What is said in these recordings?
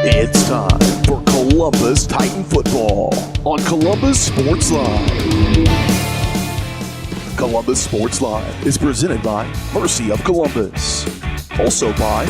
It's time for Columbus Titan football on Columbus Sports Live. Columbus Sports Live is presented by Mercy of Columbus. Also by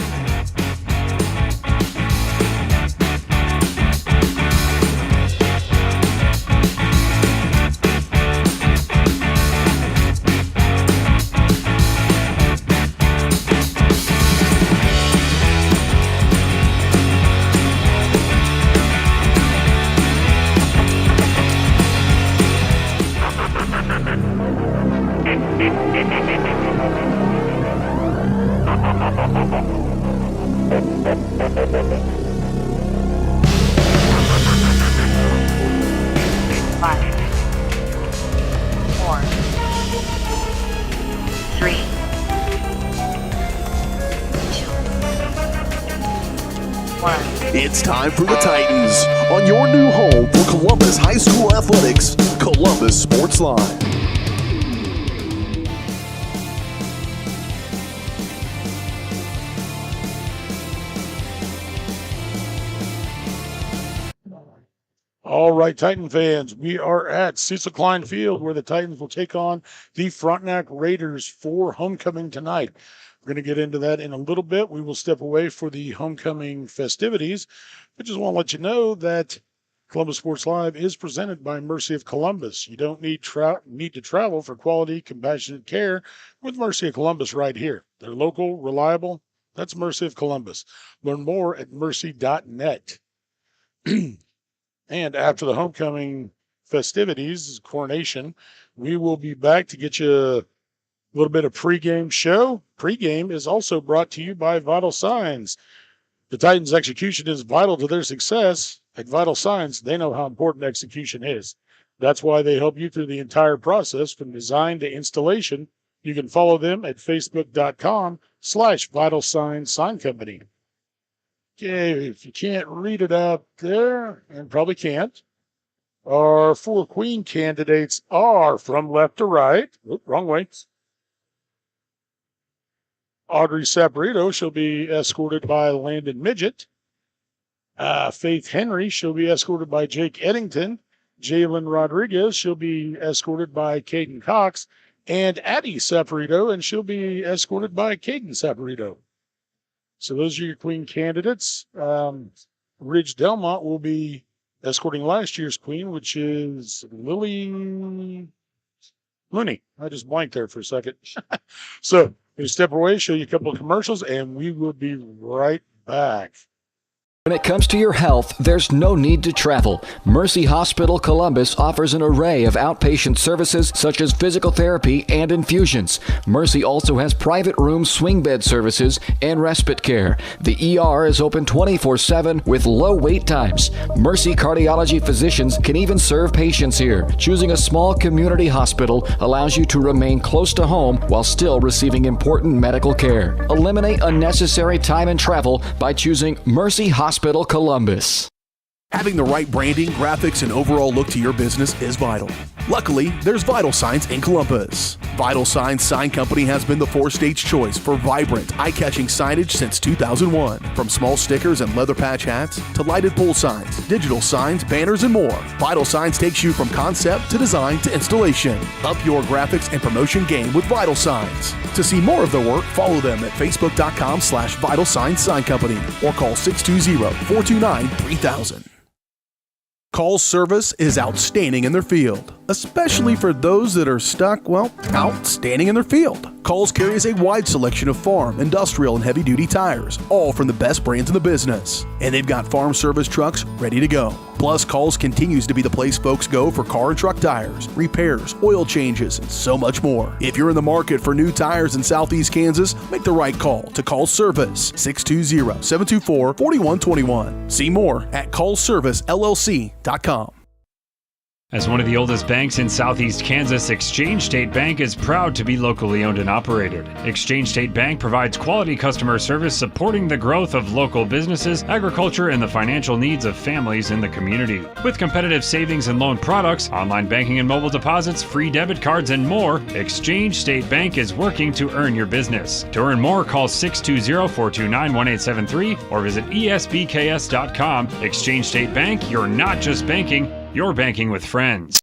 It's time for the Titans on your new home for Columbus High School Athletics, Columbus Sports Live. All right, Titan fans, we are at Cecil Klein Field where the Titans will take on the Frontenac Raiders for homecoming tonight. We're going to get into that in a little bit. We will step away for the homecoming festivities. I just want to let you know that Columbus Sports Live is presented by Mercy of Columbus. You don't need to travel for quality, compassionate care with Mercy of Columbus right here. They're local, reliable. That's Mercy of Columbus. Learn more at mercy.net. And after the homecoming festivities, coronation, we will be back to get you a little bit of pregame show. Pregame is also brought to you by Vital Signs. The Titans' execution is vital to their success. At Vital Signs, they know how important execution is. That's why they help you through the entire process from design to installation. You can follow them at facebook.com/Vital Signs Sign Company. Okay, if you can't read it out there, and probably can't, our 4 queen candidates are from left to right. Oop, wrong way. Audrey Saporito, she'll be escorted by Landon Midget. Faith Henry, she'll be escorted by Jake Eddington. Jalen Rodriguez, she'll be escorted by Caden Cox. And Addie Saporito, and she'll be escorted by Caden Saporito. So those are your queen candidates. Ridge Delmont will be escorting last year's queen, which is Lily Looney. I just blanked there for a second. So we'll step away, show you a couple of commercials, and we will be right back. When it comes to your health, there's no need to travel. Mercy Hospital Columbus offers an array of outpatient services such as physical therapy and infusions. Mercy also has private room swing bed services and respite care. The ER is open 24/7 with low wait times. Mercy cardiology physicians can even serve patients here. Choosing a small community hospital allows you to remain close to home while still receiving important medical care. Eliminate unnecessary time and travel by choosing Mercy Hospital Columbus. Having the right branding, graphics, and overall look to your business is vital. Luckily, there's Vital Signs in Columbus. Vital Signs Sign Company has been the 4-state's choice for vibrant, eye-catching signage since 2001. From small stickers and leather patch hats to lighted pole signs, digital signs, banners, and more, Vital Signs takes you from concept to design to installation. Up your graphics and promotion game with Vital Signs. To see more of their work, follow them at facebook.com/Vital Signs Sign Company or call 620-429-3000. Call's service is outstanding in their field, especially for those that are stuck, outstanding in their field. Call's carries a wide selection of farm, industrial, and heavy-duty tires, all from the best brands in the business. And they've got farm service trucks ready to go. Plus, Call's continues to be the place folks go for car and truck tires, repairs, oil changes, and so much more. If you're in the market for new tires in Southeast Kansas, make the right call to Call's Service, 620-724-4121. See more at callservicellc.com. As one of the oldest banks in southeast Kansas, Exchange State Bank is proud to be locally owned and operated. Exchange State Bank provides quality customer service supporting the growth of local businesses, agriculture, and the financial needs of families in the community. With competitive savings and loan products, online banking and mobile deposits, free debit cards, and more, Exchange State Bank is working to earn your business. To earn more, call 620-429-1873 or visit esbks.com. Exchange State Bank, you're not just banking, you're banking with friends.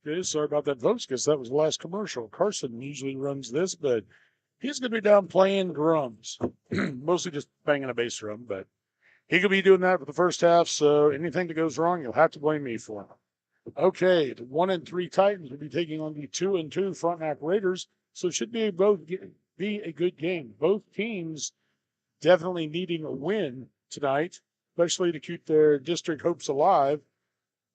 Okay, sorry about that, folks, because that was the last commercial. Carson usually runs this, but he's going to be down playing drums, mostly just banging a bass drum, but he could be doing that for the first half, so anything that goes wrong, you'll have to blame me for him. Okay, the 1-3 Titans will be taking on the 2-2 Frontenac Raiders, so it should be be a good game. Both teams definitely needing a win tonight, especially to keep their district hopes alive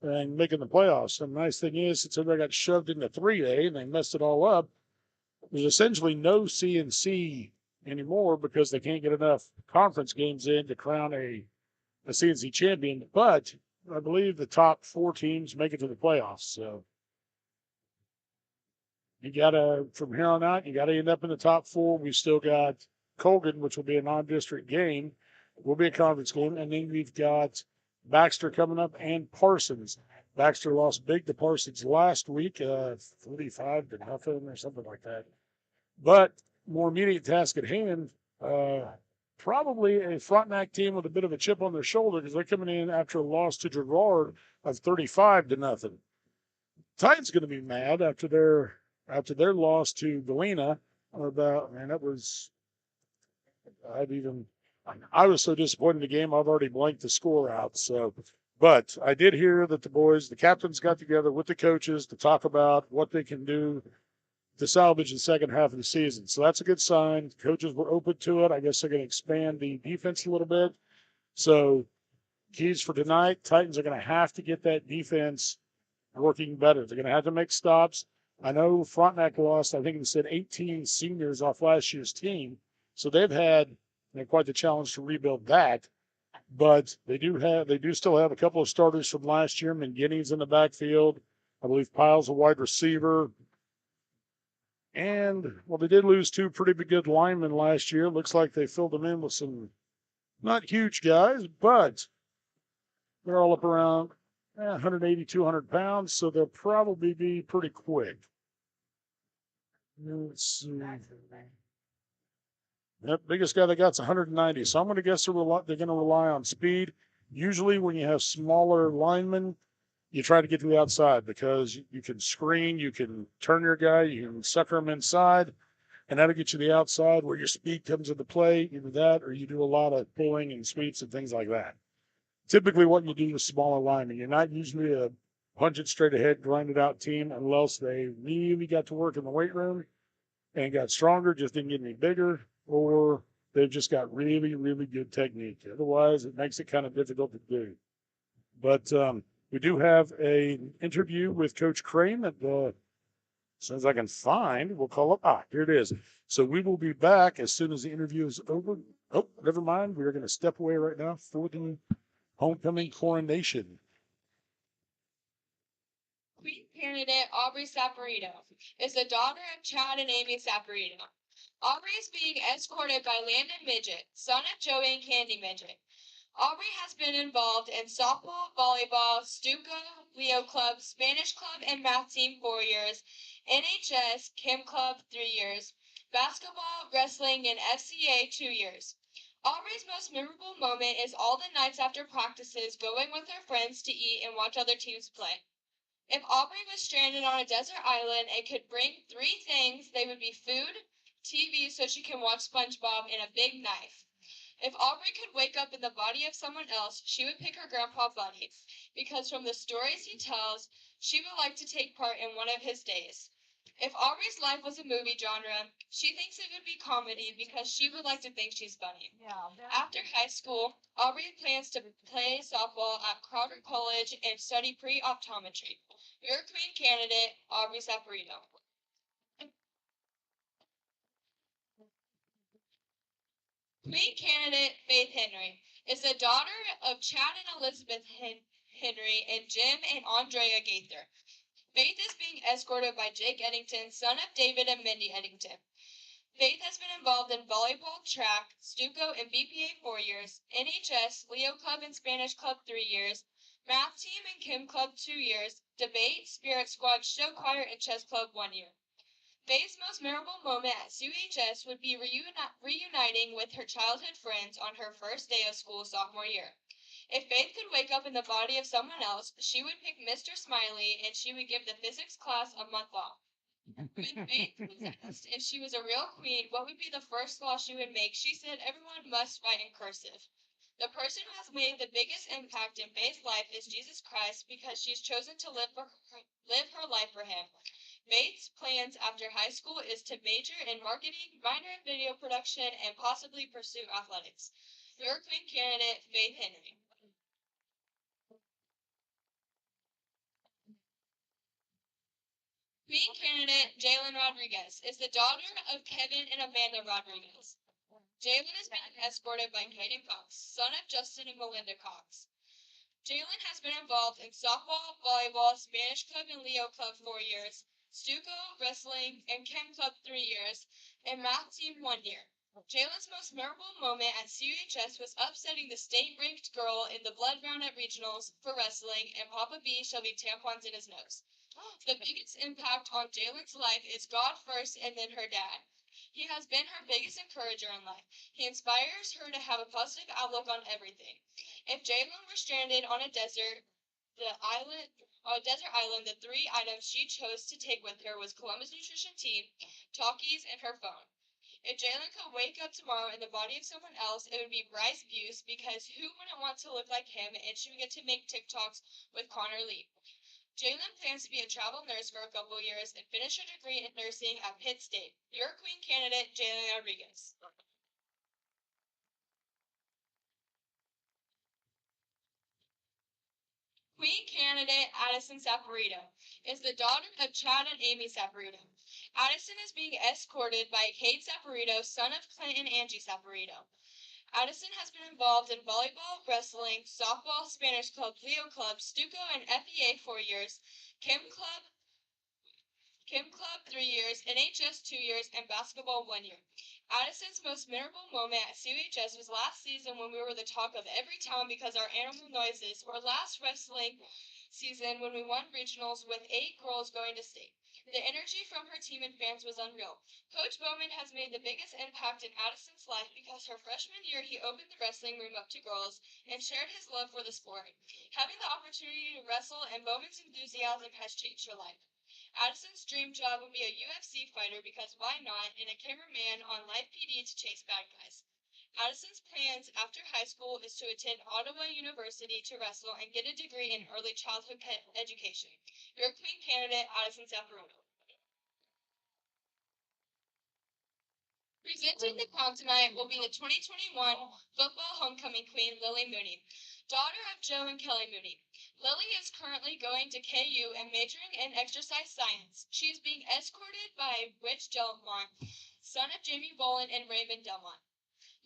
and making the playoffs. And the nice thing is, since everybody got shoved into 3A and they messed it all up, there's essentially no CNC anymore because they can't get enough conference games in to crown a CNC champion. But I believe the top 4 teams make it to the playoffs. So you gotta, from here on out, you gotta end up in the top 4. We've still got Colgan, which will be a non-district game, will be a conference game, and then we've got Baxter coming up and Parsons. Baxter lost big to Parsons last week, 45-0 or something like that. But more immediate task at hand, probably a Frontenac team with a bit of a chip on their shoulder because they're coming in after a loss to Girard of 35-0. Titans going to be mad after their loss to Galena. About, man, that was, I was so disappointed in the game, I've already blanked the score out. So, but I did hear that the captains got together with the coaches to talk about what they can do to salvage the second half of the season. So that's a good sign. Coaches were open to it. I guess they're going to expand the defense a little bit. So keys for tonight, Titans are going to have to get that defense working better. They're going to have to make stops. I know Frontenac lost, I think it said 18 seniors off last year's team. So they've had quite the challenge to rebuild that. But they do still have a couple of starters from last year. McGinney's in the backfield. I believe Pyle's a wide receiver. And, well, they did lose 2 pretty good linemen last year. Looks like they filled them in with some not huge guys, but they're all up around 180, 200 pounds, so they'll probably be pretty quick. Let's see. That biggest guy they got's 190, so I'm going to guess they're going to rely on speed. Usually when you have smaller linemen, you try to get to the outside because you can screen, you can turn your guy, you can sucker him inside, and that'll get you the outside where your speed comes into play. Either that or you do a lot of pulling and sweeps and things like that. Typically what you do with smaller linemen, you're not usually a punch it straight ahead, grind it out team unless they really got to work in the weight room and got stronger, just didn't get any bigger, or they've just got really, really good technique. Otherwise, it makes it kind of difficult to do. But we do have an interview with Coach Crane that as soon as I can find, we'll call up. Here it is. So we will be back as soon as the interview is over. Oh, never mind. We're going to step away right now for the homecoming coronation. Queen candidate Aubrey Saporito is the daughter of Chad and Amy Saporito. Aubrey is being escorted by Landon Midget, son of Joey and Candy Midget. Aubrey has been involved in softball, volleyball, Stuco, Leo Club, Spanish Club, and math team 4 years, NHS, Chem Club 3 years, basketball, wrestling, and FCA 2 years. Aubrey's most memorable moment is all the nights after practices going with her friends to eat and watch other teams play. If Aubrey was stranded on a desert island and could bring 3 things, they would be food, TV so she can watch SpongeBob, and a big knife. If Aubrey could wake up in the body of someone else, she would pick her grandpa Buddy, because from the stories he tells, she would like to take part in one of his days. If Aubrey's life was a movie genre, she thinks it would be comedy because she would like to think she's funny. After high school, Aubrey plans to play softball at Crowder College and study pre-optometry. Your queen candidate, Aubrey Saporito. Queen candidate Faith Henry is the daughter of Chad and Elizabeth Henry and Jim and Andrea Gaither. Faith is being escorted by Jake Eddington, son of David and Mindy Eddington. Faith has been involved in volleyball, track, Stuco, and BPA 4 years, NHS, Leo Club and Spanish Club 3 years, math team and Kim Club 2 years, debate, spirit squad, show choir, and chess club 1 year. Faith's most memorable moment at CUHS would be reuniting with her childhood friends on her first day of school sophomore year. If Faith could wake up in the body of someone else, she would pick Mr. Smiley and she would give the physics class a month off. When Faith was asked if she was a real queen, what would be the first law she would make, she said everyone must write in cursive. The person who has made the biggest impact in Faith's life is Jesus Christ because she's chosen to live her life for him. Faith's plans after high school is to major in marketing, minor in video production, and possibly pursue athletics. Your queen candidate, Faith Henry. Queen candidate Jalen Rodriguez is the daughter of Kevin and Amanda Rodriguez. Jalen is being escorted by Kaden Cox, son of Justin and Melinda Cox. Jalen has been involved in softball, volleyball, Spanish Club and Leo Club 4 years, Stuco, wrestling, and Chem Club 3 years, and math team 1 year. Jalen's most memorable moment at CUHS was upsetting the state-ranked girl in the blood round at regionals for wrestling, and Papa B shoving tampons in his nose. The biggest impact on Jalen's life is God first and then her dad. He has been her biggest encourager in life. He inspires her to have a positive outlook on everything. If Jalen were stranded on a desert island, the 3 items she chose to take with her was Columbus Nutrition Team, talkies, and her phone. If Jalen could wake up tomorrow in the body of someone else, it would be Bryce Buse because who wouldn't want to look like him, and she would get to make TikToks with Connor Lee. Jalen plans to be a travel nurse for a couple years and finish her degree in nursing at Pitt State. Your queen candidate, Jalen Rodriguez. Queen candidate Addison Saporito is the daughter of Chad and Amy Saporito. Addison is being escorted by Cade Saporito, son of Clint and Angie Saporito. Addison has been involved in volleyball, wrestling, softball, Spanish Club, Leo Club, Stuco, and FEA 4 years, Kim Club 3 years, NHS 2 years, and basketball 1 year. Addison's most memorable moment at CUHS was last season when we were the talk of every town because our animal noises, or last wrestling season when we won regionals with 8 girls going to state. The energy from her team and fans was unreal. Coach Bowman has made the biggest impact in Addison's life because her freshman year he opened the wrestling room up to girls and shared his love for the sport. Having the opportunity to wrestle and Bowman's enthusiasm has changed her life. Addison's dream job would be a UFC fighter because why not, and a cameraman on live PD to chase bad guys. Addison's plans after high school is to attend Ottawa University to wrestle and get a degree in early childhood education. Your queen candidate, Addison Saporito. Presenting the crown tonight will be the 2021 football homecoming queen, Lily Mooney, daughter of Joe and Kelly Mooney. Lily is currently going to KU and majoring in exercise science. She is being escorted by Rich Delmont, son of Jamie Bolin and Raymond Delmont.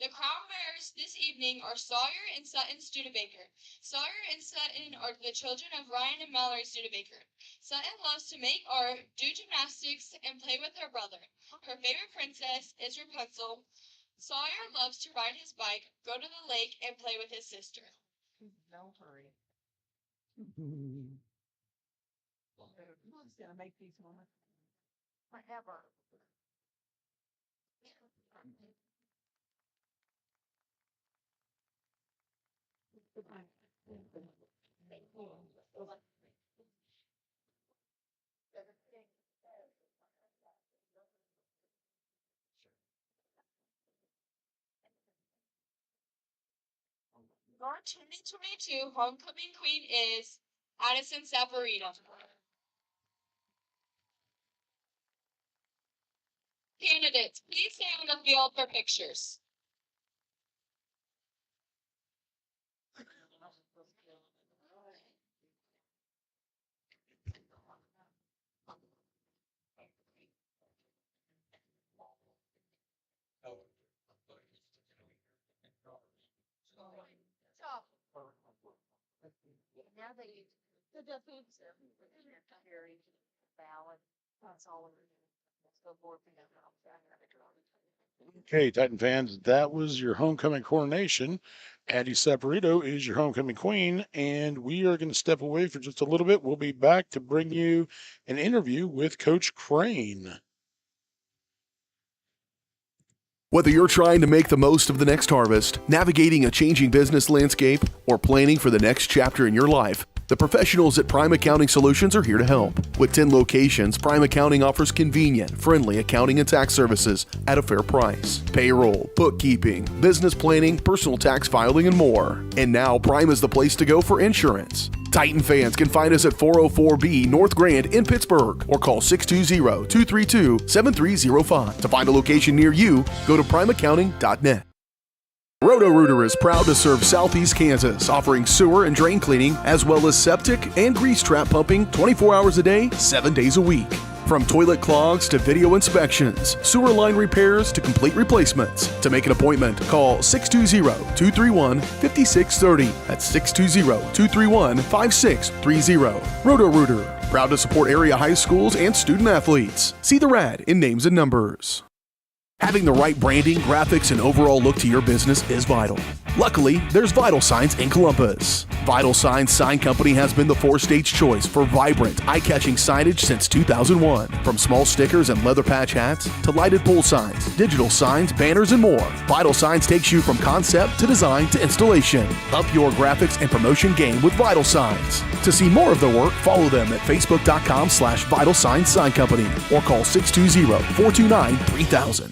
The crown bearers this evening are Sawyer and Sutton Studebaker. Sawyer and Sutton are the children of Ryan and Mallory Studebaker. Sutton loves to make art, do gymnastics, and play with her brother. Her favorite princess is Rapunzel. Sawyer loves to ride his bike, go to the lake, and play with his sister. No hurry. Who's gonna make these moments forever? Our 2022 homecoming queen is Addison Saporito. Candidates, please stay on the field for pictures. The defense very valid. That's all. So more Okay, Titan fans, that was your homecoming coronation. Addie Saporito is your homecoming queen, and we are going to step away for just a little bit. We'll be back to bring you an interview with Coach Crane. Whether you're trying to make the most of the next harvest, navigating a changing business landscape, or planning for the next chapter in your life, the professionals at Prime Accounting Solutions are here to help. With 10 locations, Prime Accounting offers convenient, friendly accounting and tax services at a fair price. Payroll, bookkeeping, business planning, personal tax filing, and more. And now Prime is the place to go for insurance. Titan fans can find us at 404B North Grand in Pittsburgh or call 620-232-7305. To find a location near you, go to primeaccounting.net. Roto-Rooter is proud to serve Southeast Kansas, offering sewer and drain cleaning as well as septic and grease trap pumping 24 hours a day, 7 days a week. From toilet clogs to video inspections, sewer line repairs to complete replacements. To make an appointment, call 620-231-5630. That's 620-231-5630. Roto-Rooter, proud to support area high schools and student athletes. See the rad in names and numbers. Having the right branding, graphics, and overall look to your business is vital. Luckily, there's Vital Signs in Columbus. Vital Signs Sign Company has been the four-stage choice for vibrant, eye-catching signage since 2001. From small stickers and leather patch hats to lighted pole signs, digital signs, banners, and more, Vital Signs takes you from concept to design to installation. Up your graphics and promotion game with Vital Signs. To see more of their work, follow them at facebook.com/Vital Signs Sign Company or call 620-429-3000.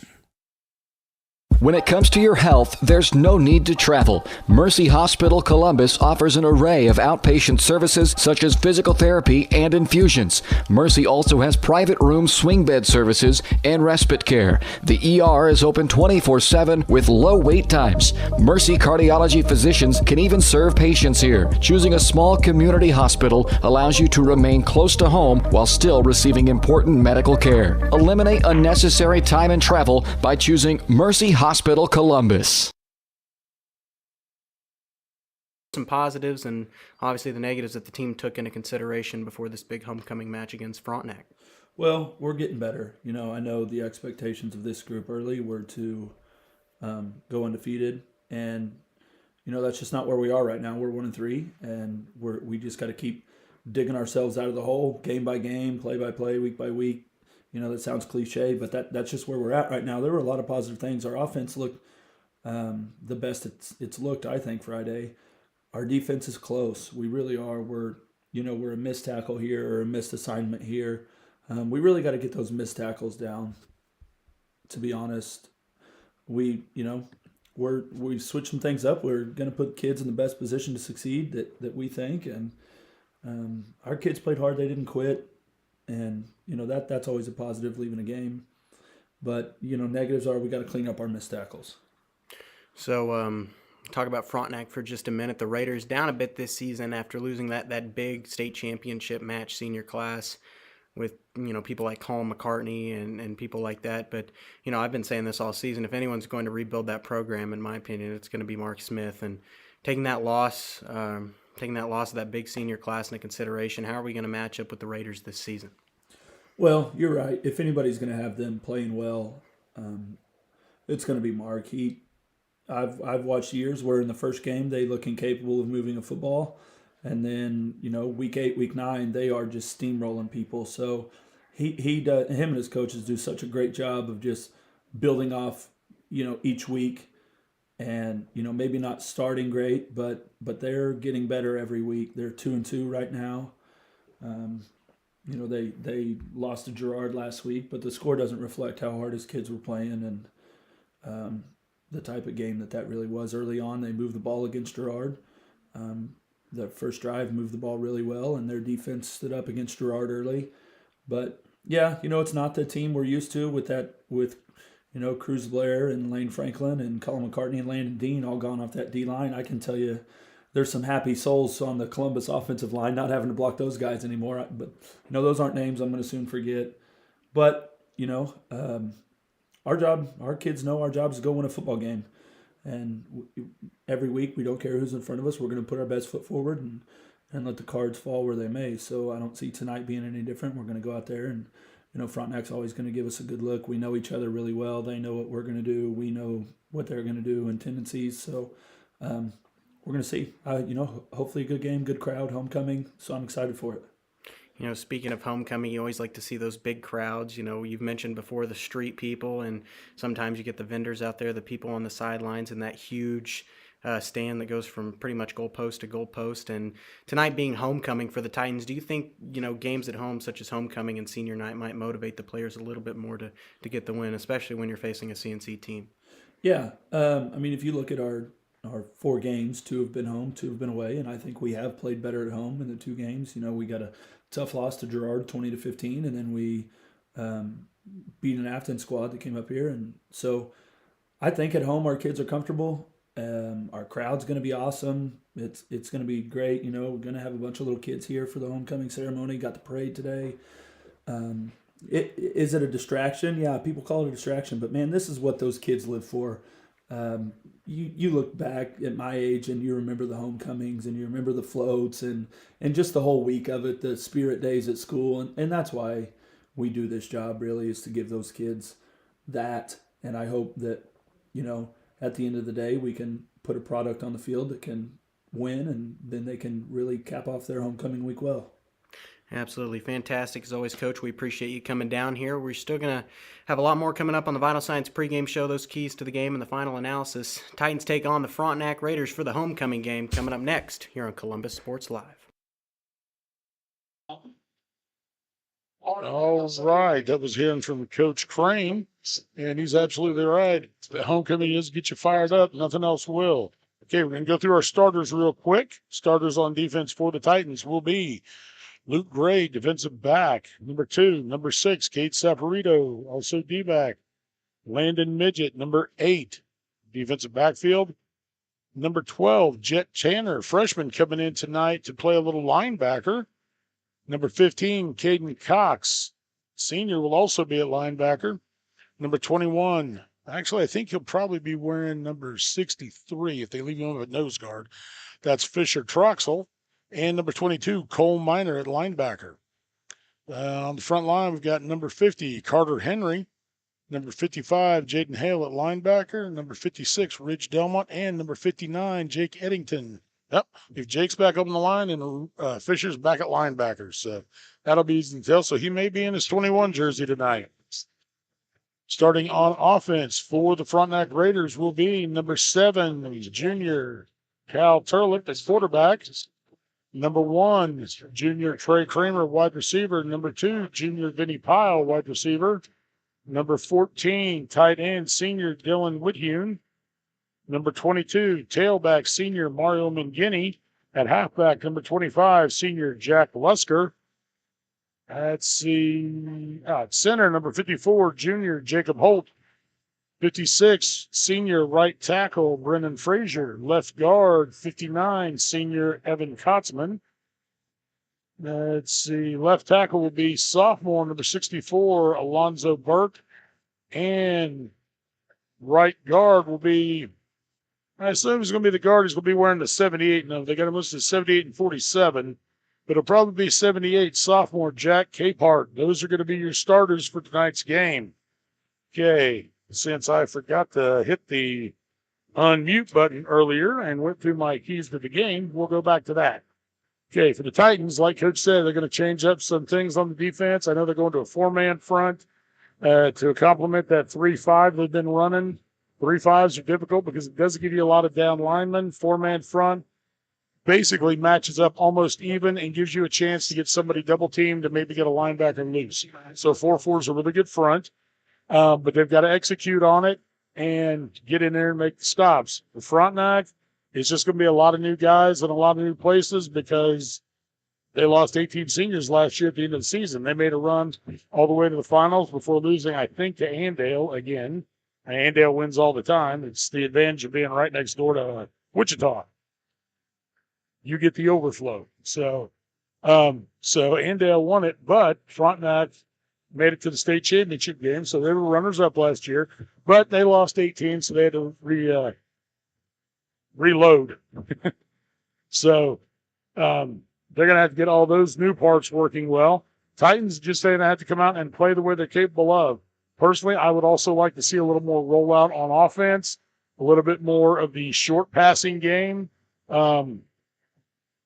When it comes to your health, there's no need to travel. Mercy Hospital Columbus offers an array of outpatient services such as physical therapy and infusions. Mercy also has private room swing bed services and respite care. The ER is open 24/7 with low wait times. Mercy cardiology physicians can even serve patients here. Choosing a small community hospital allows you to remain close to home while still receiving important medical care. Eliminate unnecessary time and travel by choosing Mercy Hospital Columbus. Some positives and obviously the negatives that the team took into consideration before this big homecoming match against Frontenac. Well, we're getting better. I know the expectations of this group early were to go undefeated, and that's just not where we are right now. We're 1-3, and we just got to keep digging ourselves out of the hole, game by game, play by play, week by week. That sounds cliche, but that's just where we're at right now. There were a lot of positive things. Our offense looked the best it's looked, I think, Friday. Our defense is close. We really are. We're a missed tackle here or a missed assignment here. We really got to get those missed tackles down. To be honest, we've switched some things up. We're going to put kids in the best position to succeed that we think, and our kids played hard. They didn't quit. And, that's always a positive leaving a game. But, negatives are we got to clean up our missed tackles. So talk about Frontenac for just a minute. The Raiders down a bit this season after losing that big state championship match senior class with, people like Colin McCartney and people like that. But, I've been saying this all season. If anyone's going to rebuild that program, in my opinion, it's going to be Mark Smith. And taking that loss of that big senior class into consideration, how are we going to match up with the Raiders this season? Well, you're right. If anybody's going to have them playing well, it's going to be Mark. I've watched years where in the first game they look incapable of moving a football, and then week 8, week 9 they are just steamrolling people. So him and his coaches do such a great job of just building off each week. And, maybe not starting great, but they're getting better every week. They're 2-2 right now. They lost to Girard last week, but the score doesn't reflect how hard his kids were playing and the type of game that really was early on. They moved the ball against Girard. The first drive moved the ball really well, and their defense stood up against Girard early. But, yeah, it's not the team we're used to with Cruz Blair and Lane Franklin and Colin McCartney and Landon Dean all gone off that D-line. I can tell you there's some happy souls on the Columbus offensive line not having to block those guys anymore. But, those aren't names I'm going to soon forget. But, our kids know our job is to go win a football game. And every week we don't care who's in front of us. We're going to put our best foot forward and let the cards fall where they may. So I don't see tonight being any different. We're going to go out there and, Frontenac's always going to give us a good look. We know each other really well. They know what we're going to do. We know what they're going to do and tendencies. So we're going to see. Hopefully a good game, good crowd, homecoming. So I'm excited for it. Speaking of homecoming, you always like to see those big crowds. You've mentioned before the street people, and sometimes you get the vendors out there, the people on the sidelines, and that huge stand that goes from pretty much goalpost to goalpost. And tonight being homecoming for the Titans, do you think, games at home such as homecoming and senior night might motivate the players a little bit more to get the win, especially when you're facing a CNC team? Yeah. If you look at our 4 games, 2 have been home, 2 have been away, and I think we have played better at home in the 2 games. We got a tough loss to Girard, 20-15, and then we beat an Afton squad that came up here. And so I think at home our kids are comfortable. Our crowd's going to be awesome. It's going to be great. We're going to have a bunch of little kids here for the homecoming ceremony. Got the parade today. Is it a distraction? Yeah, people call it a distraction, but man, this is what those kids live for. You look back at my age and you remember the homecomings and you remember the floats and just the whole week of it, the spirit days at school. And that's why we do this job, really, is to give those kids that. And I hope that, at the end of the day, we can put a product on the field that can win, and then they can really cap off their homecoming week well. Absolutely. Fantastic. As always, Coach, we appreciate you coming down here. We're still going to have a lot more coming up on the Vital Signs pregame show, those keys to the game and the final analysis. Titans take on the Frontenac Raiders for the homecoming game coming up next here on Columbus Sports Live. All right. That was hearing from Coach Crane, and he's absolutely right. The homecoming is get you fired up. Nothing else will. Okay, we're going to go through our starters real quick. Starters on defense for the Titans will be Luke Gray, defensive back. Number 2, number 6, Kate Saporito, also D-back. Landon Midget, number 8, defensive backfield. Number 12, Jet Tanner, freshman, coming in tonight to play a little linebacker. Number 15, Caden Cox, senior, will also be at linebacker. Number 21, actually, I think he'll probably be wearing number 63 if they leave him at nose guard. That's Fisher Troxel. And number 22, Cole Miner at linebacker. On the front line, we've got number 50, Carter Henry. Number 55, Jaden Hale at linebacker. Number 56, Ridge Delmont. And number 59, Jake Eddington. Yep, if Jake's back up on the line and Fisher's back at linebacker. So that'll be easy to tell. So he may be in his 21 jersey tonight. Starting on offense for the Frontenac Raiders will be number 7, junior Cal Turlick as quarterback. Number 1, junior Trey Kramer, wide receiver. Number 2, junior Vinny Pyle, wide receiver. Number 14, tight end, senior Dylan Whithewn. Number 22, tailback, senior Mario Mangini. At halfback, number 25, senior Jack Lusker. At center, number 54, junior Jacob Holt. 56, senior right tackle, Brennan Frazier. Left guard, 59, senior Evan Kotzman. Left tackle will be sophomore, number 64, Alonzo Burke. And right guard will be, I assume he's going to be the guard. He's going to be wearing the 78. No, they got him listed 78 and 47. But it'll probably be 78, sophomore Jack Capehart. Those are going to be your starters for tonight's game. Okay. Since I forgot to hit the unmute button earlier and went through my keys to the game, we'll go back to that. Okay, for the Titans, like Coach said, they're going to change up some things on the defense. I know they're going to a 4-man front to complement that 3-5 they've been running. 3-5s are difficult because it doesn't give you a lot of down linemen. 4-man front basically matches up almost even and gives you a chance to get somebody double-teamed to maybe get a linebacker loose. So 4-4 is a really good front. But they've got to execute on it and get in there and make the stops. The Frontenac is just going to be a lot of new guys and a lot of new places because they lost 18 seniors last year at the end of the season. They made a run all the way to the finals before losing, I think, to Andale again. And Andale wins all the time. It's the advantage of being right next door to Wichita. You get the overflow. So Andale won it, but Frontenac made it to the state championship game, so they were runners-up last year. But they lost 18, so they had to reload. So they're going to have to get all those new parts working well. Titans just saying they have to come out and play the way they're capable of. Personally, I would also like to see a little more rollout on offense, a little bit more of the short passing game. And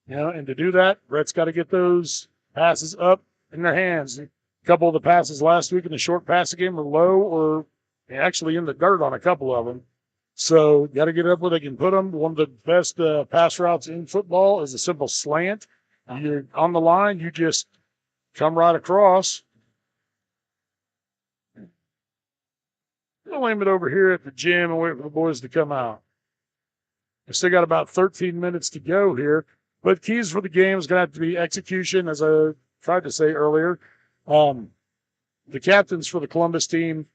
to do that, Brett's got to get those passes up in their hands. A couple of the passes last week in the short passing game were low or actually in the dirt on a couple of them. So got to get up where they can put them. One of the best pass routes in football is a simple slant. You're on the line, you just come right across. I'll aim it over here at the gym and wait for the boys to come out. I still got about 13 minutes to go here. But keys for the game is going to have to be execution, as I tried to say earlier. The captains for the Columbus team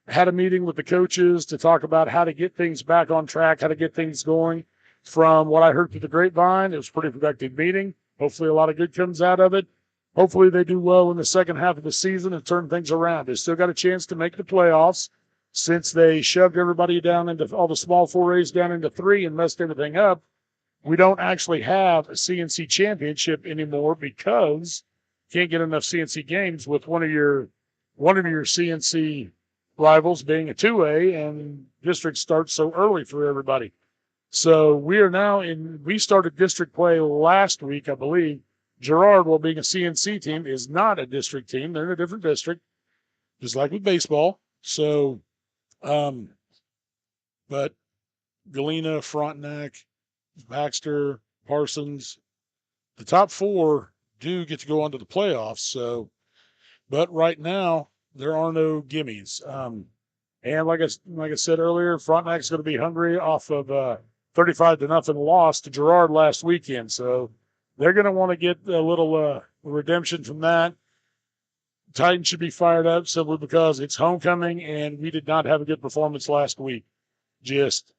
had a meeting with the coaches to talk about how to get things back on track, how to get things going. From what I heard through the grapevine, it was a pretty productive meeting. Hopefully a lot of good comes out of it. Hopefully they do well in the second half of the season and turn things around. They still got a chance to make the playoffs since they shoved everybody down into all the small 4As down into 3 and messed everything up. We don't actually have a CNC championship anymore because you can't get enough CNC games with one of your CNC rivals being a 2A, and district starts so early for everybody. So we started district play last week, I believe. Girard, while being a CNC team, is not a district team. They're in a different district, just like with baseball. So, but Galena, Frontenac, Baxter, Parsons, the top 4 do get to go on to the playoffs. So, but right now there are no gimmies. And like I said earlier, Frontenac's going to be hungry off of 35-0 loss to Girard last weekend. So they're going to want to get a little redemption from that. Titans should be fired up simply because it's homecoming and we did not have a good performance last week. Just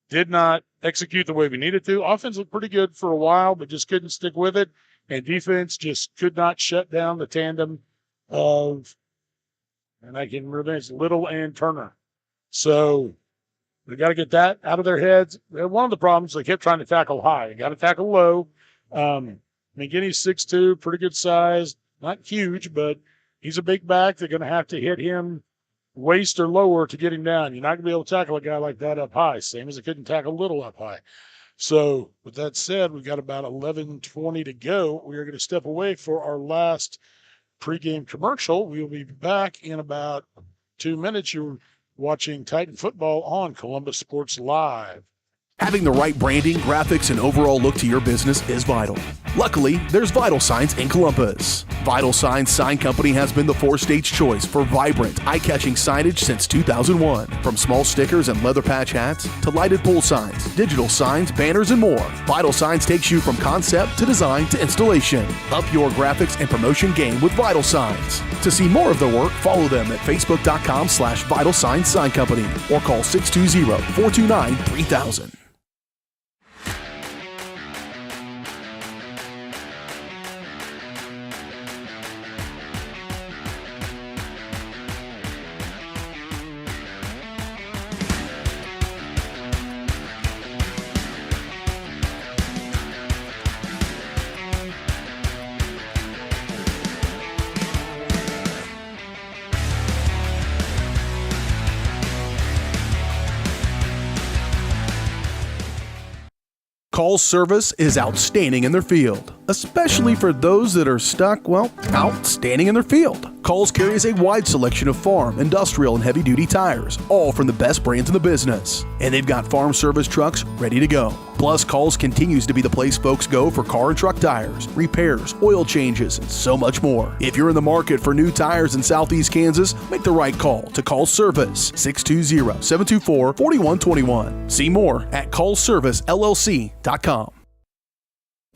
did not execute the way we needed to. Offense looked pretty good for a while, but just couldn't stick with it. And defense just could not shut down the tandem of, and I can remember it's Little and Turner. So they got to get that out of their heads. One of the problems, they kept trying to tackle high. You got to tackle low. McGinney's 6'2", pretty good size. Not huge, but he's a big back. They're going to have to hit him waist or lower to get him down. You're not going to be able to tackle a guy like that up high, same as they couldn't tackle Little up high. So with that said, we've got about 11:20 to go. We are going to step away for our last pregame commercial. We will be back in about 2 minutes. You're watching Titan football on Columbus Sports Live. Having the right branding, graphics, and overall look to your business is vital. Luckily, there's Vital Signs in Columbus. Vital Signs Sign Company has been the 4-stage choice for vibrant, eye-catching signage since 2001. From small stickers and leather patch hats to lighted pole signs, digital signs, banners, and more, Vital Signs takes you from concept to design to installation. Up your graphics and promotion game with Vital Signs. To see more of their work, follow them at facebook.com/Vital Signs Sign Company or call 620-429-3000. Call service is outstanding in their field, especially for those that are stuck, outstanding in their field. Calls carries a wide selection of farm, industrial, and heavy-duty tires, all from the best brands in the business. And they've got farm service trucks ready to go. Plus, Calls continues to be the place folks go for car and truck tires, repairs, oil changes, and so much more. If you're in the market for new tires in Southeast Kansas, make the right call to Call Service, 620-724-4121. See more at callservicellc.com.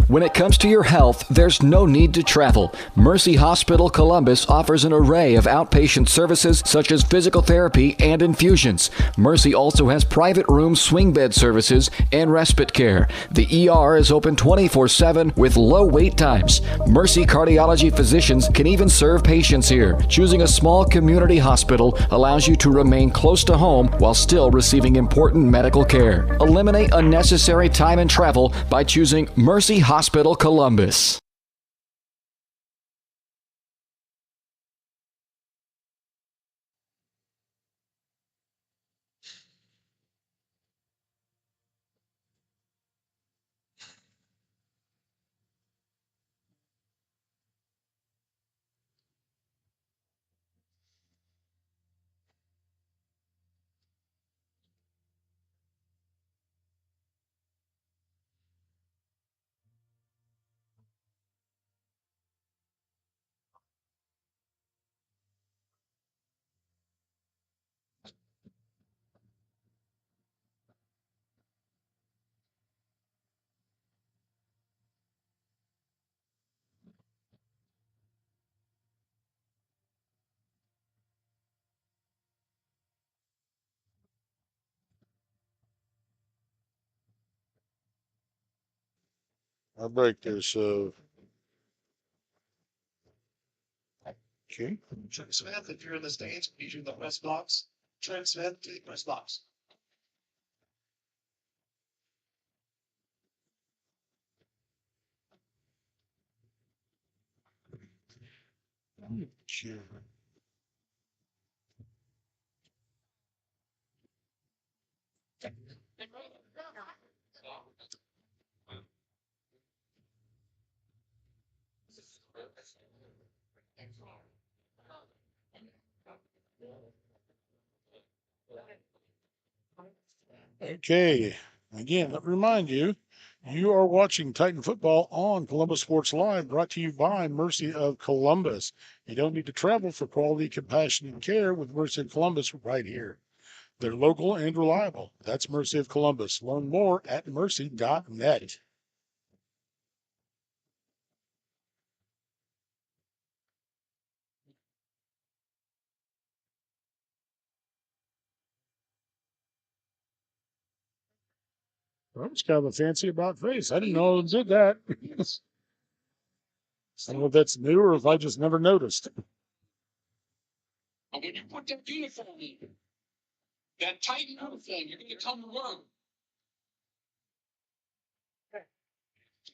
When it comes to your health, there's no need to travel. Mercy Hospital Columbus offers an array of outpatient services such as physical therapy and infusions. Mercy also has private room swing bed services and respite care. The ER is open 24/7 with low wait times. Mercy cardiology physicians can even serve patients here. Choosing a small community hospital allows you to remain close to home while still receiving important medical care. Eliminate unnecessary time and travel by choosing Mercy Hospital Columbus. our break there. So, okay. Trent Smith, if you're in the stands, please use the press box. Trent Smith, to the press box. Sure. Okay. Again, let me remind you, you are watching Titan Football on Columbus Sports Live, brought to you by Mercy of Columbus. You don't need to travel for quality, compassionate care with Mercy of Columbus right here. They're local and reliable. That's Mercy of Columbus. Learn more at mercy.net. That was kind of a fancy about face. I didn't know it did that. I don't know if that's new or if I just never noticed. And when you put that uniform in, that tight uniform, you're going to come to work.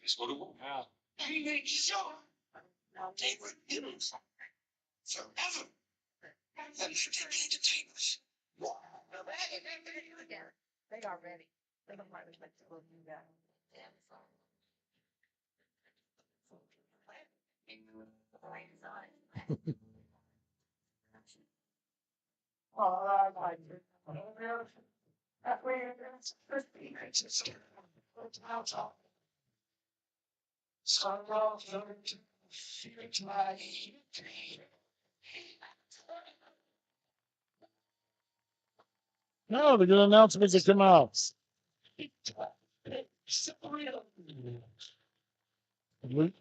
Let's go to work. He made sure they were innocent forever. And they didn't entertain us. They are ready. They don't like to do that. Oh, I like it. That way it's crispy. No, the good announcements that come out.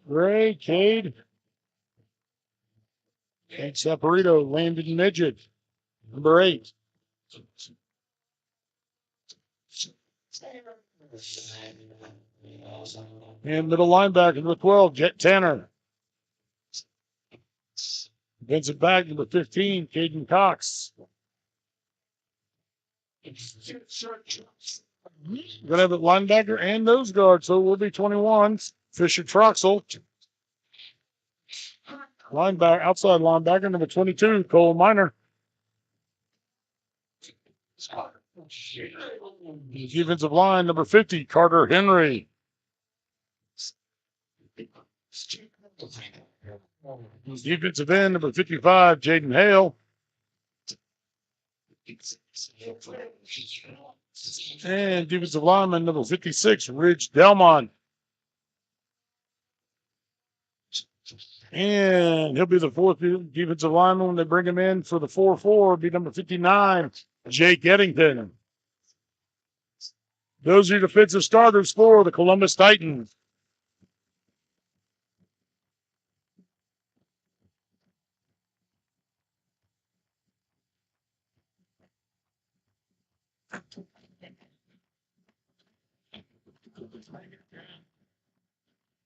Gray, Cade, and Saporito, Landon Midget, number 8. And middle linebacker, number 12, Jet Tanner. Defensive back, number 15, Caden Cox. We're going to have a linebacker and nose guard, so it will be 21. Fisher Troxel. Linebacker, outside linebacker, number 22, Cole Miner. Defensive line, number 50, Carter Henry. Defensive end, number 55, Jaden Hale. And defensive lineman, number 56, Ridge Delmont. And he'll be the 4th defensive lineman when they bring him in for the 4-4. Be number 59, Jake Eddington. Those are your defensive starters for the Columbus Titans.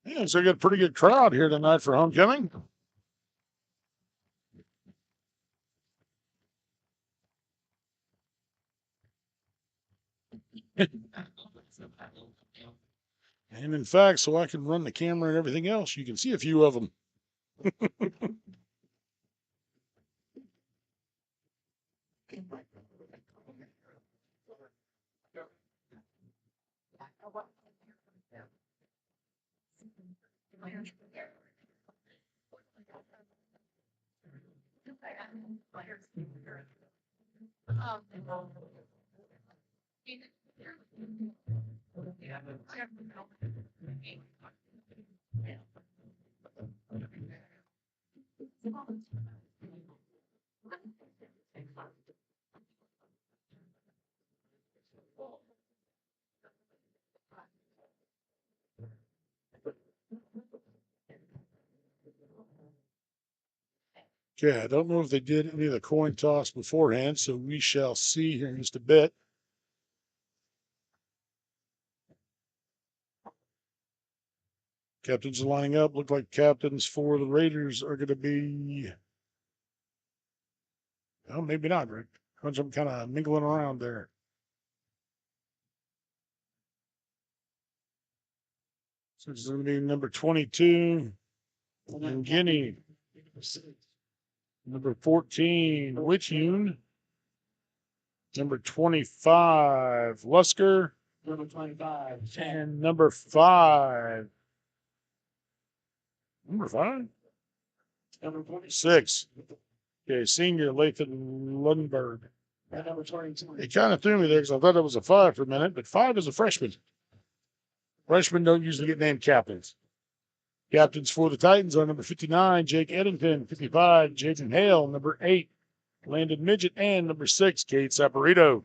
Yeah, so we got a pretty good crowd here tonight for homecoming. And in fact, so I can run the camera and everything else, you can see a few of them. Okay, I don't know if they did any of the coin toss beforehand, so we shall see here in just a bit. Captains are lining up. Look like captains for the Raiders are going to be. Oh, maybe not, Rick. Bunch of them kind of mingling around there. So it's going to be number 22, Guinea. Number 14, Witchune. Number 25, Lusker. Number 25. And number 5. Number 5? Number 46. 6. Okay, senior Lathan Lundberg. And number 22. It kind of threw me there because I thought it was a 5 for a minute, but 5 is a freshman. Freshmen don't usually get named captains. Captains for the Titans are number 59, Jake Eddington, 55, Jaden Hale, number 8, Landon Midget, and number 6, Kate Saporito.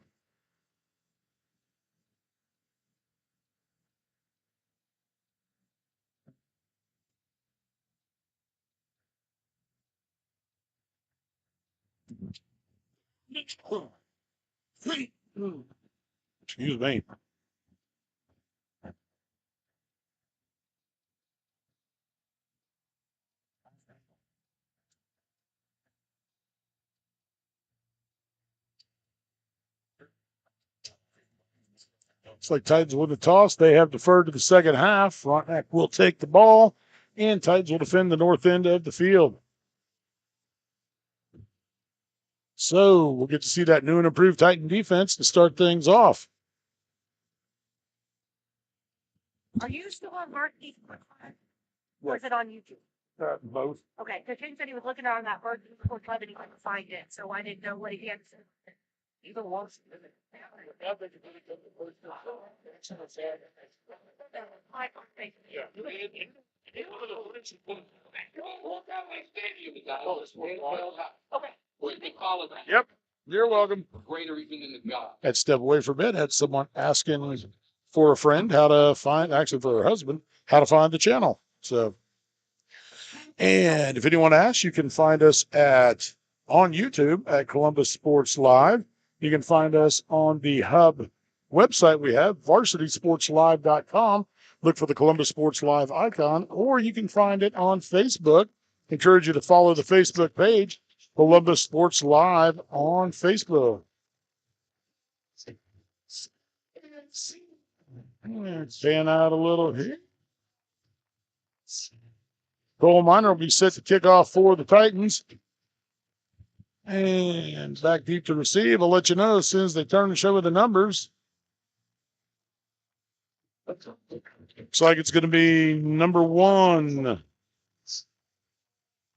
Excuse me. Looks like Titans win the toss. They have deferred to the second half. Frontenac will take the ball, and Titans will defend the north end of the field. So we'll get to see that new and improved Titan defense to start things off. Are you still on Berkeley? Or is it on YouTube? Both. Okay, because Shane said he was looking on that Berkeley Sports Club and he couldn't find it, so I didn't know what he had to say. Either one. Yep. You're welcome. Greater even in the God. Had to step away for a bit. Had someone asking for a friend how to find, actually for her husband, how to find the channel. So, and if anyone asks, you can find us on YouTube at Columbus Sports Live. You can find us on the Hub website we have, varsitysportslive.com. Look for the Columbus Sports Live icon, or you can find it on Facebook. Encourage you to follow the Facebook page, Columbus Sports Live on Facebook. Fan out a little here. Cole Minor will be set to kick off for the Titans. And back deep to receive. I'll let you know as soon as they turn and show me the numbers. Looks like it's going to be number 1,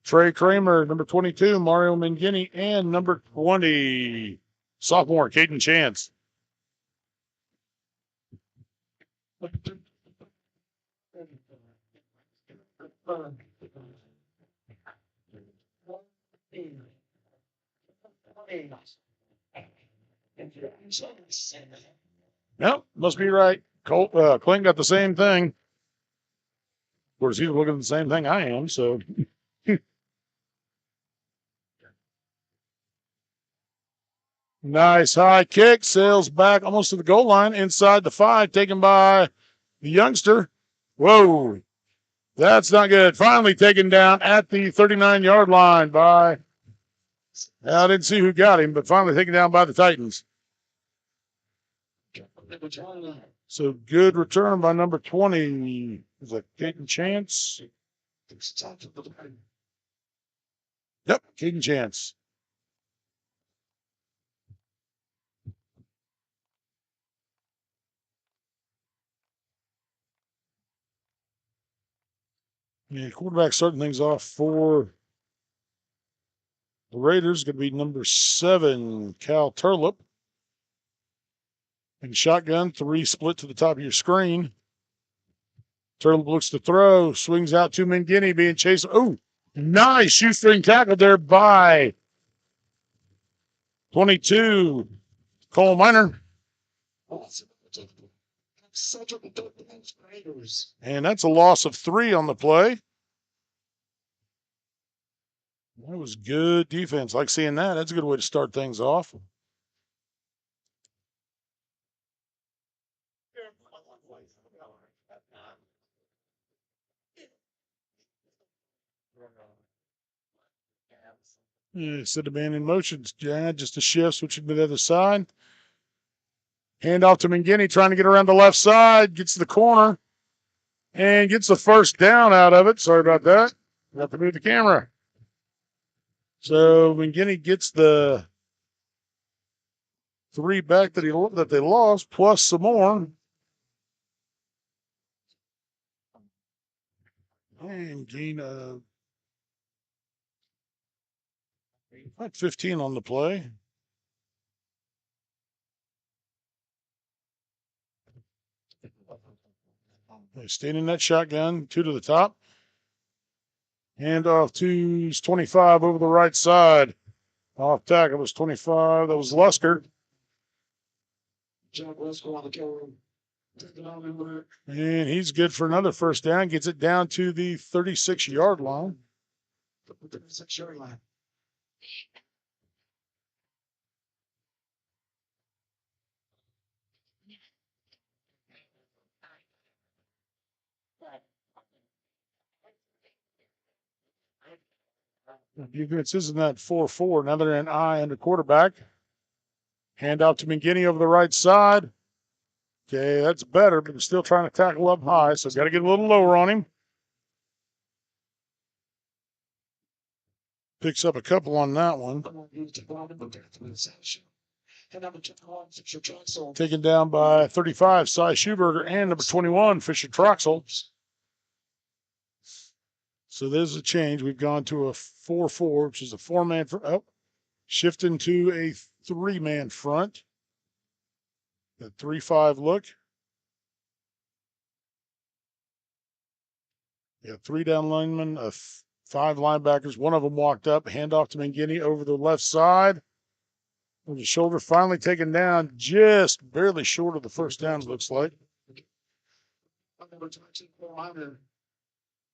Trey Kramer, number 22, Mario Mangini, and number 20, sophomore Caden Chance. Nope, must be right. Clint got the same thing. Of course, he's looking at the same thing I am, so. Nice high kick, sails back almost to the goal line, inside the 5, taken by the youngster. Whoa, that's not good. Finally taken down at the 39-yard line by, I didn't see who got him, but finally taken down by the Titans. So good return by number 20. Is that Caden Chance? Yep, Caden Chance. Yeah, quarterback starting things off for the Raiders going to be number 7, Cal Turlip. And shotgun, 3 split to the top of your screen. Turlip looks to throw, swings out to Mangini, being chased. Oh, nice shoestring tackle there by 22, Cole Minor. And that's a loss of 3 on the play. That was good defense. Like seeing that. That's a good way to start things off. Instead of being in motion, just a shift, switching to the other side. Hand off to McGinney, trying to get around the left side, gets to the corner, and gets the first down out of it. Sorry about that. Have to move the camera. So McGinney gets the 3 back that they lost, plus some more. And gain of 15 on the play. Staying in that shotgun, 2 to the top. Hand off to 25 over the right side. Off tackle was 25. That was Luster. And he's good for another first down. Gets it down to the 36-yard line. Defense isn't that 4-4. Now they're an eye under quarterback. Hand off to McGinney over the right side. Okay, that's better, but they're still trying to tackle up high, so got to get a little lower on him. Picks up a couple on that one. Taken down by 35, Cy Schuberger, and number 21, Fisher Troxel. So there's a change. We've gone to a 4-4, which is a 4-man front. Oh, shifting to a 3-man front. The 3-5 look. Yeah, 3 down linemen, 5 linebackers. One of them walked up. Handoff to McGinney over the left side. With the shoulder finally taken down, just barely short of the first down, looks like.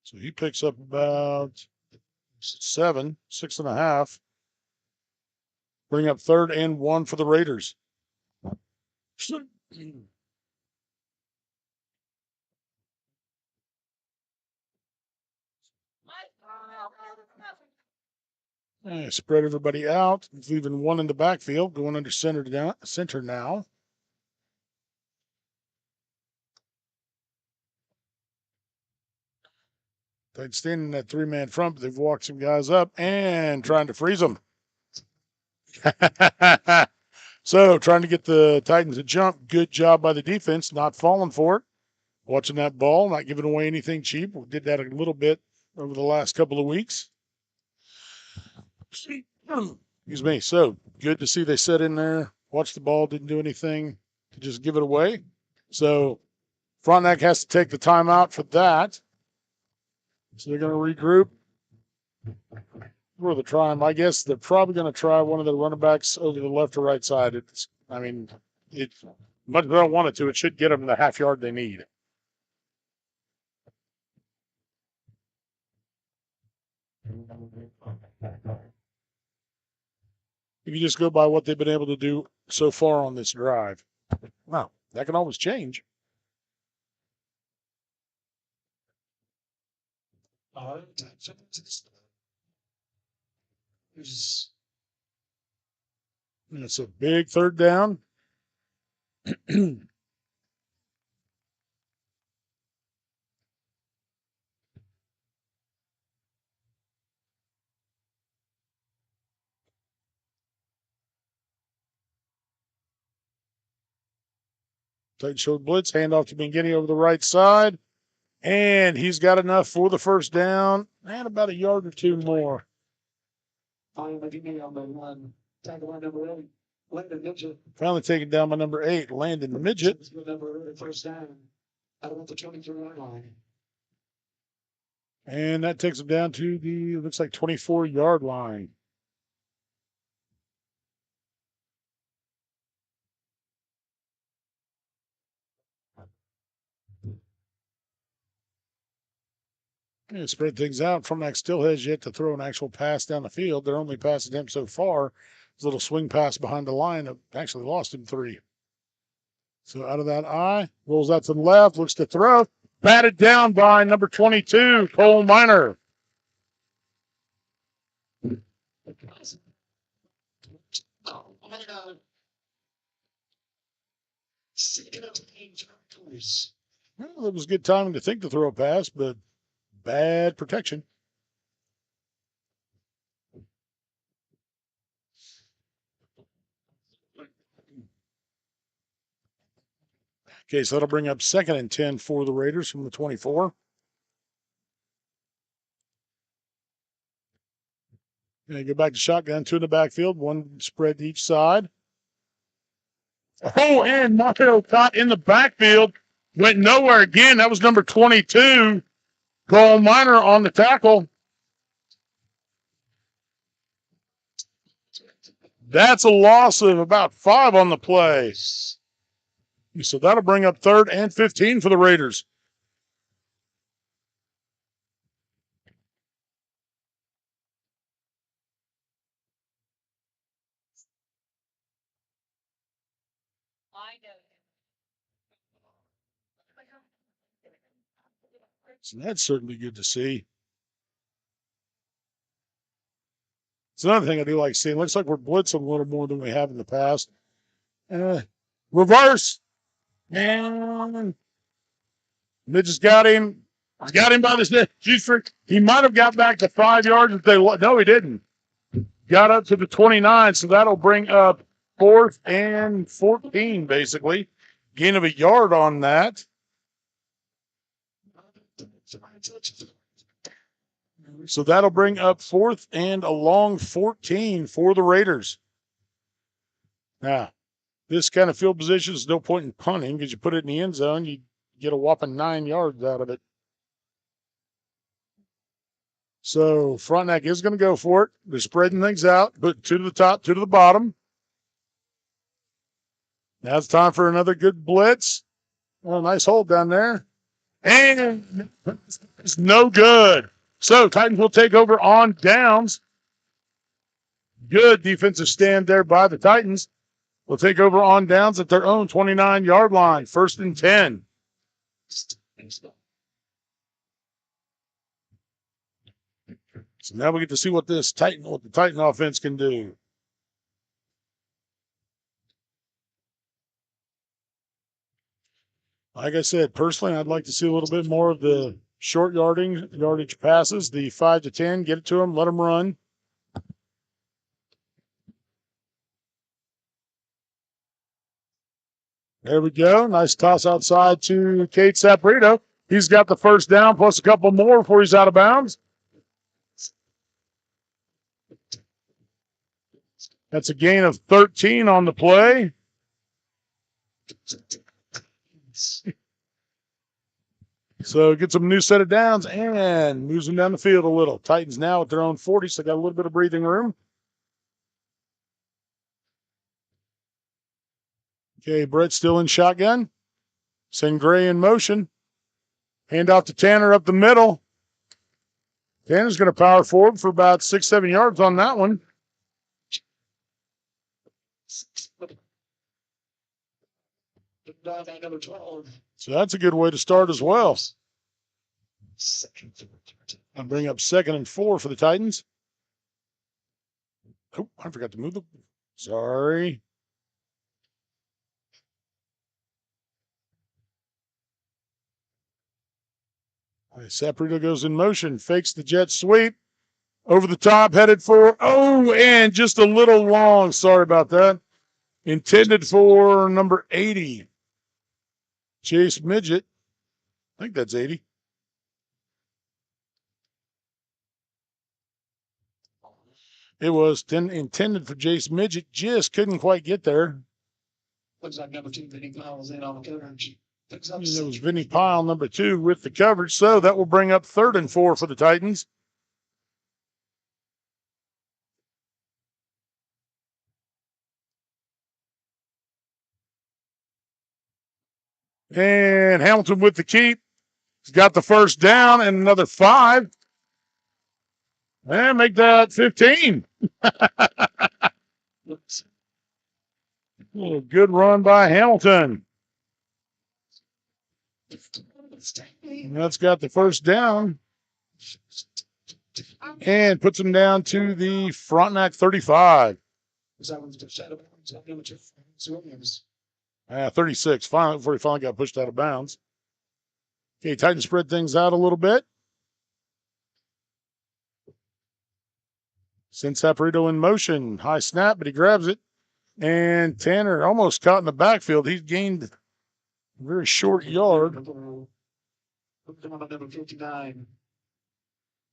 So he picks up about 6.5. Bring up 3rd and 1 for the Raiders. Spread everybody out, leaving 1 in the backfield, going under center now. They'd stand in that 3-man front, but they've walked some guys up and trying to freeze them. So trying to get the Titans to jump. Good job by the defense, not falling for it. Watching that ball, not giving away anything cheap. We did that a little bit over the last couple of weeks. Excuse me. So good to see they set in there, watched the ball, didn't do anything to just give it away. So Frontenac has to take the timeout for that. So they're going to regroup. For the try them, I guess they're probably going to try one of the running backs over the left or right side. It's much as I don't want it to, it should get them the half yard they need. If you just go by what they've been able to do so far on this drive. Wow, that can always change. And it's a big 3rd down. Tight showed blitz, handoff to McGinney over the right side. And he's got enough for the first down and about a yard or 2 more. Finally taken down by number 8, Landon Midget. And that takes him down to the, looks like 24-yard line. Yeah, spread things out. Frontenac still has yet to throw an actual pass down the field. They're only passing him so far. His little swing pass behind the line actually lost him 3. So out of that eye, rolls out to the left, looks to throw. Batted down by number 22, Cole Miner. Well, it was good timing to think to throw a pass, but bad protection. Okay, so that'll bring up 2nd and 10 for the Raiders from the 24. Going to go back to shotgun, 2 in the backfield, 1 spread to each side. Oh, and Mario caught in the backfield, went nowhere again. That was number 22, Cole Miner on the tackle. That's a loss of about 5 on the play. So that'll bring up 3rd and 15 for the Raiders. So that's certainly good to see. It's another thing I do like seeing. Looks like we're blitzing a little more than we have in the past. Reverse. And Midget's got him. Got him by the neck. He might have got back to 5 yards if they. No, he didn't. Got up to the 29, so that'll bring up 4th and 14, basically. Gain of a yard on that. So that'll bring up 4th and a long 14 for the Raiders. Now, this kind of field position is no point in punting because you put it in the end zone, you get a whopping 9 yards out of it. So Frontenac is going to go for it. They're spreading things out, put 2 to the top, 2 to the bottom. Now it's time for another good blitz. Oh, nice hold down there. And it's no good. So Titans will take over on downs. Good defensive stand there by the Titans. Will take over on downs at their own 29-yard line. 1st and 10. So now we get to see what the Titan offense can do. Like I said, personally, I'd like to see a little bit more of the short yardage passes, the 5 to 10. Get it to them, let them run. There we go. Nice toss outside to Cade Saprito. He's got the 1st down plus a couple more before he's out of bounds. That's a gain of 13 on the play. So gets them a new set of downs and moves them down the field a little. Titans now at their own 40, so they got a little bit of breathing room. Okay, Brett still in shotgun. Send Gray in motion. Hand off to Tanner up the middle. Tanner's going to power forward for about 6-7 yards on that one. So that's a good way to start as well. I'll bring up 2nd and 4 for the Titans. Oh, I forgot to move the. Sorry. Saprito goes in motion, fakes the jet sweep. Over the top, headed for. Oh, and just a little long. Sorry about that. Intended for number 80. Chase Midget. I think that's 80. It was intended for Jace Midget. Just couldn't quite get there. Looks like number 2, Vinny Piles in on the coverage. It was Vinny Pyle, number 2, with the coverage. So that will bring up 3rd and 4 for the Titans. And Hamilton with the keep. He's got the 1st down and another 5. And make that 15. Good run by Hamilton. And that's got the 1st down. And puts him down to the Frontenac 35. 36, finally, before he finally got pushed out of bounds. Okay, Titans spread things out a little bit. Send Saporito in motion. High snap, but he grabs it. And Tanner almost caught in the backfield. He's gained a very short yard.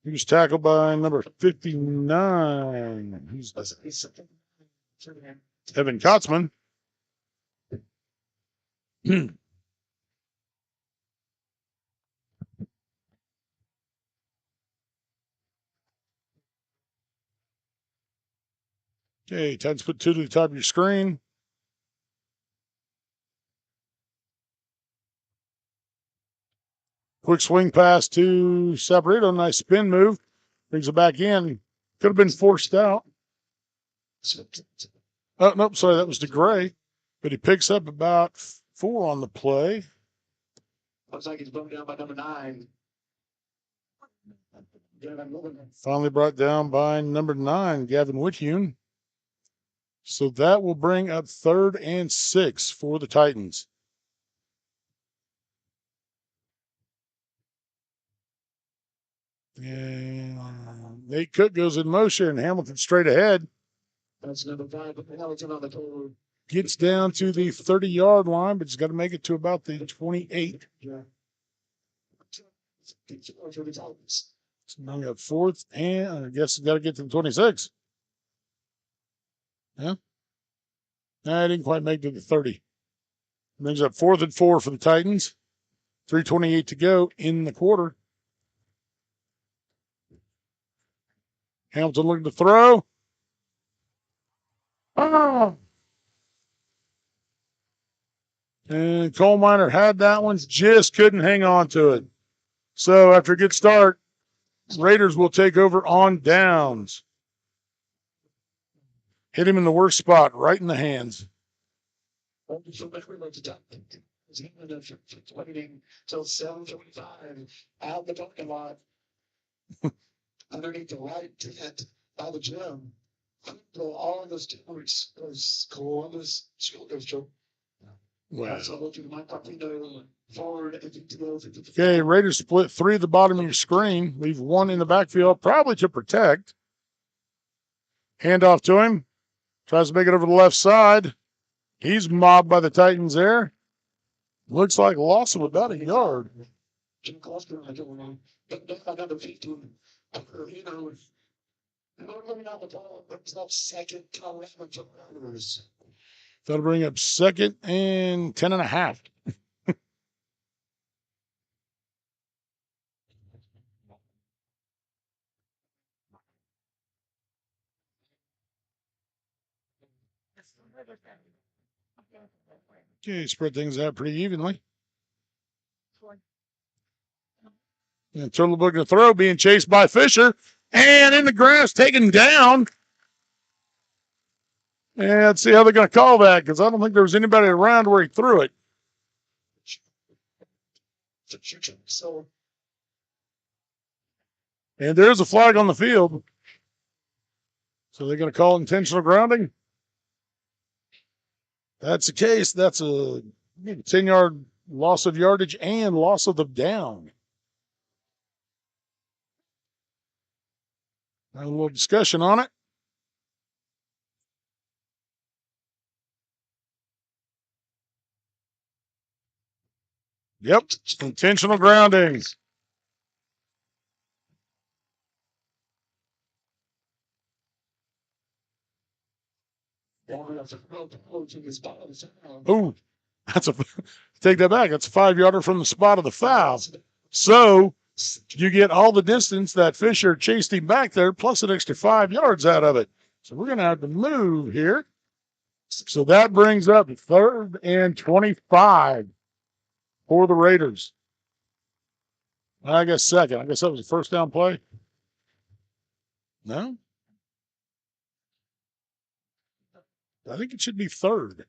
He was tackled by number 59. He's Evan Kotzman. Okay, Titans put 2 to the top of your screen. Quick swing pass to Saporito. Nice spin move. Brings it back in. Could have been forced out. Oh, nope, sorry, that was DeGray. But he picks up about 4 on the play. Looks like he's blown down by number 9. Finally brought down by number 9, Gavin Whithune. So that will bring up 3rd and 6 for the Titans. And Nate Cook goes in motion. Hamilton straight ahead. That's number 5. Hamilton on the board. Gets down to the 30-yard line, but he's got to make it to about the 28. Yeah. So now we got 4th, and I guess he's got to get to the 26. Yeah. No, I didn't quite make it to the 30. Brings up 4th and 4 for the Titans. 3:28 to go in the quarter. Hamilton looking to throw. Oh. And Coal Miner had that one, just couldn't hang on to it. So after a good start, Raiders will take over on downs. Hit him in the worst spot, right in the hands. Waiting till 7:45 out the parking lot. Underneath the right tent by the gym. All of those students, those Columbus school district. Wow. So looking at my window forward and to go. Okay, Raiders split 3 at the bottom of your screen. Leave 1 in the backfield, probably to protect. Handoff to him. Tries to make it over the left side. He's mobbed by the Titans there. Looks like a loss of about a yard. Jim Cluster, I don't know. But another 15. You know, looking at the ball, it's not second coming out of runners. That'll bring up 2nd and 10.5. Okay, spread things out pretty evenly. And Turtle looking to throw, being chased by Fisher. And in the grass, taken down. And let's see how they're going to call that, because I don't think there was anybody around where he threw it. So, And there's a flag on the field. So they're going to call intentional grounding. That's the case. That's a 10-yard loss of yardage and loss of the down. Had a little discussion on it. Yep, intentional groundings. Ooh, that's a take that back. That's a 5-yarder from the spot of the foul. So you get all the distance that Fisher chased him back there, plus an extra 5 yards out of it. So we're going to have to move here. So that brings up 3rd and 25 for the Raiders. I guess 2nd. I guess that was the first down play. No? I think it should be 3rd.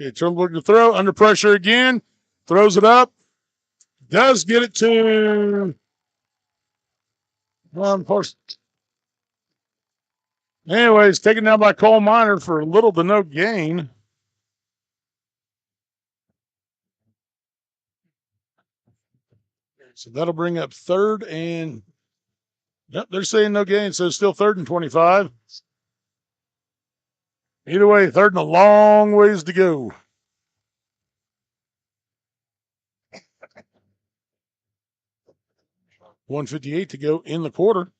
Okay, Turtle looking to throw. Under pressure again. Throws it up. Does get it to one person. Anyways, taken down by Cole Miner for little to no gain. So that'll bring up third and yep, they're saying no gain, so it's still third and 25. Either way, third and a long ways to go. $158 to go in the quarter.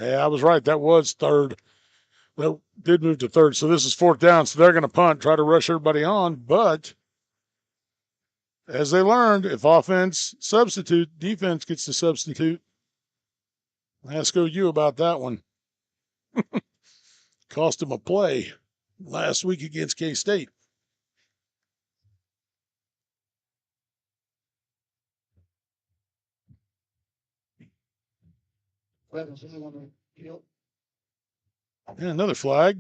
Yeah, I was right. That was third. That did move to third. So this is fourth down. So they're going to punt, try to rush everybody on. But as they learned, if offense substitute, defense gets to substitute. Ask OU about that one. Cost them a play last week against K-State. And another flag.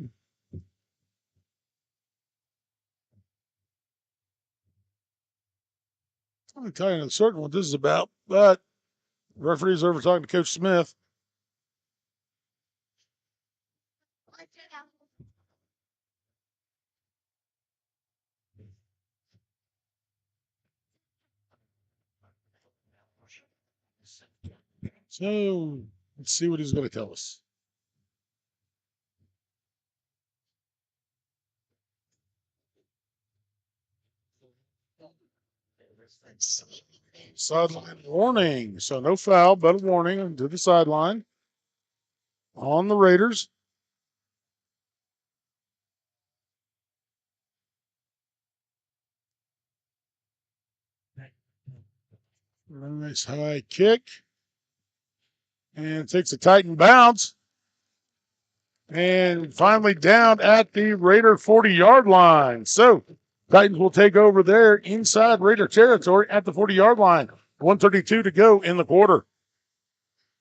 I'm going to tell you in a certain what this is about, but referee's over talking to Coach Smith. So let's see what he's going to tell us. Sideline warning. So no foul, but a warning to the sideline on the Raiders. Nice high kick. And takes a Titan bounce. And finally down at the Raider 40-yard line. So Titans will take over there inside Raider territory at the 40-yard line. 1:32 to go in the quarter.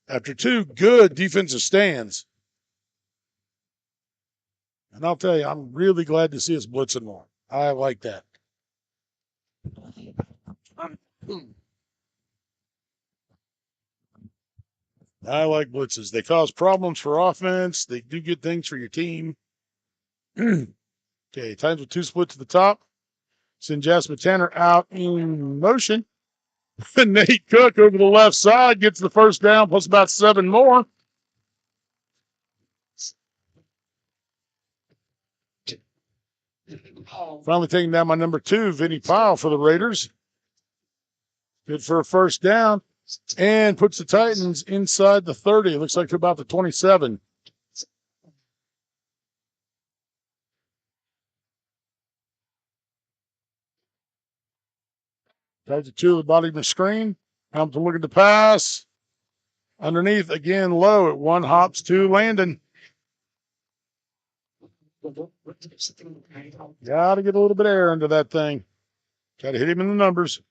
After two good defensive stands. And I'll tell you, I'm really glad to see us blitzing more. I like that. I like blitzes. They cause problems for offense. They do good things for your team. Okay, Titans with two split to the top. Send Jasmine Tanner out in motion. Nate Cook over the left side gets the first down, plus about 7 more. Finally taking down my number 2, Vinny Pyle for the Raiders. Good for a first down. And puts the Titans inside the 30. It looks like to about the 27. Tries to 2 of the bottom of the screen. Comes to look at the pass. Underneath, again, low at 1 hops to Landon. Got to get a little bit of air into that thing. Got to hit him in the numbers.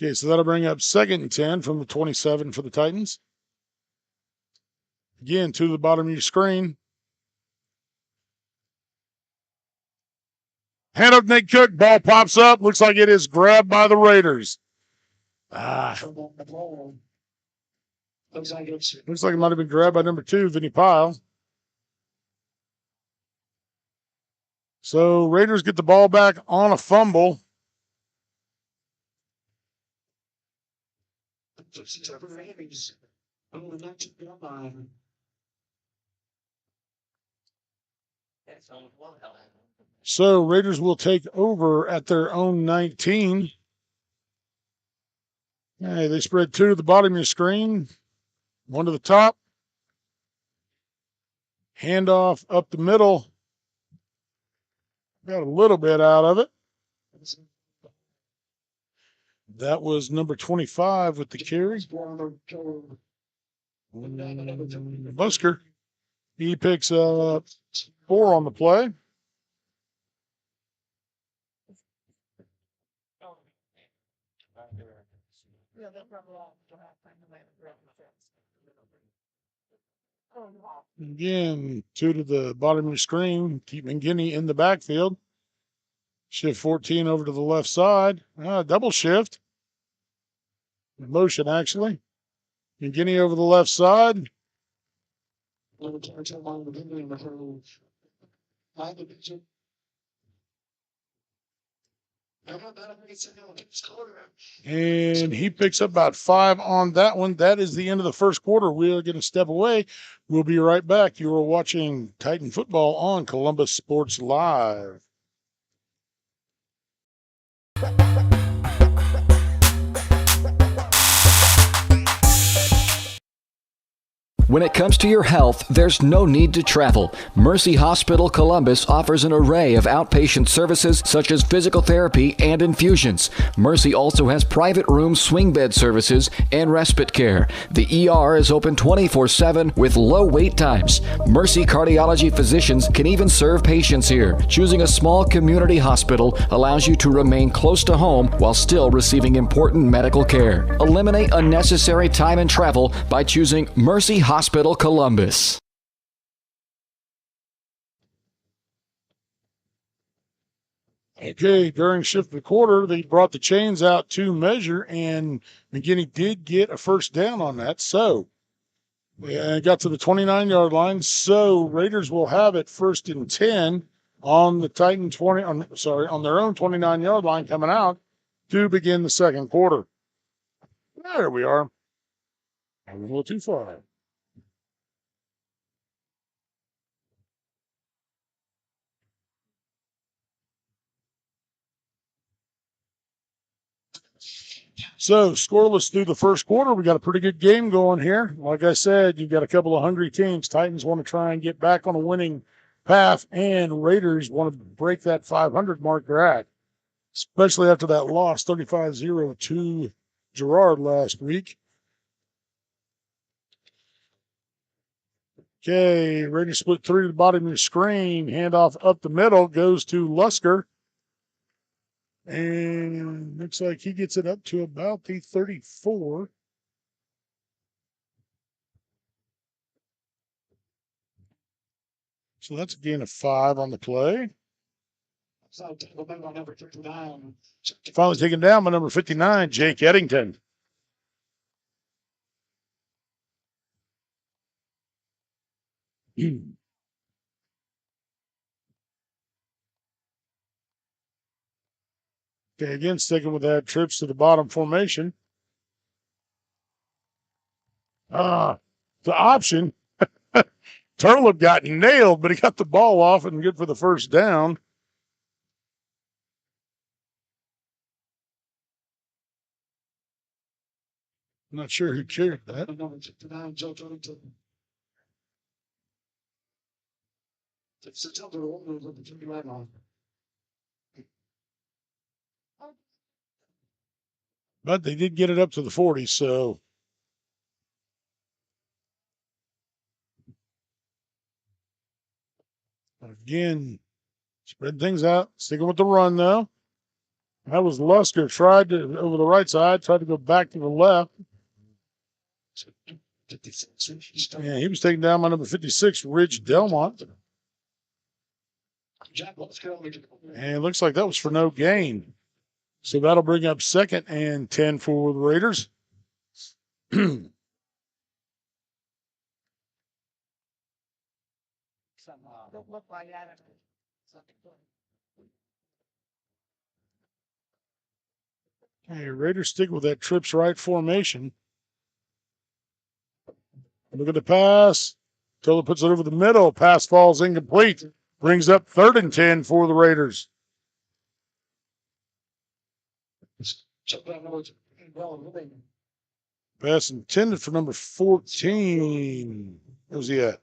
Okay, so that'll bring up 2nd and 10 from the 27 for the Titans. Again, to the bottom of your screen. Hand up Nate Cook. Ball pops up. Looks like it is grabbed by the Raiders. Looks like it might have been grabbed by number 2, Vinny Pyle. So Raiders get the ball back on a fumble. So Raiders will take over at their own 19. Hey, they spread 2 to the bottom of your screen, 1 to the top. Handoff up the middle. Got a little bit out of it. That was number 25 with the carry. Busker. He picks up 4 on the play. Again, 2 to the bottom of the screen. Keep McGinney in the backfield. Shift 14 over to the left side. Double shift. Motion, actually. McGinney over the left side. And he picks up about 5 on that one. That is the end of the first quarter. We're going to step away. We'll be right back. You are watching Titan Football on Columbus Sports Live. When it comes to your health, there's no need to travel. Mercy Hospital Columbus offers an array of outpatient services such as physical therapy and infusions. Mercy also has private room swing bed services and respite care. The ER is open 24/7 with low wait times. Mercy cardiology physicians can even serve patients here. Choosing a small community hospital allows you to remain close to home while still receiving important medical care. Eliminate unnecessary time and travel by choosing Mercy Hospital Columbus. Okay, during shift of the quarter, they brought the chains out to measure, and McGinney did get a first down on that. So, it got to the 29-yard line. So, Raiders will have it 1st and 10 on the Titan on their own 29-yard line coming out to begin the second quarter. There we are. A little too far. So, scoreless through the first quarter. We got a pretty good game going here. Like I said, you've got a couple of hungry teams. Titans want to try and get back on a winning path, and Raiders want to break that 500 mark they're at, especially after that loss 35-0 to Girard last week. Okay, Raiders split 3 to the bottom of the screen. Handoff up the middle goes to Lusker. And looks like he gets it up to about the 34. So that's a gain of 5 on the play. Finally taken down by number 59, Jake Eddington. Okay, again, sticking with that, trips to the bottom formation. The option. Turlip got nailed, but he got the ball off and good for the first down. I'm not sure who carried that. But they did get it up to the 40, so. Again, spread things out. Sticking with the run, though. That was Lusker. Tried to, over the right side, tried to go back to the left. Yeah, he was taken down by number 56, Ridge Delmont. And it looks like that was for no gain. So that'll bring up 2nd and 10 for the Raiders. Okay, Raiders stick with that trips right formation. Look at the pass. Taylor puts it over the middle. Pass falls incomplete. Brings up 3rd and 10 for the Raiders. Pass intended for number 14. Where's he at?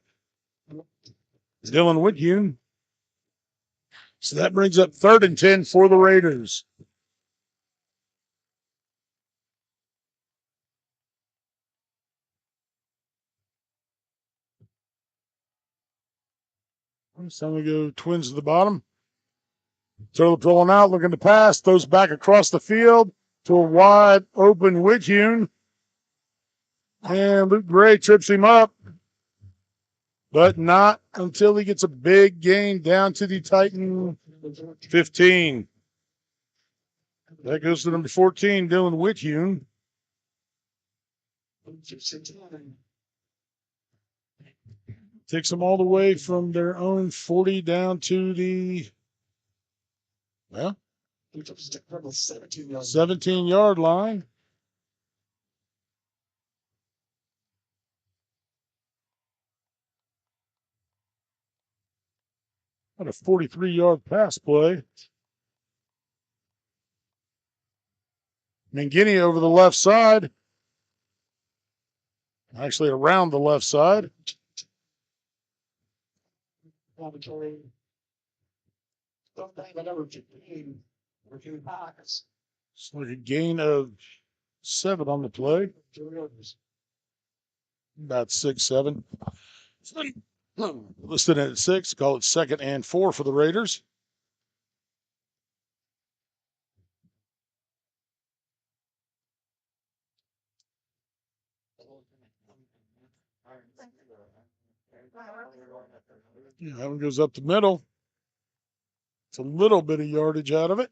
Dylan Whitune. So that brings up 3rd and 10 for the Raiders. So we go Twins to the bottom. Turtle pulling out, looking to pass, throws back across the field to a wide open Whitune. And Luke Gray trips him up, but not until he gets a big gain down to the Titan 15. That goes to number 14, Dylan Whitune. Takes them all the way from their own 40 down to the, well, 17-yard line. What a 43-yard pass play. Mangini over the left side. Actually, around the left side. It's like a gain of 7 on the play. About 6, 7. Listed at 6. Call it 2nd and 4 for the Raiders. Yeah, that one goes up the middle. It's a little bit of yardage out of it.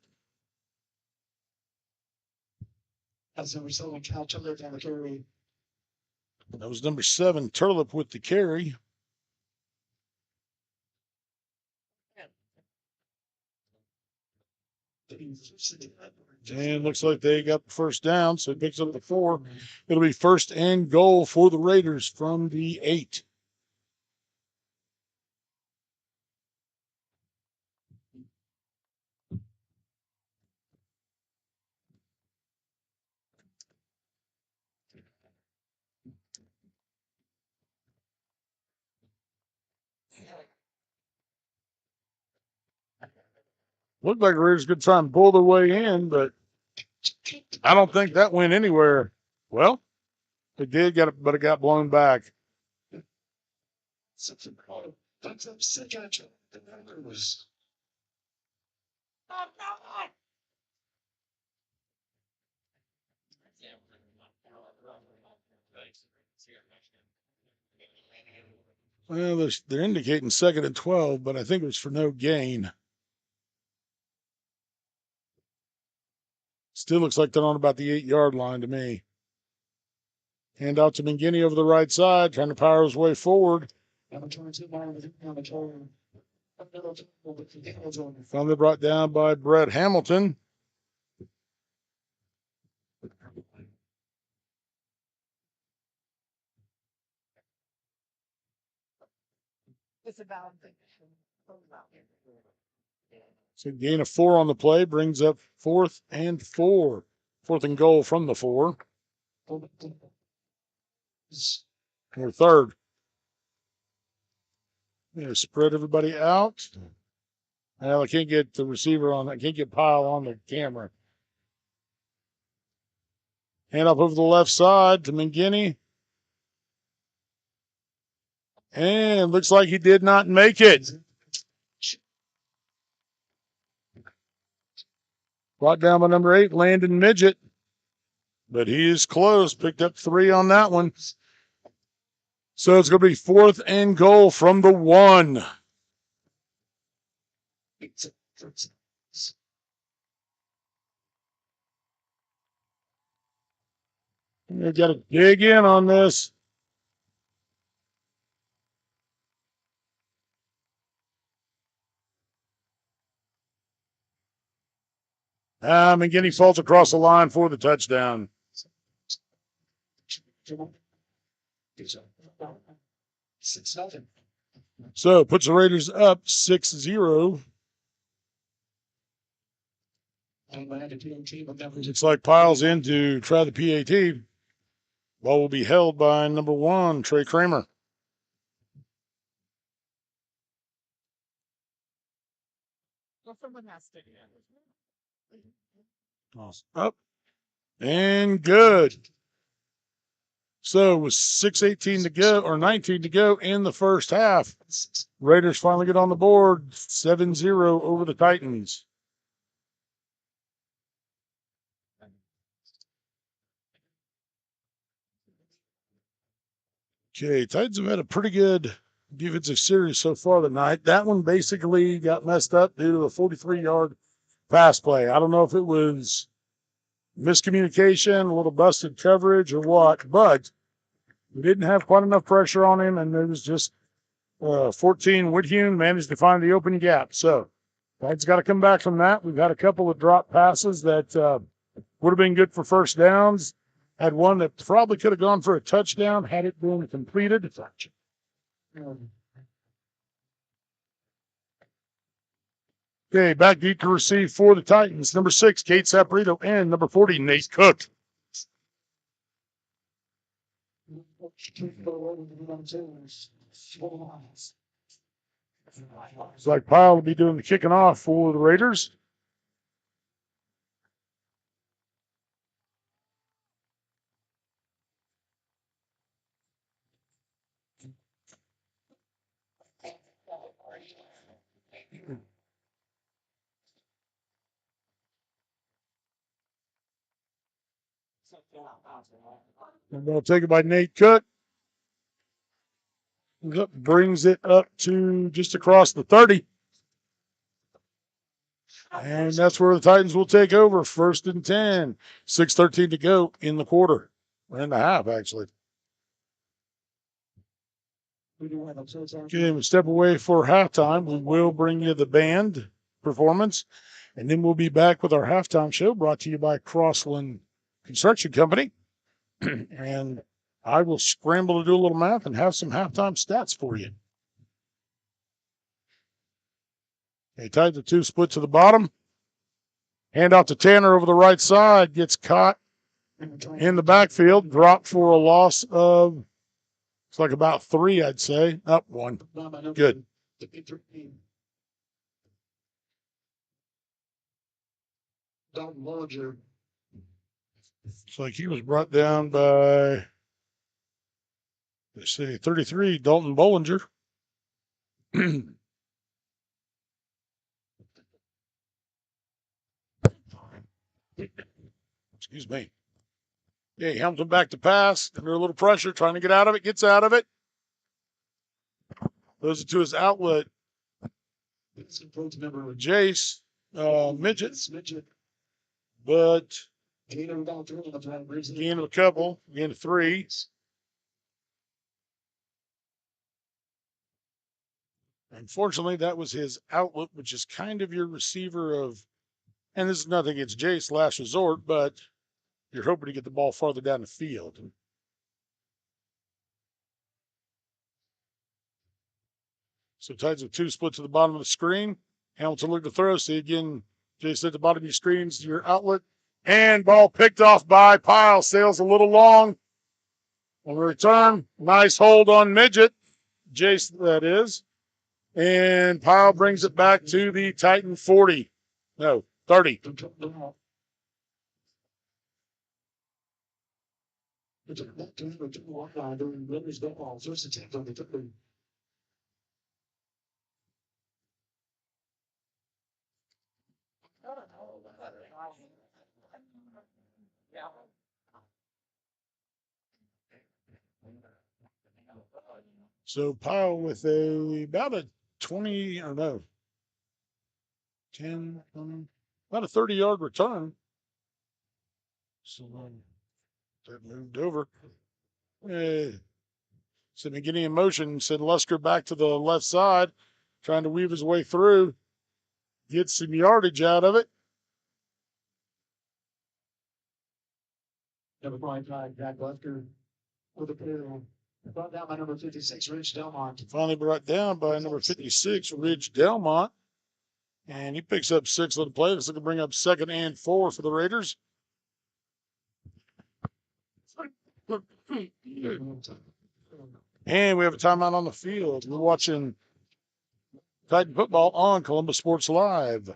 That was number 7, Turlip with the carry. And looks like they got the first down, so it picks up the 4. It'll be 1st and goal for the Raiders from the 8. Looked like the Raiders could try and pull their way in, but I don't think that went anywhere. Well, it did get it, but it got blown back. Well, they're indicating 2nd and 12, but I think it was for no gain. Still looks like they're on about the 8-yard line to me. Hand out to Mangini over the right side, trying to power his way forward. Finally brought down by Brett Hamilton. So gain of 4 on the play brings up 4th and 4. 4th and goal from the 4. Or 3rd. Spread everybody out. Well, I can't get the receiver on. I can't get Pyle on the camera. Hand up over the left side to Mangini. And looks like he did not make it. Brought down by number 8, Landon Midget. But he is close. Picked up 3 on that one. So it's going to be 4th and goal from the 1. You got to dig in on this. McGinney falls across the line for the touchdown. So puts the Raiders up 6-0. Looks like Pyle's in to try the PAT. Ball will be held by number 1, Trey Kramer. Up and good. So with 6:18 to go, or 19 to go in the first half, Raiders finally get on the board, 7-0 over the Titans. Okay, Titans have had a pretty good defensive series so far tonight. That one basically got messed up due to a 43-yard pass play. I don't know if it was miscommunication, a little busted coverage or what, but we didn't have quite enough pressure on him, and there was just 14. Whithume managed to find the open gap. So Titans got to come back from that. We've had a couple of drop passes that would have been good for first downs. Had one that probably could have gone for a touchdown had it been completed. Okay, back deep to receive for the Titans. Number 6, Kate Saporito, and number 40, Nate Cook. Looks like Pyle will be doing the kicking off for the Raiders. And they'll take it by Nate Cook. Brings it up to just across the 30. And that's where the Titans will take over. 1st and 10. 6:13 to go in the quarter. Or in the half, actually. Okay, we step away for halftime. We will bring you the band performance. And then we'll be back with our halftime show brought to you by Crossland Construction Company. And I will scramble to do a little math and have some halftime stats for you. Okay, Titans of 2 split to the bottom. Hand out to Tanner over the right side. Gets caught in the backfield. Dropped for a loss of, it's like about 3, I'd say. Up 1. Good. It's like he was brought down by, let's see, 33, Dalton Bollinger. Excuse me. Yeah, Hamilton back to pass. Under a little pressure, trying to get out of it. Gets out of it. Those are to his outlet. Jace, midget. But gain of a couple, gain of 3. Unfortunately, that was his outlet, which is kind of your receiver of, and this is nothing against Jace, last resort, but you're hoping to get the ball farther down the field. So Titans with 2 split to the bottom of the screen. Hamilton looking to throw. See again, Jason at the bottom of your screens, your outlet. And ball picked off by Pyle. Sails a little long. On return, nice hold on Midget. Jason, that is. And Pyle brings it back to the Titan 40. No, 30. So Pyle with about a 20, or no, 10, about a 30-yard return. So that moved over. So beginning in motion, send Lusker back to the left side, trying to weave his way through, get some yardage out of it. Number 5, Jack Lusker with a pair. Brought down by number 56, Ridge Delmont. Finally brought down by number 56, Ridge Delmont. And he picks up 6 little plays. Looks like to bring up 2nd and 4 for the Raiders. And we have a timeout on the field. We're watching Titan football on Columbus Sports Live.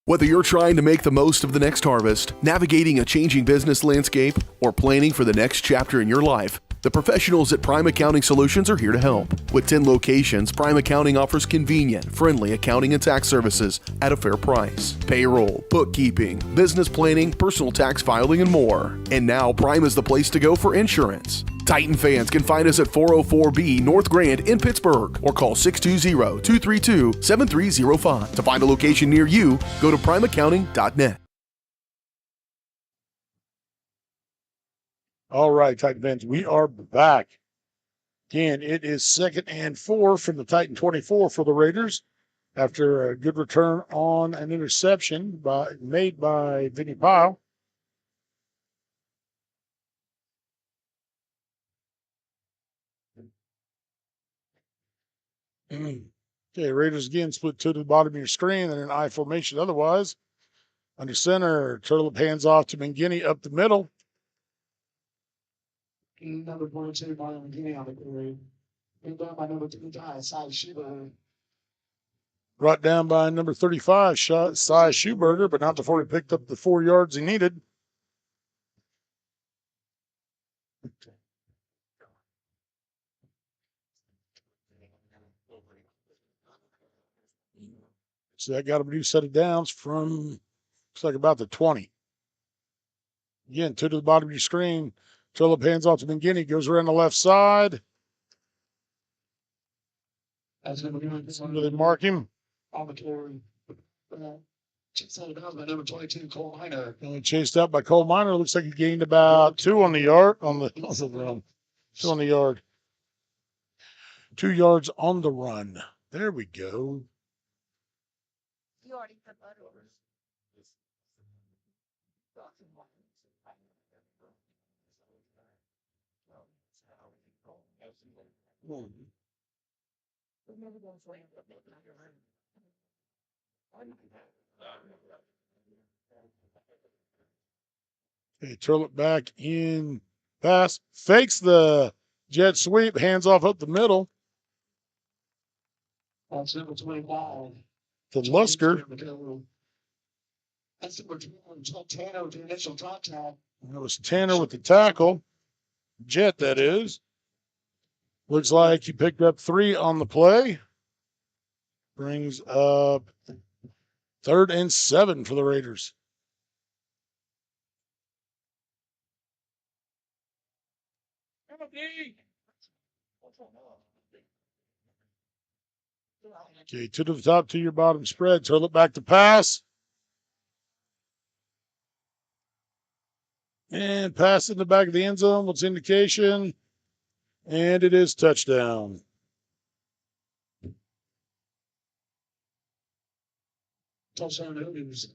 Whether you're trying to make the most of the next harvest, navigating a changing business landscape, or planning for the next chapter in your life, The professionals at Prime Accounting Solutions are here to help. With 10 locations, Prime Accounting offers convenient, friendly accounting and tax services at a fair price. Payroll, bookkeeping, business planning, personal tax filing, and more. And now Prime is the place to go for insurance. Titan fans can find us at 404B North Grand in Pittsburgh or call 620-232-7305. To find a location near you, go to primeaccounting.net. All right, Titan fans, we are back. Again, it is 2nd and 4 from the Titan 24 for the Raiders after a good return on an interception made by Vinny Pyle. Okay, Raiders again split 2 to the bottom of your screen and an I formation otherwise. Under center, Turtle hands off to McGinney up the middle. Number 22, Marlon McGinney on the parade. Been done by number 2, Cy Schubert. Brought down by number 35, Cy Schuberger, but not before he picked up the 4 yards he needed. So that got him a new set of downs from, looks like about the 20. Again, 2 to the bottom of your screen. Phillip hands off to McGinney, goes around the left side. That's number 9. They mark him. On the carry. Chased out of bounds by number 22, Cole Miner. Chased out by Cole Miner. Looks like he gained about 2 on the yard, on the run. 2 on the yard. 2 yards on the run. There we go. You already put that over. Okay, Turlet back in pass. Fakes the jet sweep. Hands off up the middle That's number 25. to Lusker. That's number 12, Tanner, the initial top tag. That was Tanner with the tackle. Jet, that is. Looks like he picked up 3 on the play. Brings up 3rd and 7 for the Raiders. Okay, 2 to the top, 2 your bottom spread. Turtle back to pass. And pass in the back of the end zone. What's indication? And it is touchdown. Touchdown Hooters.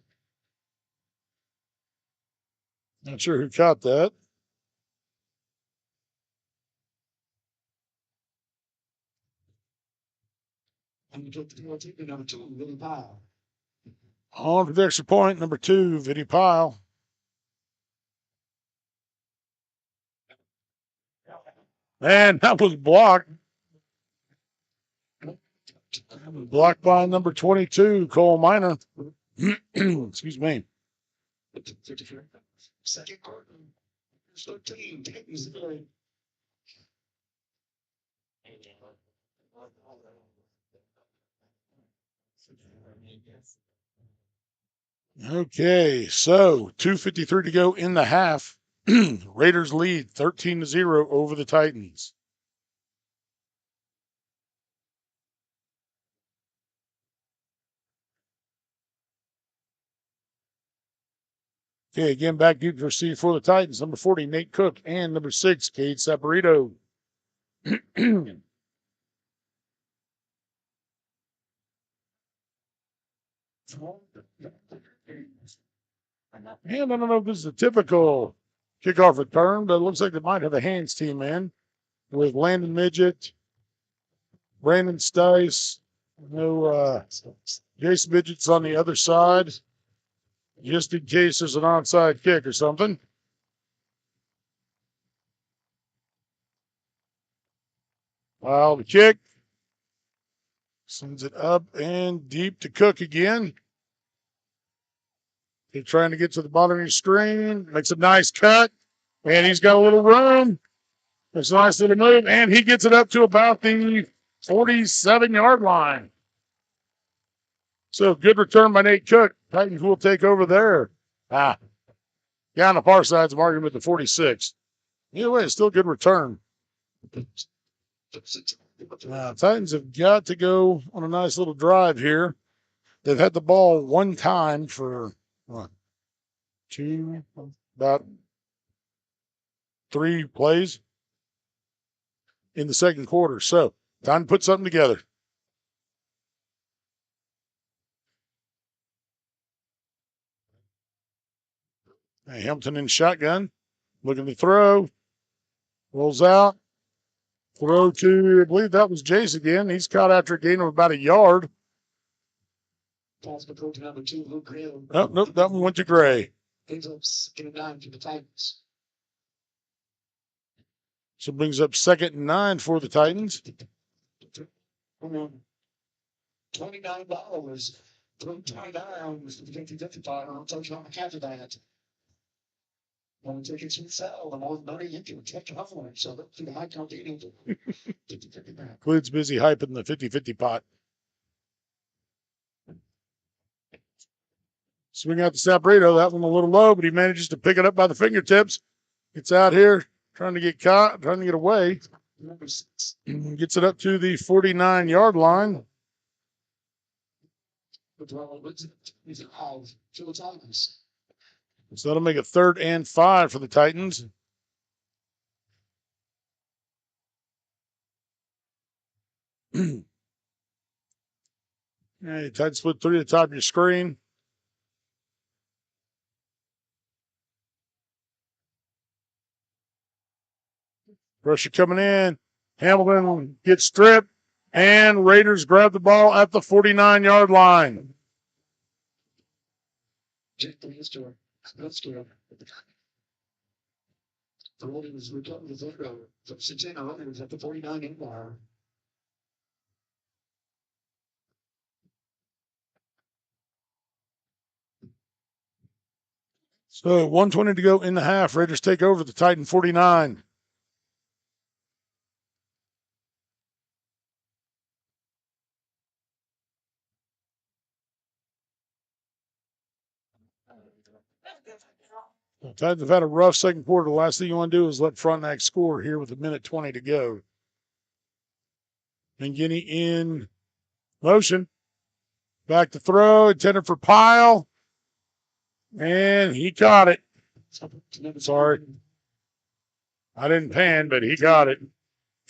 Not sure who caught that. And you get the number 2, Vinny Pyle. On for the extra point, number 2, Vinny Pyle. Man, that was blocked. Blocked by number 22, Cole Miner. Excuse me. Second quarter. 13, Titans 0. Okay, so 2:53 to go in the half. Raiders lead 13-0 over the Titans. Okay, again, back deep to receive for the Titans. Number 40, Nate Cook, and number 6, Cade Saporito. And I don't know if this is a typical kickoff return, but it looks like they might have a hands team in with Landon Midget, Brandon Stice, Jason Midget's on the other side, just in case there's an onside kick or something. Wow, the kick sends it up and deep to Cook again. He's trying to get to the bottom of your screen. Makes a nice cut. And he's got a little room. It's a nice little move, and he gets it up to about the 47-yard line. So good return by Nate Cook. Titans will take over there. Guy on the far side's marking with the 46. Either way, it's still a good return. Titans have got to go on a nice little drive here. They've had the ball one time for about 3 plays in the second quarter. So time to put something together. Hamilton in shotgun, looking to throw, rolls out, throw to, I believe that was Jace again. He's caught after a gain of about 1 yard. Pass to coach number 2, Luke Graham. Oh, nope, that one went to Gray. Ends up getting 9 to the Titans. So brings up 2nd and 9 for the Titans. $29. Throw 29 was the 50-50 part. I'll touch on the catch of that. When the tickets would sell, the more money you can catch off on it. So look through the high count eating. Cleve's busy hyping the 50-50 pot. Swing out the Sabrito. That one a little low, but he manages to pick it up by the fingertips. Gets out here, trying to get caught, trying to get away. Gets it up to the 49-yard line. So that'll make it 3rd and 5 for the Titans. Titans split 3 at the top of your screen. Pressure coming in. Hamilton gets stripped, and Raiders grab the ball at the 49-yard line. The Raiders was returned to 0. So Cincinnati was at the 49 line. So 1:20 to go in the half. Raiders take over the Titan 49. The Titans have had a rough second quarter. The last thing you want to do is let Frontenac score here with 1:20 to go. McGinney in motion. Back to throw, intended for Pyle. And he caught it. Sorry. I didn't pan, but he caught it.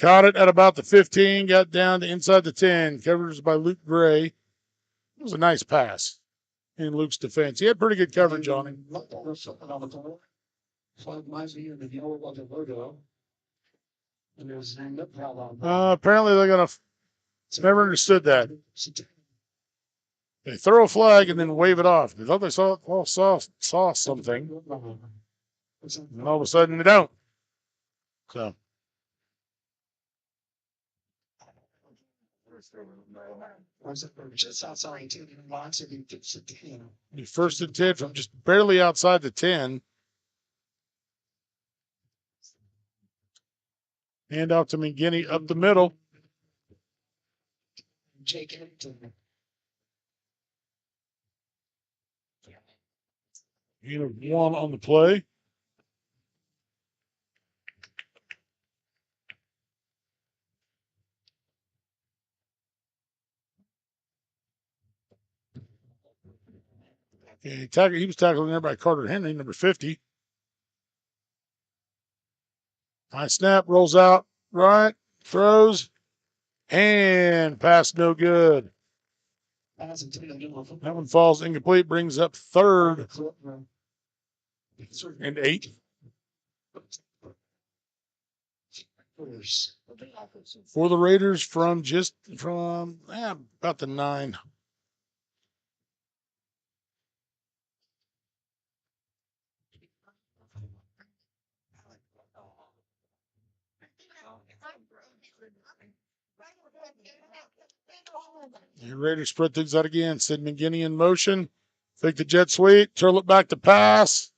Caught it at about the 15, got down to inside the 10. Coverage by Luke Gray. It was a nice pass in Luke's defense. He had pretty good coverage on him. Apparently they're going to never understood that. They throw a flag and then wave it off. They thought they saw something. And all of a sudden they don't. So. Just outside 10 lots of you fix the 10. First and 10 from just barely outside the 10. Hand off to McGinney up the middle. Jake Eddington. One on the play. He was tackling there by Carter Henry, number 50. High snap, rolls out, right, throws, and pass no good. That one falls incomplete, brings up 3rd and 8. For the Raiders from about the 9. The Raiders spread things out again. Sid McGinney in motion. Fake the jet sweep. Turtle it back to pass.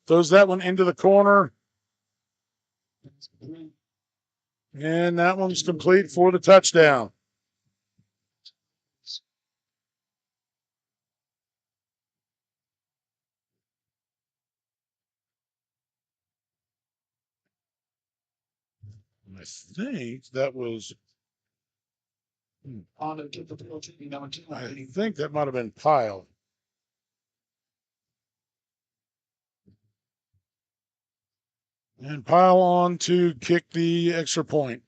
Throws that one into the corner. And that one's complete for the touchdown. I think that was. On to get the penalty, number 2. I think that might have been Pyle. And Pyle on to kick the extra point.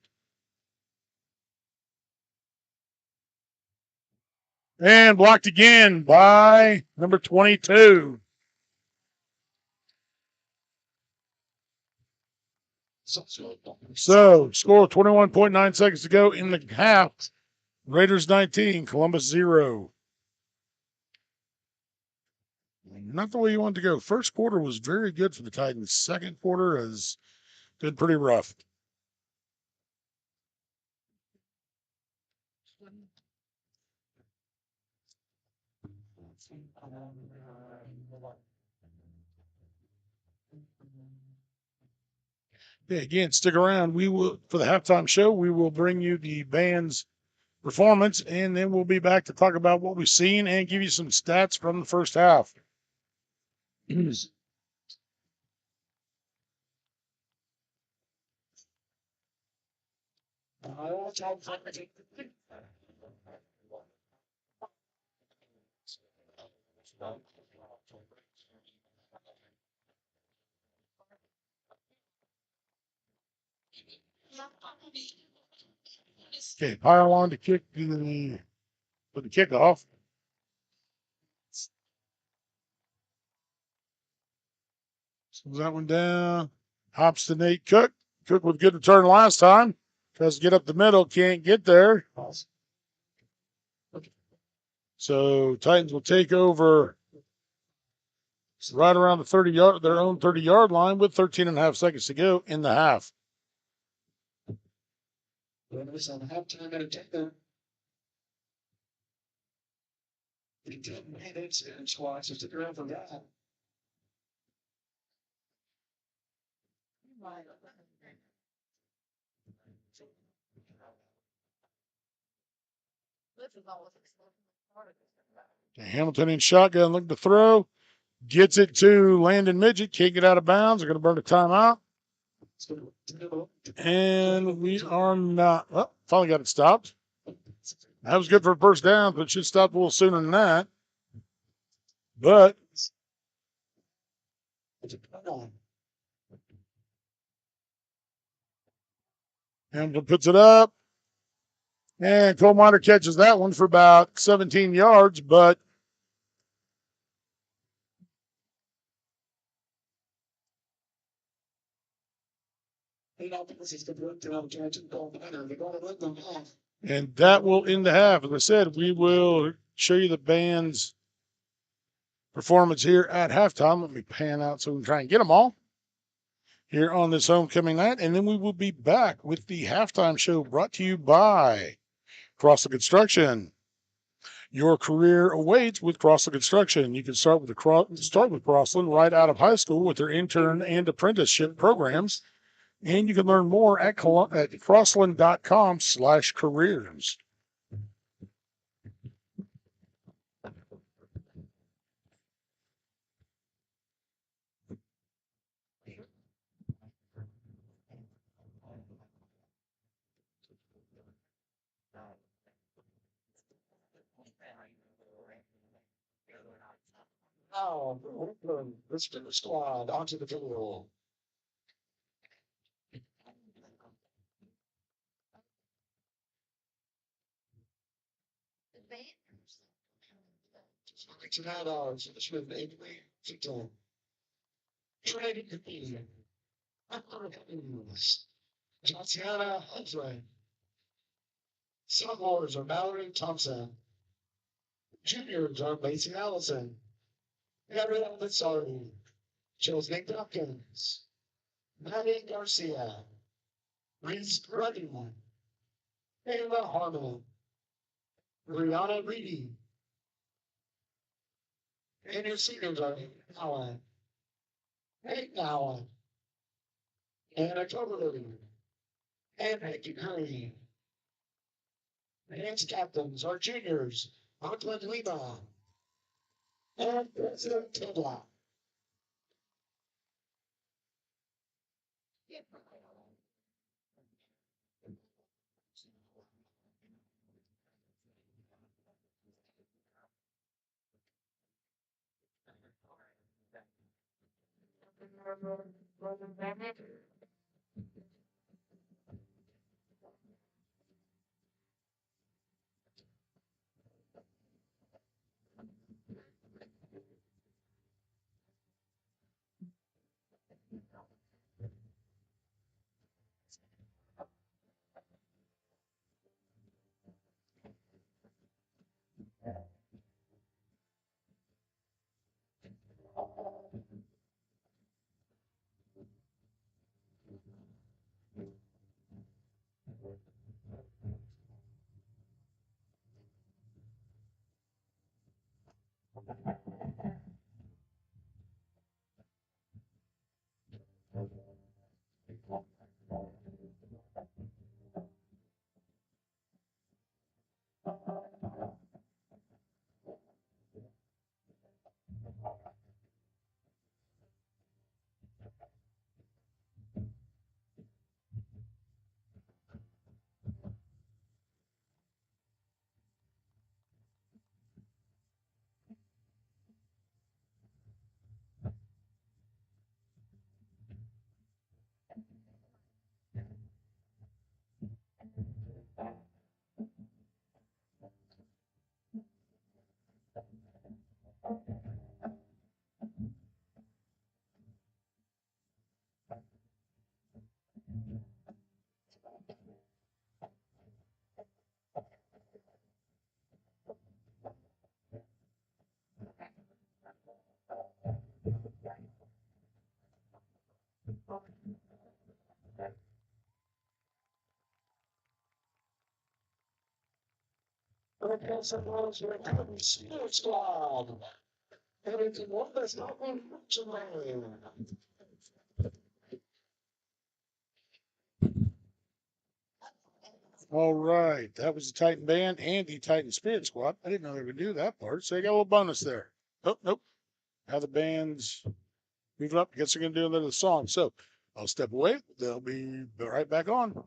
And blocked again by number 22. So, score 21.9 seconds to go in the half. Raiders 19, Columbus 0. Not the way you wanted to go. First quarter was very good for the Titans. Second quarter has been pretty rough. Yeah, again, stick around. We will, for the halftime show, we will bring you the band's performance, and then we'll be back to talk about what we've seen and give you some stats from the first half. Okay, pile on to kick for the kickoff. Slows that one down. Hops to Nate Cook. Cook with good return last time. Tries to get up the middle, can't get there. So Titans will take over right around the 30-yard, their own 30-yard line with 13 and a half seconds to go in the half. Raiders on halftime entertainment. 10 minutes and squats. Stick around for that. Hamilton in shotgun, looking to throw. Gets it to Landon Midget. Can't get out of bounds. They're going to burn a timeout. And we are not. Oh, finally got it stopped. That was good for a first down, but it should stop a little sooner than that. But Hamilton puts it up. And Cole Miner catches that one for about 17 yards, but and that will end the half. As I said, we will show you the band's performance here at halftime. Let me pan out so we can try and get them all here on this homecoming night. And then we will be back with the halftime show brought to you by Crossland Construction. Your career awaits with Crossland Construction. You can start with Crossland right out of high school with their intern and apprenticeship programs. And you can learn more at crossland.com/careers. Now, let's get the squad onto the field. Tonight, this with Avery, Trading Comedian, Tatiana Huntray, sophomores are Mallory Thompson, juniors are Macy Allison, Gabrielle Litzardi, Joseph Dawkins, Maddie Garcia, Reese Ruddy, Ayla Harmon, Brianna Reedy, and your seniors are Allen, Nate Allen, Anna Coverly, Frontenac and Honey. The Hands captains are juniors, Auckland Lima and President Tedlock. Principals Recruiting Spirit Squad. Everything one that's not one tonight. All right, that was the Titan Band and the Titan Spirit Squad. I didn't know they would do that part, so I got a little bonus there. Oh, nope. Now the band's moving up. I guess they're going to do another song. So I'll step away. They'll be right back on.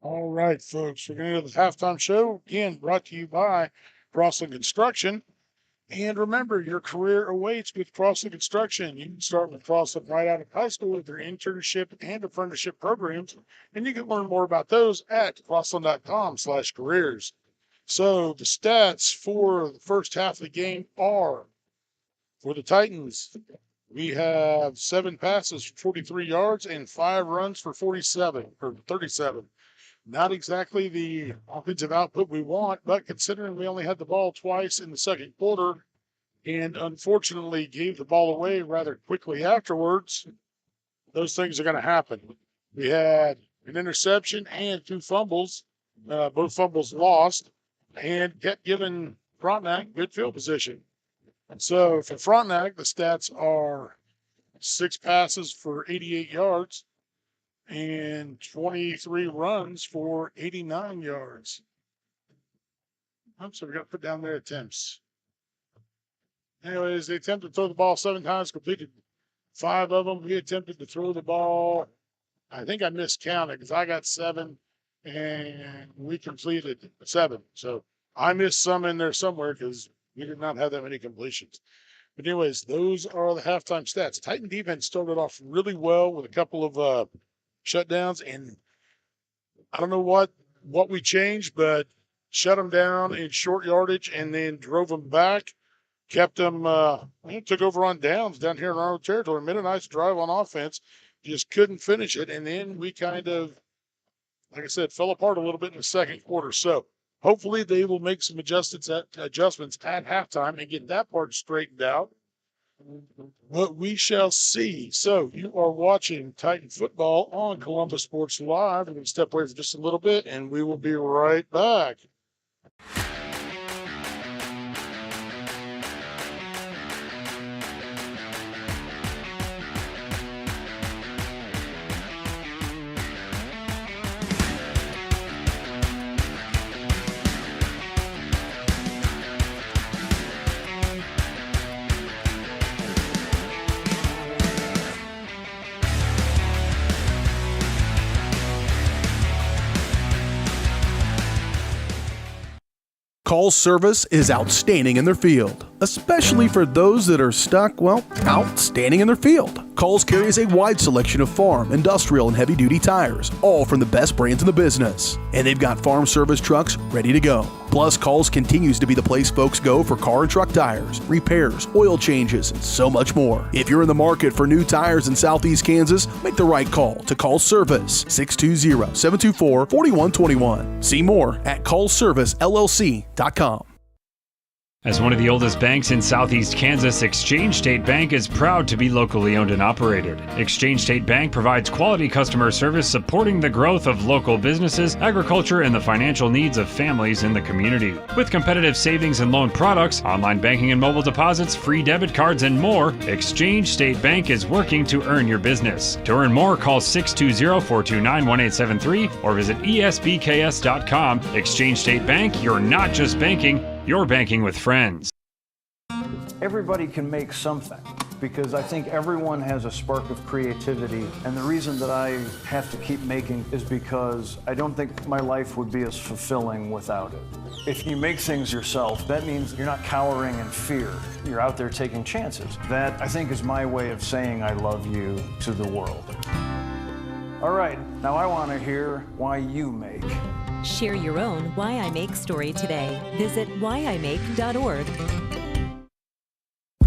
All right, folks, we're going to the halftime show. Again, brought to you by Crossland Construction. And remember, your career awaits with Crossland Construction. You can start with Crossland right out of high school with their internship and apprenticeship programs. And you can learn more about those at crossland.com/careers. So the stats for the first half of the game are, for the Titans, we have 7 passes for 43 yards and 5 runs for 37. Not exactly the offensive output we want, but considering we only had the ball twice in the second quarter and unfortunately gave the ball away rather quickly afterwards, those things are going to happen. We had an interception and 2 fumbles, both fumbles lost, and kept giving Frontenac good field position. So for Frontenac, the stats are 6 passes for 88 yards and 23 runs for 89 yards. So we got to put down their attempts. Anyways, they attempted to throw the ball 7 times, completed 5 of them. We attempted to throw the ball. I think I miscounted because I got 7 and we completed 7. So I missed some in there somewhere because we did not have that many completions. But anyways, those are the halftime stats. Titan defense started off really well with a couple of shutdowns, and I don't know what we changed, but shut them down in short yardage and then drove them back, kept them, took over on downs down here in our own territory, made a nice drive on offense, just couldn't finish it. And then we kind of, like I said, fell apart a little bit in the second quarter. So hopefully they will make some adjustments at halftime and get that part straightened out. But we shall see. So you are watching Titan football on Columbus Sports Live. We're going to step away for just a little bit, and we will be right back. Call service is outstanding in their field, especially for those that are stuck, outstanding in their field. Calls carries a wide selection of farm, industrial, and heavy-duty tires, all from the best brands in the business. And they've got farm service trucks ready to go. Plus, Calls continues to be the place folks go for car and truck tires, repairs, oil changes, and so much more. If you're in the market for new tires in Southeast Kansas, make the right call to Call Service, 620-724-4121. See more at callservicellc.com. As one of the oldest banks in Southeast Kansas, Exchange State Bank is proud to be locally owned and operated. Exchange State Bank provides quality customer service supporting the growth of local businesses, agriculture, and the financial needs of families in the community. With competitive savings and loan products, online banking and mobile deposits, free debit cards, and more, Exchange State Bank is working to earn your business. To earn more, call 620-429-1873 or visit esbks.com. Exchange State Bank, you're not just banking, you're banking with friends. Everybody can make something because I think everyone has a spark of creativity. And the reason that I have to keep making is because I don't think my life would be as fulfilling without it. If you make things yourself, that means you're not cowering in fear. You're out there taking chances. That, I think, is my way of saying I love you to the world. All right, now I want to hear why you make. Share your own Why I Make story today. Visit whyimake.org.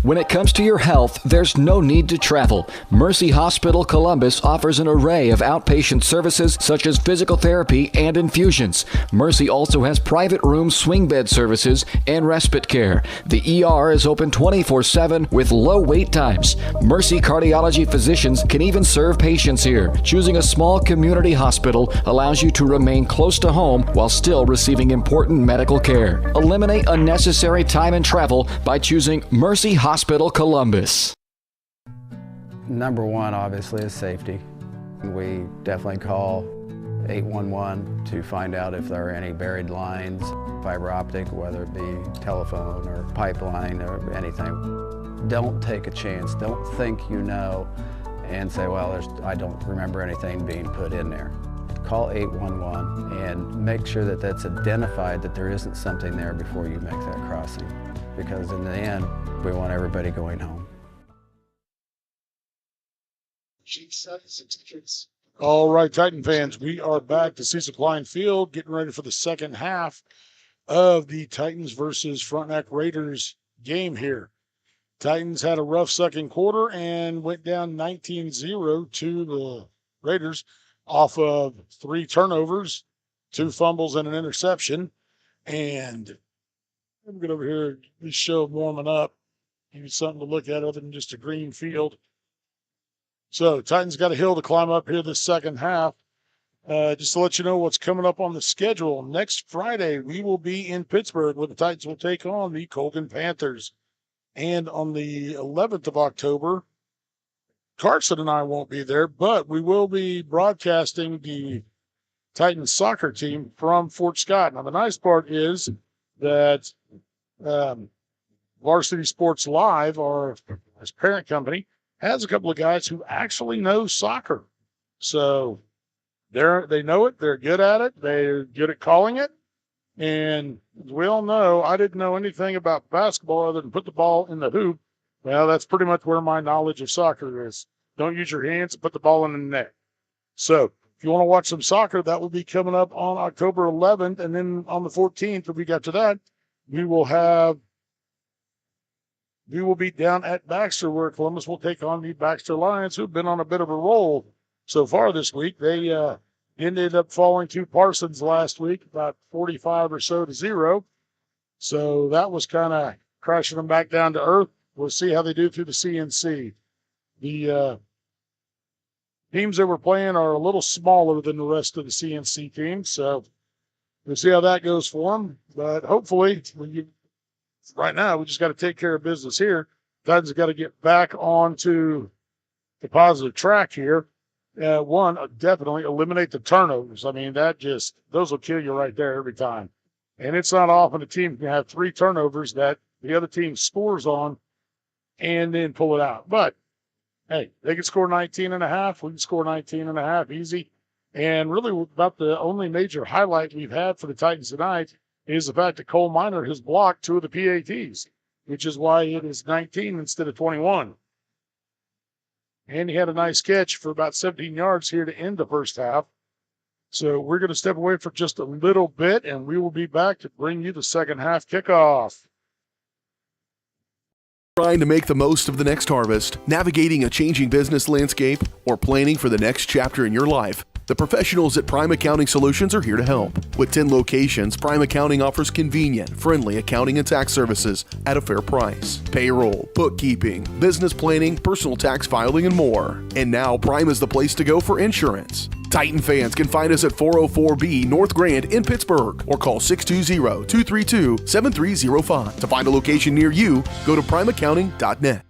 When it comes to your health, there's no need to travel. Mercy Hospital Columbus offers an array of outpatient services such as physical therapy and infusions. Mercy also has private room swing bed services and respite care. The ER is open 24/7 with low wait times. Mercy cardiology physicians can even serve patients here. Choosing a small community hospital allows you to remain close to home while still receiving important medical care. Eliminate unnecessary time and travel by choosing Mercy Hospital Columbus. Number one, obviously, is safety. We definitely call 811 to find out if there are any buried lines, fiber optic, whether it be telephone or pipeline or anything. Don't take a chance. Don't think you know and say, well, I don't remember anything being put in there. call 811 and make sure that that's identified, that there isn't something there before you make that crossing. Because in the end, we want everybody going home. All right, Titan fans, we are back to Cecil Klein Field, getting ready for the second half of the Titans versus Frontenac Raiders game here. Titans had a rough second quarter and went down 19-0 to the Raiders off of 3 turnovers, 2 fumbles, and an interception. And let me get over here, this show warming up. Give you something to look at other than just a green field. So Titans got a hill to climb up here this second half. Just to let you know what's coming up on the schedule. Next Friday, we will be in Pittsburgh where the Titans will take on the Colgan Panthers. And on the 11th of October, Carson and I won't be there, but we will be broadcasting the Titans soccer team from Fort Scott. Now, the nice part is that Varsity Sports Live, our parent company, has a couple of guys who actually know soccer. So they know it. They're good at it. They're good at calling it. And as we all know, I didn't know anything about basketball other than put the ball in the hoop. Well, that's pretty much where my knowledge of soccer is. Don't use your hands, put the ball in the net. So if you want to watch some soccer, that will be coming up on October 11th. And then on the 14th, the week after that, we will be down at Baxter where Columbus will take on the Baxter Lions, who've been on a bit of a roll so far this week. They ended up falling to Parsons last week, about 45 or so to 0. So that was kind of crashing them back down to earth. We'll see how they do through the CNC. The teams that we're playing are a little smaller than the rest of the CNC teams, so we'll see how that goes for them. But hopefully, right now, we just got to take care of business here. Titans got to get back onto the positive track here. One, definitely eliminate the turnovers. I mean, those will kill you right there every time. And it's not often a team can have 3 turnovers that the other team scores on and then pull it out. But, hey, they can score 19 and a half. We can score 19 and a half easy. And really about the only major highlight we've had for the Titans tonight is the fact that Cole Minor has blocked 2 of the PATs, which is why it is 19 instead of 21. And he had a nice catch for about 17 yards here to end the first half. So we're going to step away for just a little bit, and we will be back to bring you the second half kickoff. Trying to make the most of the next harvest, navigating a changing business landscape, or planning for the next chapter in your life, the professionals at Prime Accounting Solutions are here to help. With 10 locations, Prime Accounting offers convenient, friendly accounting and tax services at a fair price. Payroll, bookkeeping, business planning, personal tax filing, and more. And now Prime is the place to go for insurance. Titan fans can find us at 404B North Grand in Pittsburgh or call 620-232-7305. To find a location near you, go to primeaccounting.net.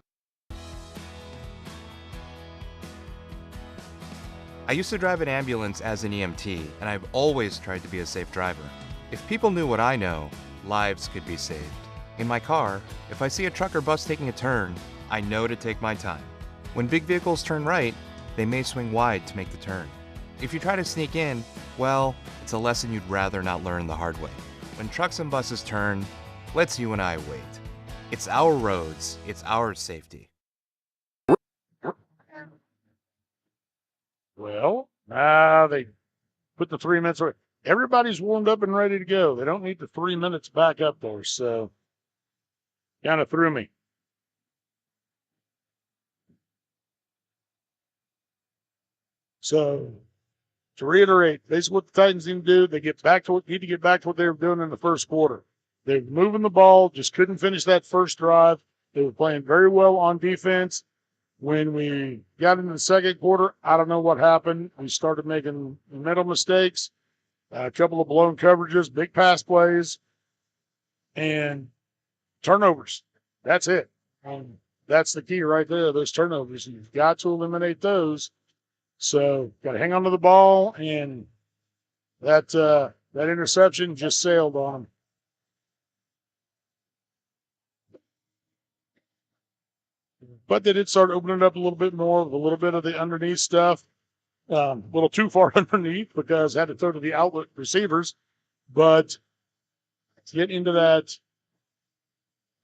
I used to drive an ambulance as an EMT, and I've always tried to be a safe driver. If people knew what I know, lives could be saved. In my car, if I see a truck or bus taking a turn, I know to take my time. When big vehicles turn right, they may swing wide to make the turn. If you try to sneak in, well, it's a lesson you'd rather not learn the hard way. When trucks and buses turn, let's you and I wait. It's our roads, it's our safety. Well, they put the 3 minutes. Everybody's warmed up and ready to go. They don't need the 3 minutes back up there, so kind of threw me. So to reiterate, basically what the Titans need to do, they need to get back to what they were doing in the first quarter. They were moving the ball, just couldn't finish that first drive. They were playing very well on defense. When we got into the second quarter, I don't know what happened. We started making mental mistakes, a couple of blown coverages, big pass plays, and turnovers. That's it. That's the key right there, those turnovers. You've got to eliminate those. So got to hang on to the ball, and that interception just sailed on them. But they did start opening it up a little bit more with a little bit of the underneath stuff. A little too far underneath because had to throw to the outlet receivers, but get into that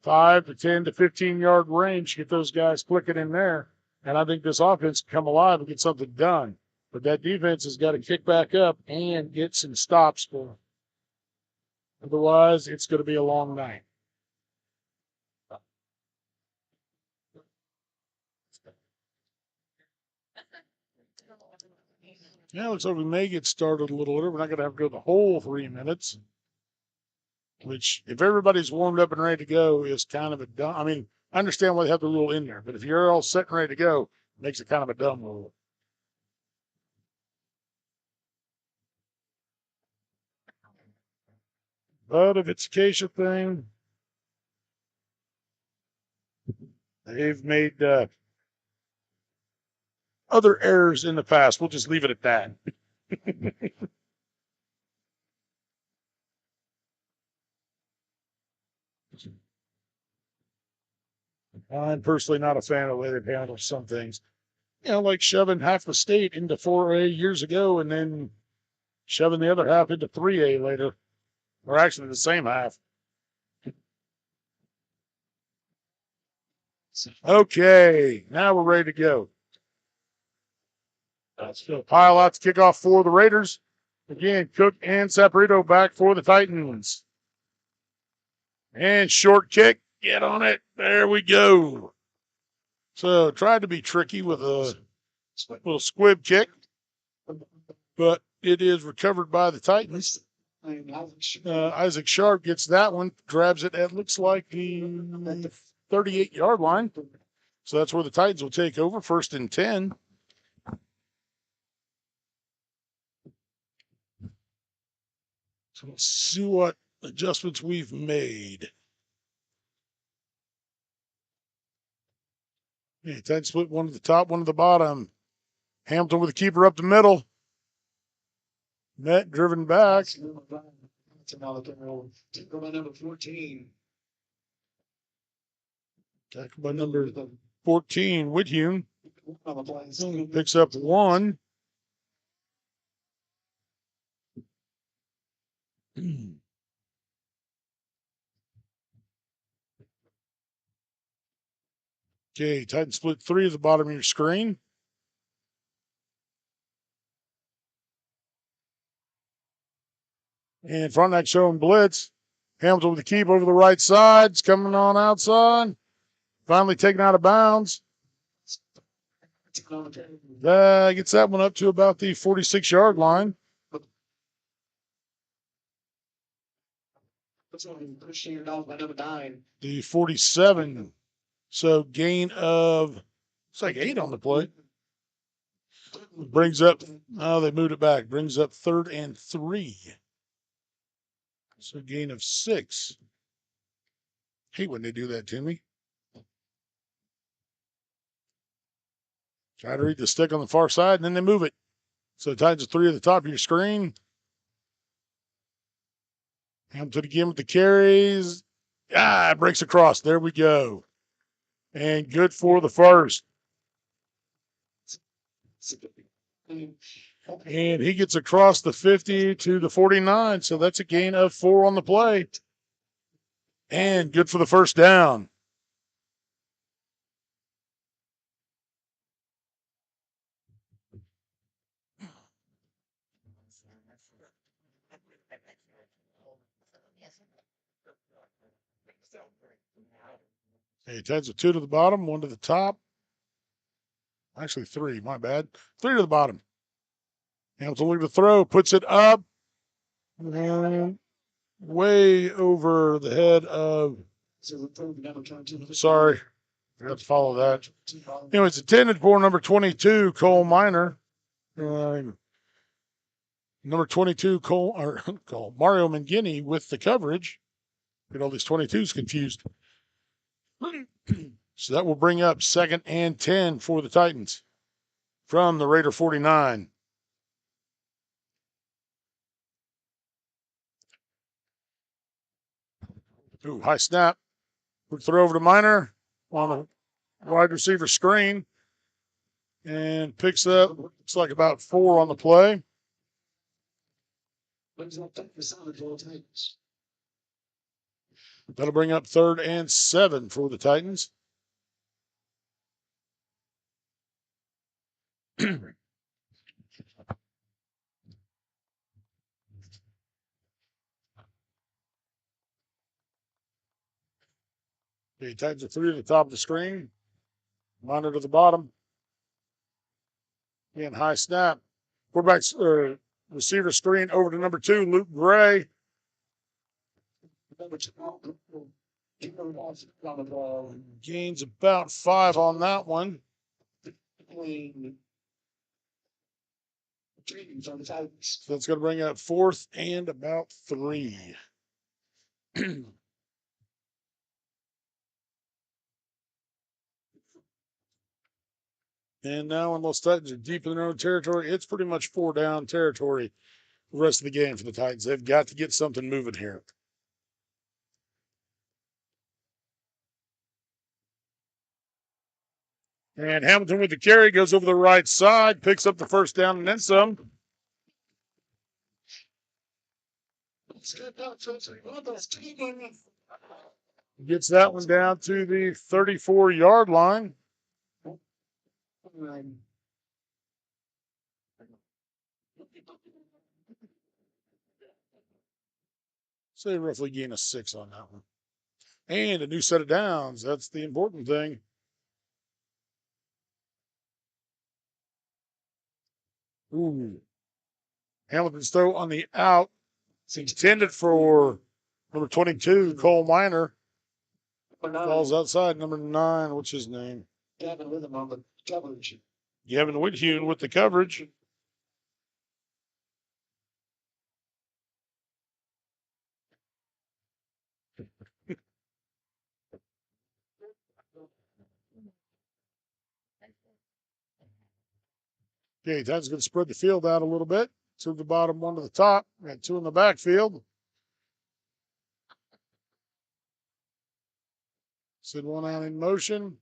5 to 10 to 15-yard range, get those guys clicking in there. And I think this offense can come alive and get something done. But that defense has got to kick back up and get some stops for them. Otherwise, it's going to be a long night. Yeah, looks like we may get started a little later. We're not going to have to go the whole 3 minutes, which, if everybody's warmed up and ready to go, is kind of a dumb. I mean, I understand why they have the rule in there, but if you're all set and ready to go, it makes it kind of a dumb rule. But if it's a Acacia thing, they've made other errors in the past. We'll just leave it at that. I'm personally not a fan of the way they've handled some things. You know, like shoving half the state into 4A years ago and then shoving the other half into 3A later, or actually the same half. Okay, now we're ready to go. So pile out to kickoff for the Raiders. Again, Cook and Saporito back for the Titans. And short kick. Get on it. There we go. So tried to be tricky with a little squib kick, but it is recovered by the Titans. Isaac Sharp gets that one, grabs it at looks like the 38-yard line. So that's where the Titans will take over, 1st and 10. So let's see what adjustments we've made. Okay, Titans split, one to the top, one to the bottom. Hamilton with the keeper up the middle. Net driven back. Tackle by number 14. Tackle by number 14, Whithume. Picks up 1. Okay, Titans split 3 at the bottom of your screen. And Frontenac showing blitz. Hamilton with the keep over the right side. It's coming on outside. Finally taken out of bounds. Gets that one up to about the 46-yard line. The 47. So gain of, it's like 8 on the play. Brings up, oh, they moved it back. Brings up 3rd and 3. So gain of 6. Hate when they do that to me. Try to read the stick on the far side, and then they move it. So the Titans are 3 at the top of your screen. Hamilton again with the carries. It breaks across. There we go. And good for the first. And he gets across the 50 to the 49. So that's a gain of 4 on the play. And good for the first down. Hey, Ted's a 2 to the bottom, 1 to the top. Actually, 3, my bad. 3 to the bottom. Hamilton looking to throw, puts it up. And way over the head of. Sorry, I got to follow that. Anyway, it's intended for number 22, Cole Minor. Number 22, Cole Mario Mangini with the coverage. Get all these 22s confused. So that will bring up 2nd and 10 for the Titans from the Raider 49. Ooh, high snap. Quick throw over to Minor on the wide receiver screen. And picks up, looks like about 4 on the play. Brings up 10% of the Titans. That'll bring up 3rd and 7 for the Titans. Okay, Titans are 3 at the top of the screen. Monitor to the bottom. Again, high snap. Quarterback's receiver screen over to number 2, Luke Gray. Number 2, on the ball. Gains about 5 on that one. Treatments on the Titans. So that's going to bring up 4th and about 3. And now when those Titans are deep in their own territory, it's pretty much 4 down territory the rest of the game for the Titans. They've got to get something moving here. And Hamilton with the carry goes over the right side, picks up the 1st down and then some. Gets that one down to the 34-yard line. Say roughly gain a 6 on that one. And a new set of downs. That's the important thing. Ooh. Hamilton's throw on the out. It's intended for number 22, Cole Minor. Falls outside. Number 9, what's his name? Gavin with him on the coverage. Gavin Whithune with the coverage. Okay, Titans going to spread the field out a little bit. 2 to the bottom, 1 to the top. Got 2 in the backfield. Send 1 out in motion.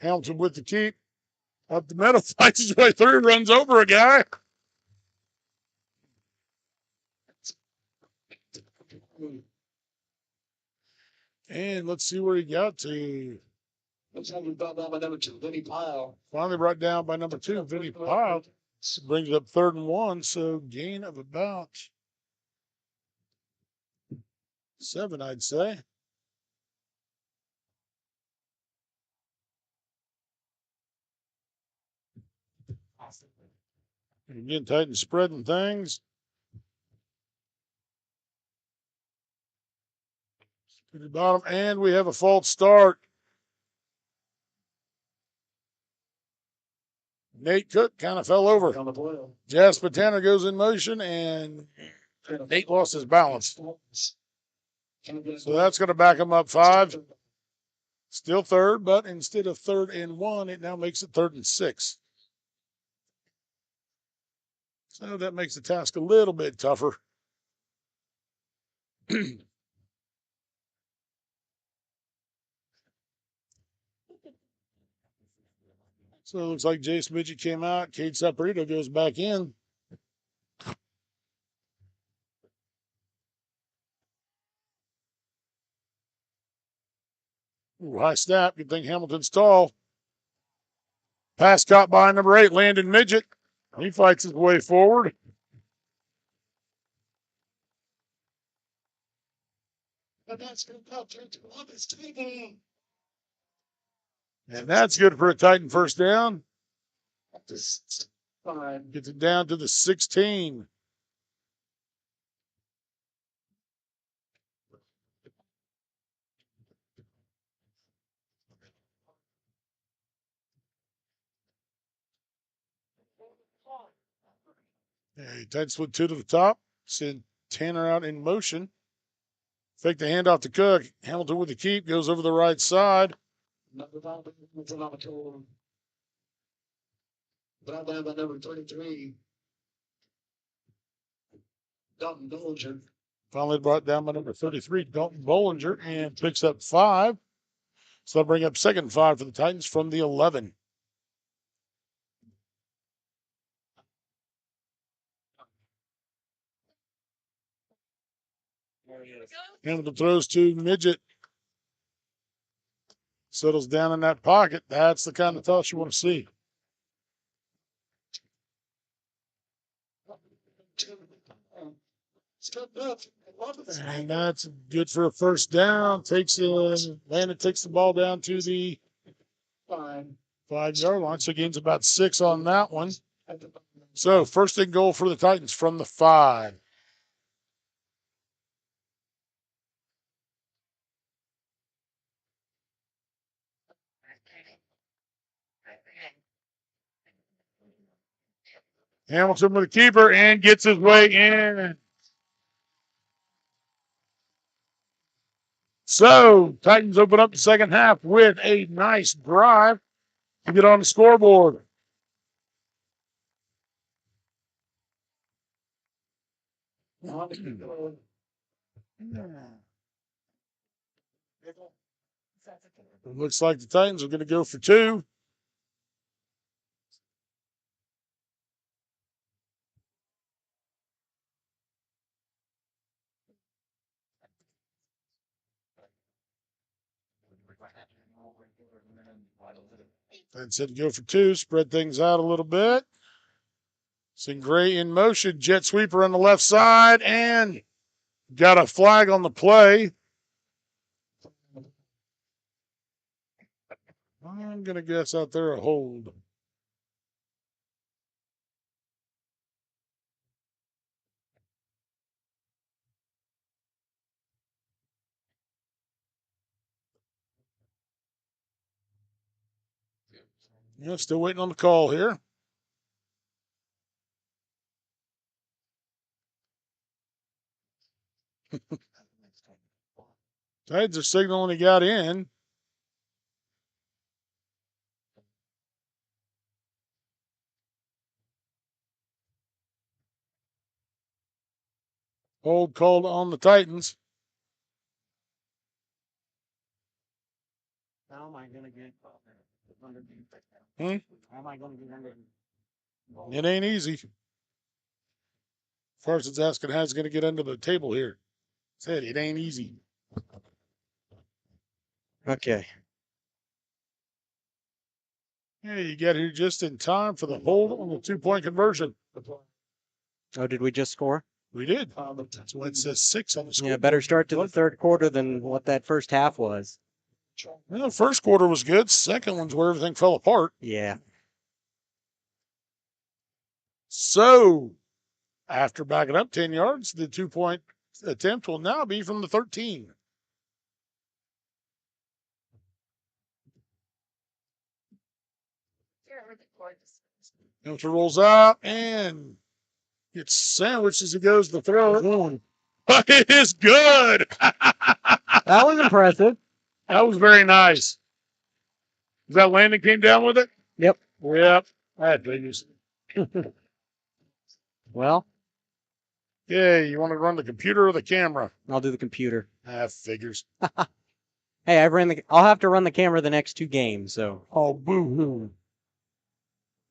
Hamilton with the keep. Up the middle, fights his way through, runs over a guy. And let's see where he got to. Looks like we brought down by number 2, Vinny Pyle. Finally brought down by number 2, Vinny Pyle. Brings it up 3rd and 1, so gain of about 7, I'd say. And again, Titans spreading things. To the bottom, and we have a false start. Nate Cook kind of fell over. Jasper Tanner goes in motion, and Nate lost his balance. So that's going to back him up 5. Still 3rd, but instead of 3rd and 1, it now makes it 3rd and 6. So that makes the task a little bit tougher. So it looks like Jace Midget came out. Cade Saporito goes back in. Ooh, high snap. Good thing Hamilton's tall. Pass caught by number 8, Landon Midget. He fights his way forward. And that's good for a Titan 1st down. Fine. Gets it down to the 16. Okay, Titans with 2 to the top. Send Tanner out in motion. Fake the handoff to Cook. Hamilton with the keep. Goes over the right side. Brought down by number 23. Dalton Bollinger. Finally brought down by number 33, Dalton Bollinger, and picks up 5. So they'll bring up 2nd and 5 for the Titans from the 11. Hamilton throws to Midget. Settles down in that pocket. That's the kind of toss you want to see. And that's good for a first down. Landon takes the ball down to the 5-yard line. So gains about 6 on that one. So first and goal for the Titans from the 5. Hamilton with a keeper and gets his way in. So Titans open up the second half with a nice drive to get on the scoreboard. It looks like the Titans are going to go for 2. Titans said to go for 2, spread things out a little bit. Sing Gray in motion, jet sweeper on the left side, and got a flag on the play. I'm going to guess out there a hold. Yeah, still waiting on the call here. Titans are signaling he got in. Hold called on the Titans. How am I going to get under? How am I going to get under? It ain't easy. Carson's asking how he's going to get under the table here. Said it ain't easy. Okay. Yeah, you got here just in time for the hold on the 2-point conversion. Oh, did we just score? We did. That's why it says 6 on the score. Yeah, better start to the third quarter than what that first half was. Well, the first quarter was good. Second one's where everything fell apart. Yeah. So, after backing up 10 yards, the 2-point attempt will now be from the 13. Hamilton rolls out and gets sandwiched as he goes to throw it. But it is good. That was impressive. That was very nice. Is that Landon came down with it? Yep. Yep. That figures. Well. Yeah, you want to run the computer or the camera? I'll do the computer. That figures. Hey, I'll have to run the camera the next 2 games, so. Oh, boo-hoo.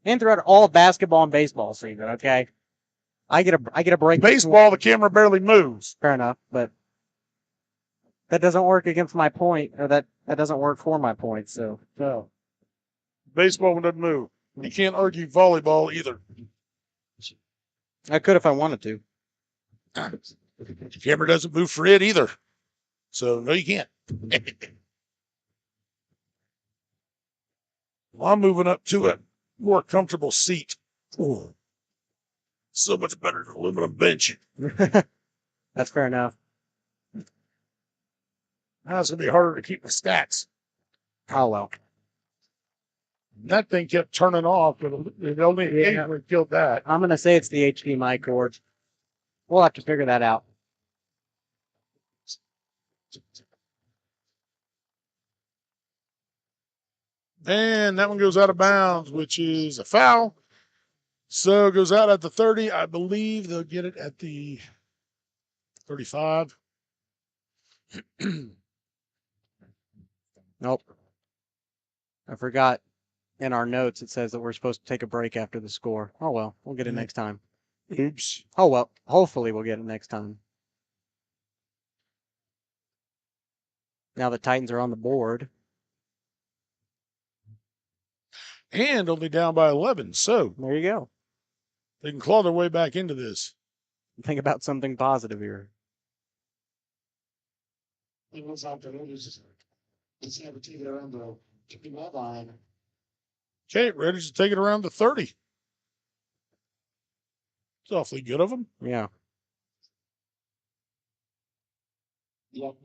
And throughout all basketball and baseball season, okay? I get a break. Baseball, the camera barely moves. Fair enough, but that doesn't work against my point, or that doesn't work for my point, so. No. Baseball doesn't move. You can't argue volleyball either. I could if I wanted to. The camera doesn't move for it either. So, no, you can't. Well, I'm moving up to a more comfortable seat. Ooh. So much better than aluminum bench. That's fair enough. Now it's going to be harder to keep the stats. Oh, well. That thing kept turning off, but it only killed that. I'm going to say it's the HDMI cord. We'll have to figure that out. And that one goes out of bounds, which is a foul. So it goes out at the 30. I believe they'll get it at the 35. Nope. I forgot in our notes it says that we're supposed to take a break after the score. Oh, well. We'll get it next time. Oops. Oh, well. Hopefully we'll get it next time. Now the Titans are on the board. And only down by 11. So there you go. They can claw their way back into this. Think about something positive here. It was out there. It's never taken around the 50-yard line. Okay, ready to take it around the 30. It's awfully good of them. Yeah. Nope,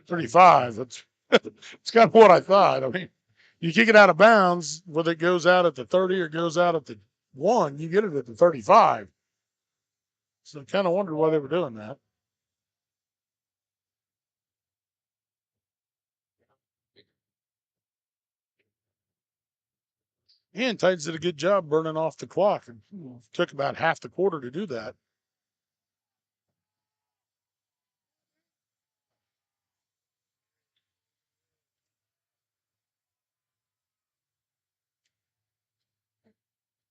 35. That's kind of what I thought. I mean, you kick it out of bounds, whether it goes out at the 30 or goes out at the 1, you get it at the 35. So I kind of wondered why they were doing that. And Titans did a good job burning off the clock. It took about half the quarter to do that.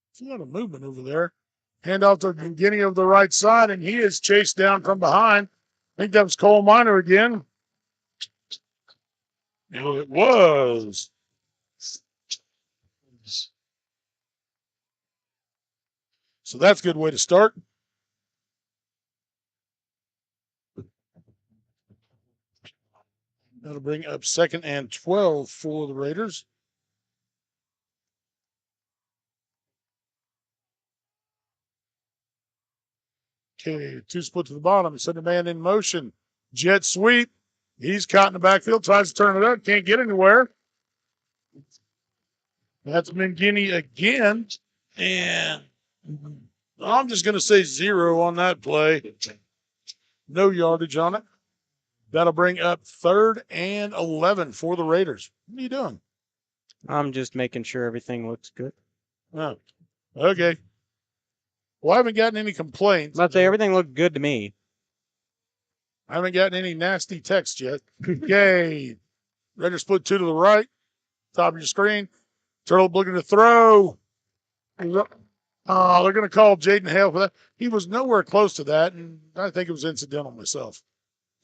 It's a lot of movement over there. Handoff to the beginning of the right side, and he is chased down from behind. I think that was Cole Minor again. It was. So that's a good way to start. That'll bring up 2nd and 12 for the Raiders. Okay, 2 split to the bottom. Center man in motion. Jet sweep. He's caught in the backfield. Tries to turn it up. Can't get anywhere. That's McGinney again. And I'm just going to say 0 on that play. No yardage on it. That'll bring up 3rd and 11 for the Raiders. What are you doing? I'm just making sure everything looks good. Oh, okay. Well, I haven't gotten any complaints. I'd say everything looked good to me. I haven't gotten any nasty text yet. Okay. Raiders split 2 to the right. Top of your screen. Turtle looking to throw. They're going to call Jaden Hale for that. He was nowhere close to that, and I think it was incidental myself.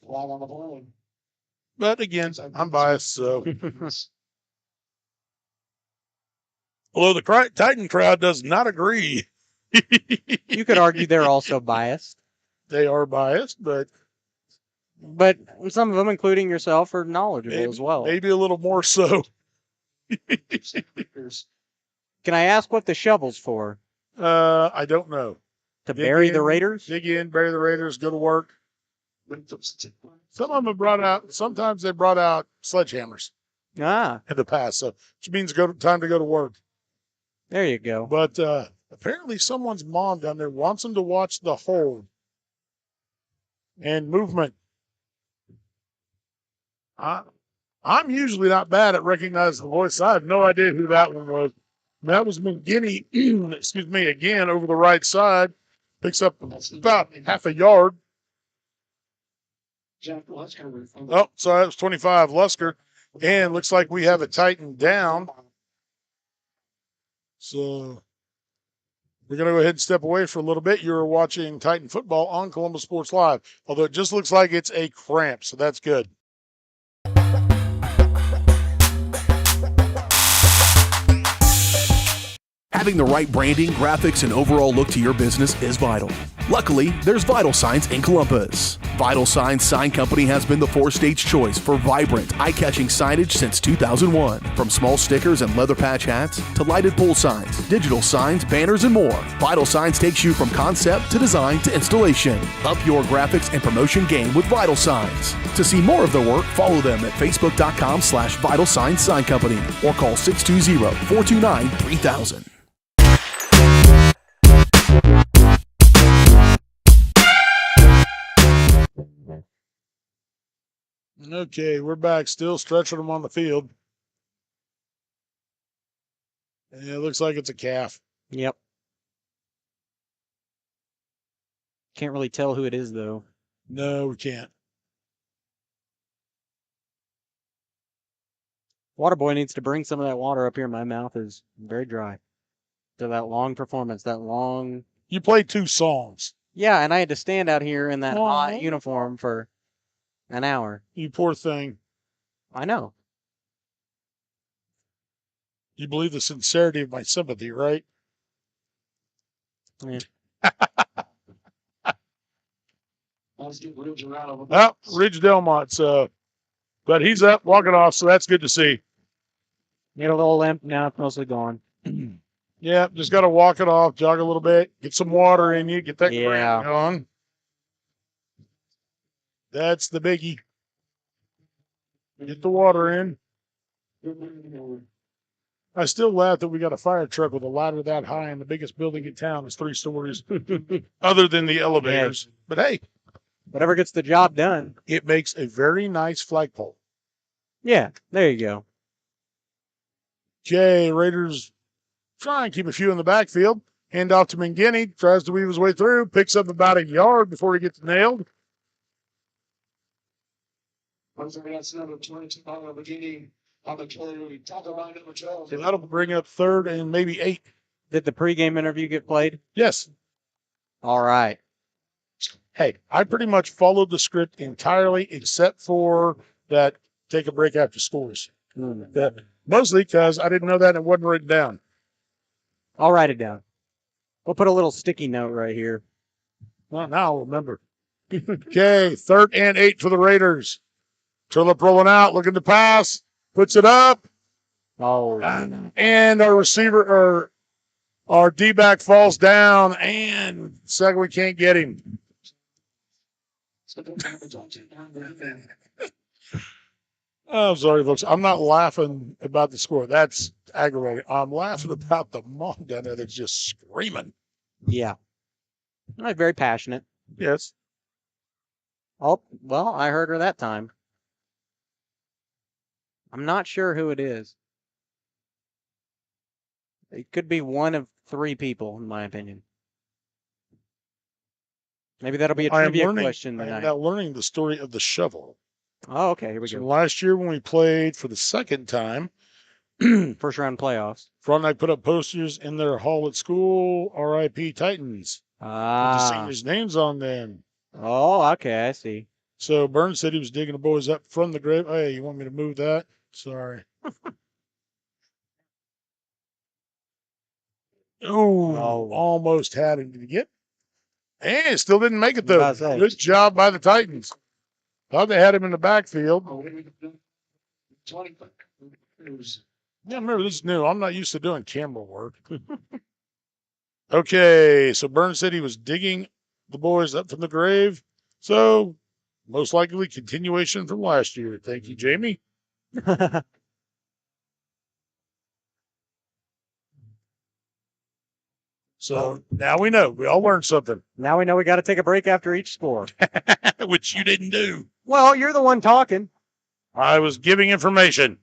Flag on the board. But again, I'm biased, so. Although the Titan crowd does not agree. You could argue they're also biased. They are biased, but some of them, including yourself, are knowledgeable as well. Maybe a little more so. Can I ask what the shovel's for? I don't know. To bury the Raiders? Dig in, bury the Raiders, go to work. Some of them have brought out, sometimes they brought out sledgehammers in the past, so which means time to go to work. There you go. But apparently someone's mom down there wants them to watch the hold and movement. I'm usually not bad at recognizing the voice. I have no idea who that one was. That was McGinney, excuse me, again over the right side. Picks up about half a yard. Oh, sorry, that was 25, Lusker. And looks like we have a Titan down. So we're going to go ahead and step away for a little bit. You're watching Titan football on Columbus Sports Live, although it just looks like it's a cramp, so that's good. Having the right branding, graphics, and overall look to your business is vital. Luckily, there's Vital Signs in Columbus. Vital Signs Sign Company has been the four-stage choice for vibrant, eye-catching signage since 2001. From small stickers and leather patch hats to lighted pole signs, digital signs, banners, and more, Vital Signs takes you from concept to design to installation. Up your graphics and promotion game with Vital Signs. To see more of their work, follow them at facebook.com/Vital Signs Sign Company or call 620-429-3000. Okay, we're back, still stretching them on the field. And it looks like it's a calf. Yep. Can't really tell who it is, though. No, we can't. Waterboy needs to bring some of that water up here. My mouth is very dry. So that long performance, that long... You played 2 songs. Yeah, and I had to stand out here in that hot uniform for An hour. You poor thing. I know. You believe the sincerity of my sympathy, right? Yeah. Let's get Ridge around over Well, Ridge Delmont's, but he's up walking off, so that's good to see. Made a little limp. Now it's mostly gone. Yeah, just got to walk it off, jog a little bit, get some water in you, get that Yeah. cramp going. That's the biggie. Get the water in. I still laugh that we got a fire truck with a ladder that high, and the biggest building in town is 3 stories, other than the elevators. Yeah. But hey, Whatever gets the job done. it makes a very nice flagpole. Yeah, there you go. Okay, Raiders try and keep a few in the backfield. Hand off to McGinney, tries to weave his way through, picks up about a yard before he gets nailed. Once again, that's number 22 on the beginning on the carry. Talk about number 12. So that'll bring up 3rd and maybe 8. Did the pregame interview get played? Yes. All right. Hey, I pretty much followed the script entirely except for that take a break after scores. That, mostly because I didn't know that and it wasn't written down. I'll write it down. We'll put a little sticky note right here. Well, now I'll remember. Okay, 3rd and 8 for the Raiders. Tulip rolling out, looking to pass, puts it up. Oh. And our receiver, or our D-back falls down, and second, we can't get him. I'm sorry, folks. I'm not laughing about the score. That's aggravating. I'm laughing about the mom down there that's just screaming. Yeah. Very passionate. Yes. Oh, well, I heard her that time. I'm not sure who it is. It could be one of 3 people, in my opinion. Maybe that'll be a trivia question I am tonight. now learning the story of the shovel. Oh, okay. Here we So go. last year when we played for the second time, First round playoffs. Frontenac put up posters in their hall at school, RIP Titans. With the seniors' names on them. Oh, okay. I see. So Burns said he was digging the boys up from the grave. Hey, you want me to move that? Sorry. Oh, almost had him. Did he get? And still didn't make it, though. Good job by the Titans. Thought they had him in the backfield. Yeah, remember, this is new. I'm not used to doing camera work. Okay, so Burns said he was digging the boys up from the grave. So, most likely continuation from last year. Thank you, Jamie. So now we know. We all learned something. Now we know we got to take a break after each score. Which you didn't do. Well, you're the one talking. I was giving information.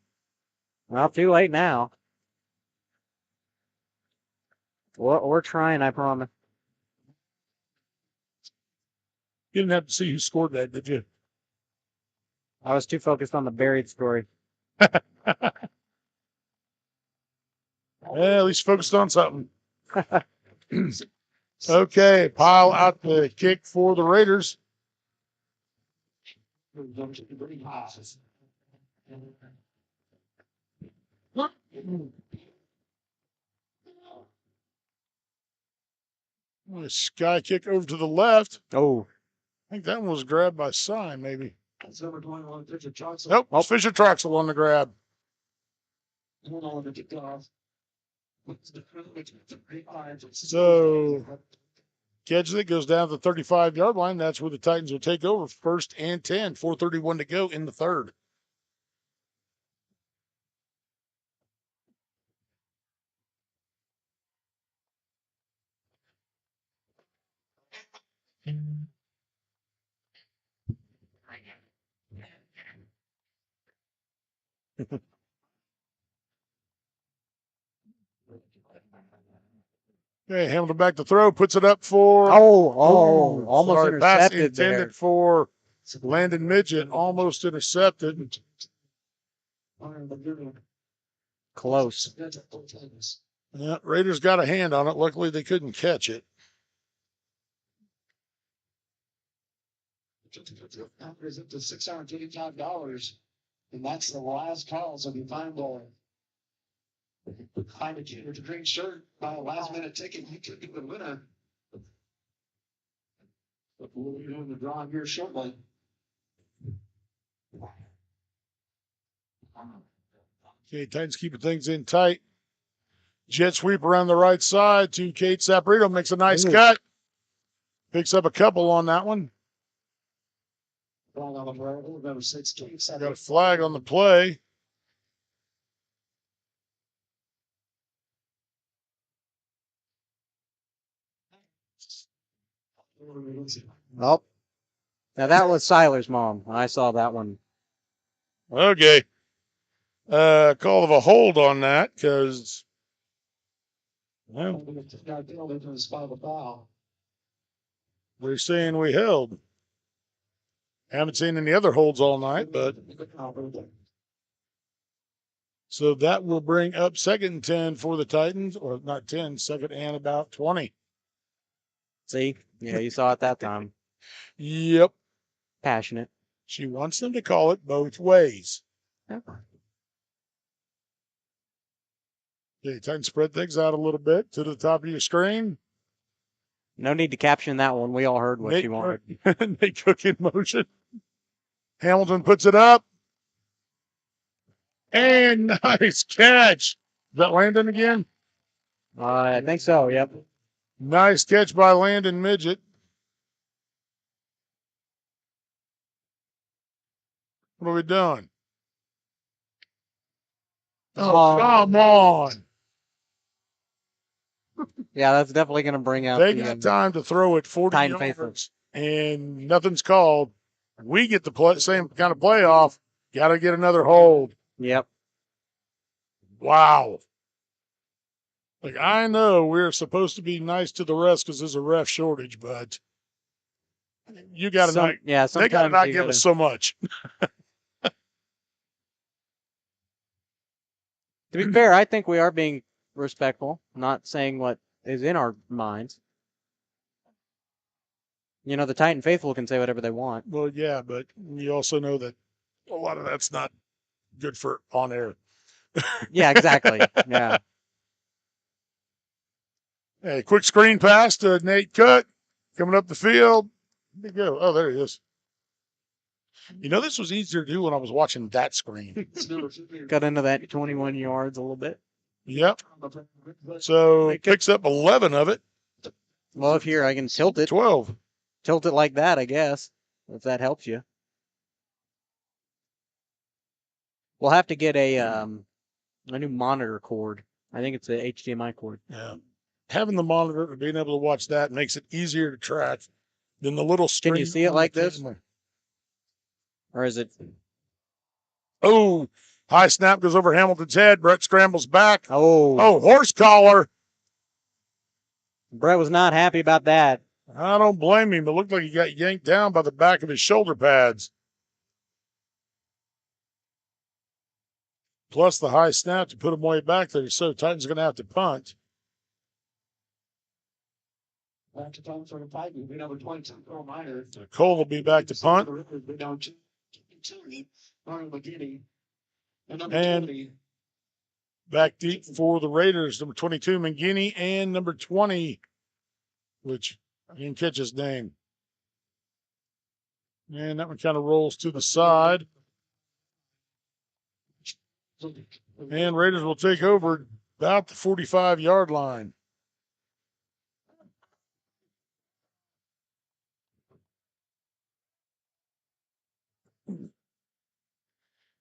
Well, too late now. We're trying, I promise. You didn't have to see who scored that, did you? I was too focused on the buried story. Well, at least focused on something. Okay, pile out the kick for the Raiders. A sky kick over to the left. Oh. I think that one was grabbed by Cy, maybe. That's number 21, Fisher Troxel. Nope, Fisher Troxel on the grab. So, catch that goes down to the 35-yard line. That's where the Titans will take over. 1st and 10, 4:31 to go in the 3rd. Okay, Hamilton back to throw, puts it up for. Almost sorry, pass intercepted intended there. for Landon Midget, almost intercepted. Close. Yeah, Raiders got a hand on it. Luckily, they couldn't catch it. Is up to $685, and that's the last call. So if you find a kid with a green shirt, buy a last minute ticket, you could be the winner. But we'll be doing the drawing here shortly. Okay, Titans keeping things in tight. Jet sweep around the right side to Kate Saprito. Makes a nice cut. Picks up a couple on that one. Flag on the play. Number 16. Got a flag on the play. Oh, now that was Siler's mom. I saw that one. Okay. Call of a hold on that because, well, we're saying we held. Haven't seen any other holds all night, but so that will bring up 2nd and 10 for the Titans, or not 10, 2nd and about 20. See? Yeah, you saw it that time. Yep. Passionate. She wants them to call it both ways. Yep. Okay, Titans spread things out a little bit to the top of your screen. No need to caption that one. We all heard what she wanted. Nate Cook in motion. Hamilton puts it up. And nice catch. Is that Landon again? I think so, yep. Nice catch by Landon Midget. What are we doing? Oh, come on. Yeah, that's definitely going to bring out They got time to throw it 40 Titan yards, faithful. and nothing's called. We get the same kind of playoff. Got to get another hold. Yep. Wow. Like, I know we're supposed to be nice to the rest because there's a ref shortage, but you got to not. Yeah, they got to sometimes not you give gotta- us so much. To be fair, I think we are being respectful, not saying what is in our minds. You know, the Titan faithful can say whatever they want. Well, yeah, but you also know that a lot of that's not good for on air. Yeah, exactly. Yeah. Hey, quick screen pass to Nate Cook coming up the field. Where'd he go? Oh, there he is. You know, this was easier to do when I was watching that screen. Got into that 21 yards a little bit. Yep. So it picks up 11 of it. Well, if here I can tilt it. 12. Tilt it like that, I guess, if that helps you. We'll have to get a new monitor cord. I think it's a HDMI cord. Yeah. Having the monitor and being able to watch that makes it easier to track than the little screen. Can you see it on like the this? camera. Or is it? Oh, high snap goes over Hamilton's head. Brett scrambles back. Oh, horse collar. Brett was not happy about that. I don't blame him. It looked like he got yanked down by the back of his shoulder pads. Plus the high snap to put him way back there. So Titans going to have to punt. Back to punt for the Titans. We number 22, Earl Minor. Cole will be back to punt. Down to Arnold McGinney. And number And 20. Back deep for the Raiders, number 22, McGinney, and number 20, which I didn't catch his name. And that one kind of rolls to the side. And Raiders will take over about the 45-yard line.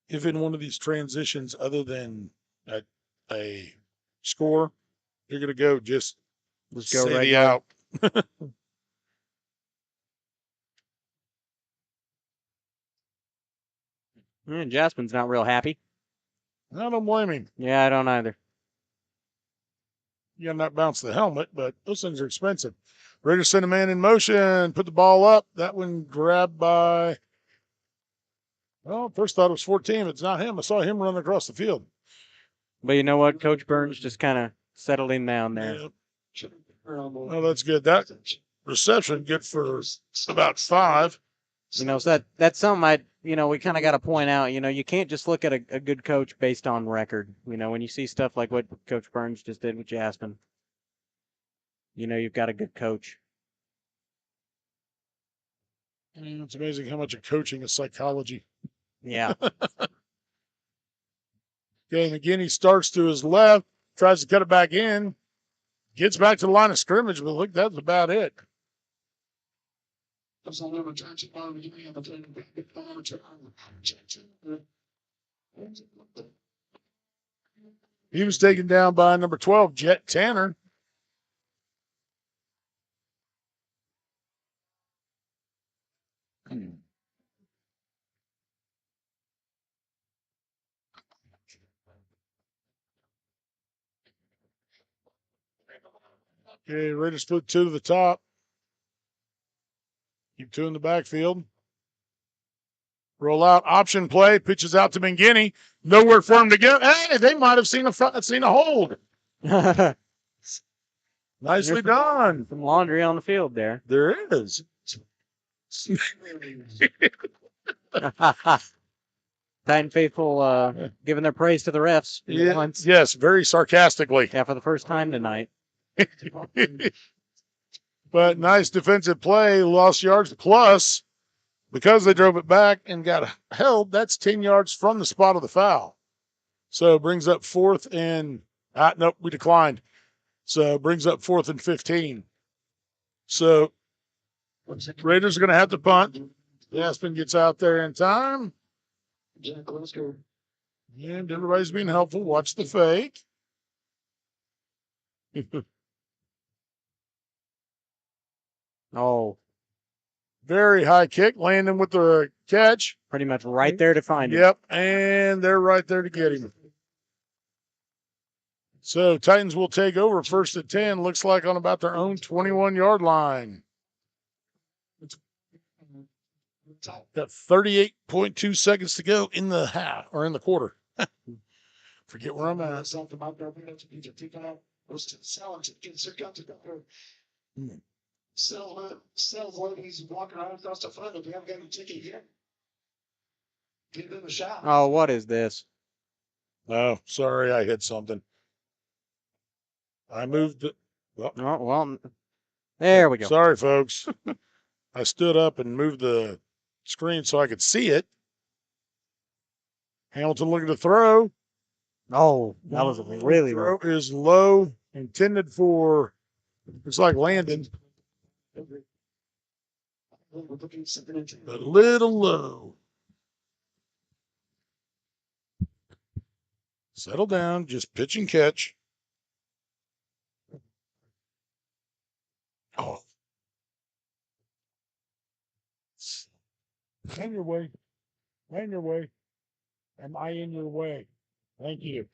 If in one of these transitions, other than a score, you're going to go just go Sadie regular. out. Jasmine's not real happy. I don't blame him. Yeah, I don't either. You got to not bounce the helmet, but those things are expensive. Raiders send a man in motion, put the ball up. That one grabbed by, well, first thought it was 14. It's not him. I saw him run across the field. But you know what? Coach Burns just kind of settled him down there. Yeah. Well, that's good. That reception good for about 5. You know, so that's something we kind of got to point out. You know, you can't just look at a good coach based on record. You know, when you see stuff like what Coach Burns just did with Jasmine, you know, you've got a good coach. It's amazing how much of coaching is psychology. Yeah. Okay, and again, he starts to his left, tries to cut it back in, gets back to the line of scrimmage, but look, that's about it. He was taken down by number 12, Jet Tanner. Okay, ready to split 2 to the top. Keep 2 in the backfield. Roll out, option play, pitches out to Mangini. Nowhere for him to go. Hey, they might have seen a hold. Nicely done. Some laundry on the field there. There is. Titan faithful giving their praise to the refs. Yeah, yes, very sarcastically. Yeah, for the first time tonight. But nice defensive play, lost yards plus. Because they drove it back and got held, that's 10 yards from the spot of the foul. So it brings up 4th and nope, we declined. So it brings up 4th and 15. So Raiders are going to have to punt. Aspen gets out there in time. And everybody's being helpful. Watch the fake. Oh. Very high kick, landing with the catch. Pretty much right there to find him. Yep, and they're right there to get him. So Titans will take over 1st and 10. Looks like on about their own 21-yard line. Got 38.2 seconds to go in the half or in the quarter. Forget where I'm at. Sells ladies walking around across the front. If you haven't got a ticket yet, give them a shot. Oh, what is this? Oh, sorry, I hit something. I moved it. Well, there we go. Sorry, folks. I stood up and moved the screen so I could see it. Hamilton looking to throw. Oh, that was a really low. Throw is low, intended for, looks like Landon. A little low. Settle down, just pitch and catch. Oh. In your way. In your way. Am I in your way? Thank you.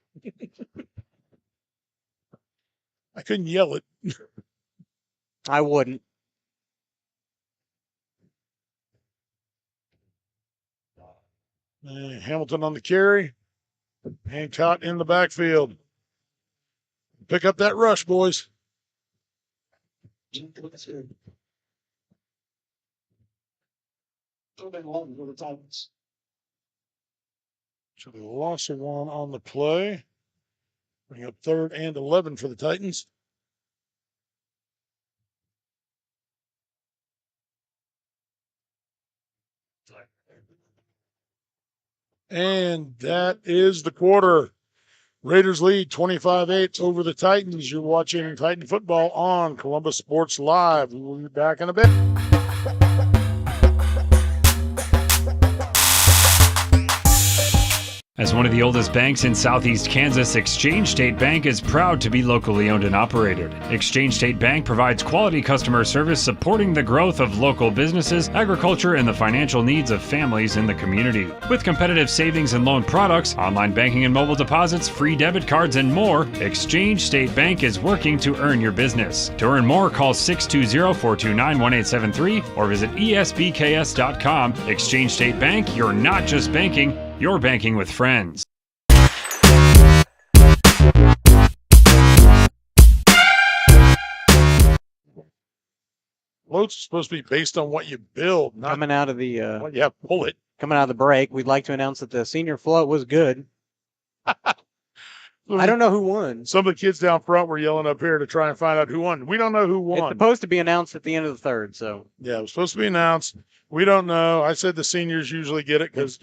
I couldn't yell it. I wouldn't. Hamilton on the carry. Hancock in the backfield. Pick up that rush, boys. So the loss of 1 on the play. Bring up 3rd and 11 for the Titans. And that is the quarter. Raiders lead 25-8 over the Titans. You're watching Titan football on Columbus Sports Live. We'll be back in a bit. As one of the oldest banks in southeast Kansas, Exchange State Bank is proud to be locally owned and operated. Exchange State Bank provides quality customer service supporting the growth of local businesses, agriculture, and the financial needs of families in the community. With competitive savings and loan products, online banking and mobile deposits, free debit cards, and more, Exchange State Bank is working to earn your business. To earn more, call 620-429-1873 or visit esbks.com. Exchange State Bank, you're not just banking, you're banking with friends. Floats are supposed to be based on what you build, not Coming out of the what you have pull it. coming out of the break, we'd like to announce that the senior float was good. I don't know who won. Some of the kids down front were yelling up here to try and find out who won. We don't know who It's won. supposed to be announced at the end of the third, so Yeah, it was supposed to be announced. We don't know. I said the seniors usually get it because,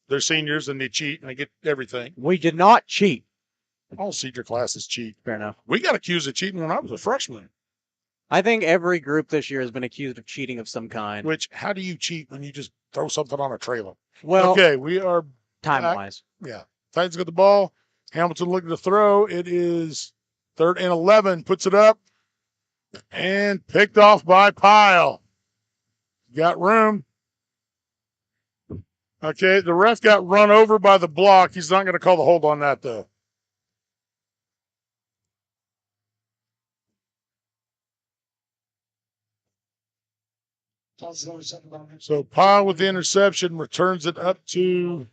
they're seniors and they cheat and they get everything. we did not cheat. All senior classes cheat. Fair enough. We got accused of cheating when I was a freshman. I think every group this year has been accused of cheating of some kind. Which, how do you cheat when you just throw something on a trailer? Well, Okay, we are time back. wise. Yeah. Titans got the ball. Hamilton looking to throw. It is 3rd and 11. Puts it up. And picked off by Pyle. Got room. Okay, the ref got run over by the block. He's not going to call the hold on that, though. So Pyle with the interception returns it up to,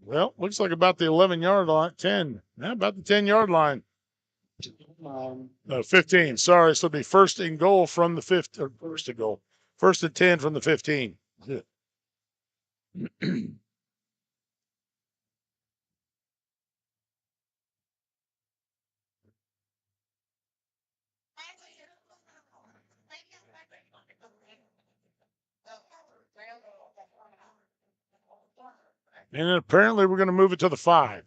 well, looks like about the 11-yard line, 10. Yeah, about the 10-yard line. No, 15. Sorry, so it'll be 1st and goal from the 15, or 1st and goal. 1st and 10 from the 15. Yeah. And then apparently we're going to move it to the 5.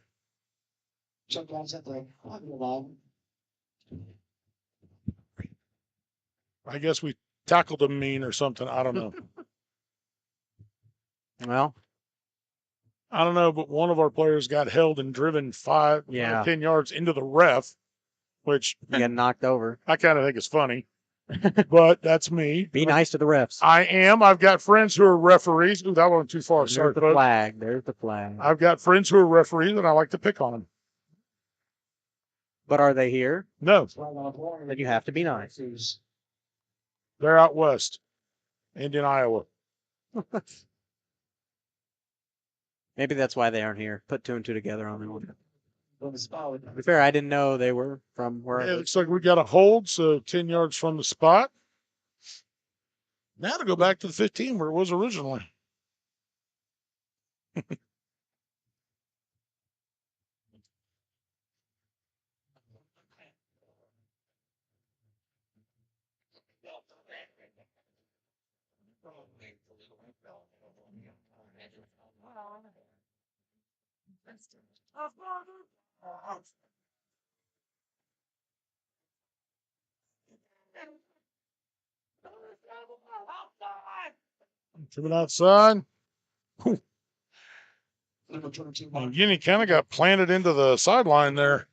I guess we tackled them mean or something. I don't know. Well, I don't know, but one of our players got held and driven 10 yards into the ref, which you got knocked over. I kind of think is funny, but that's me. Be nice to the refs. I am. I've got friends who are referees. Ooh, that went too far. There's Sorry, the folks. flag. There's the flag. I've got friends who are referees, and I like to pick on them. But are they here? No. Then you have to be nice. They're out west, Indian, Iowa. Maybe that's why they aren't here. Put 2 and 2 together on that one. To be fair, I didn't know they were from where. Yeah, it looks like we got a hold, so 10 yards from the spot. Now to go back to the 15 where it was originally. Coming outside. Guinea kind of got planted into the sideline there.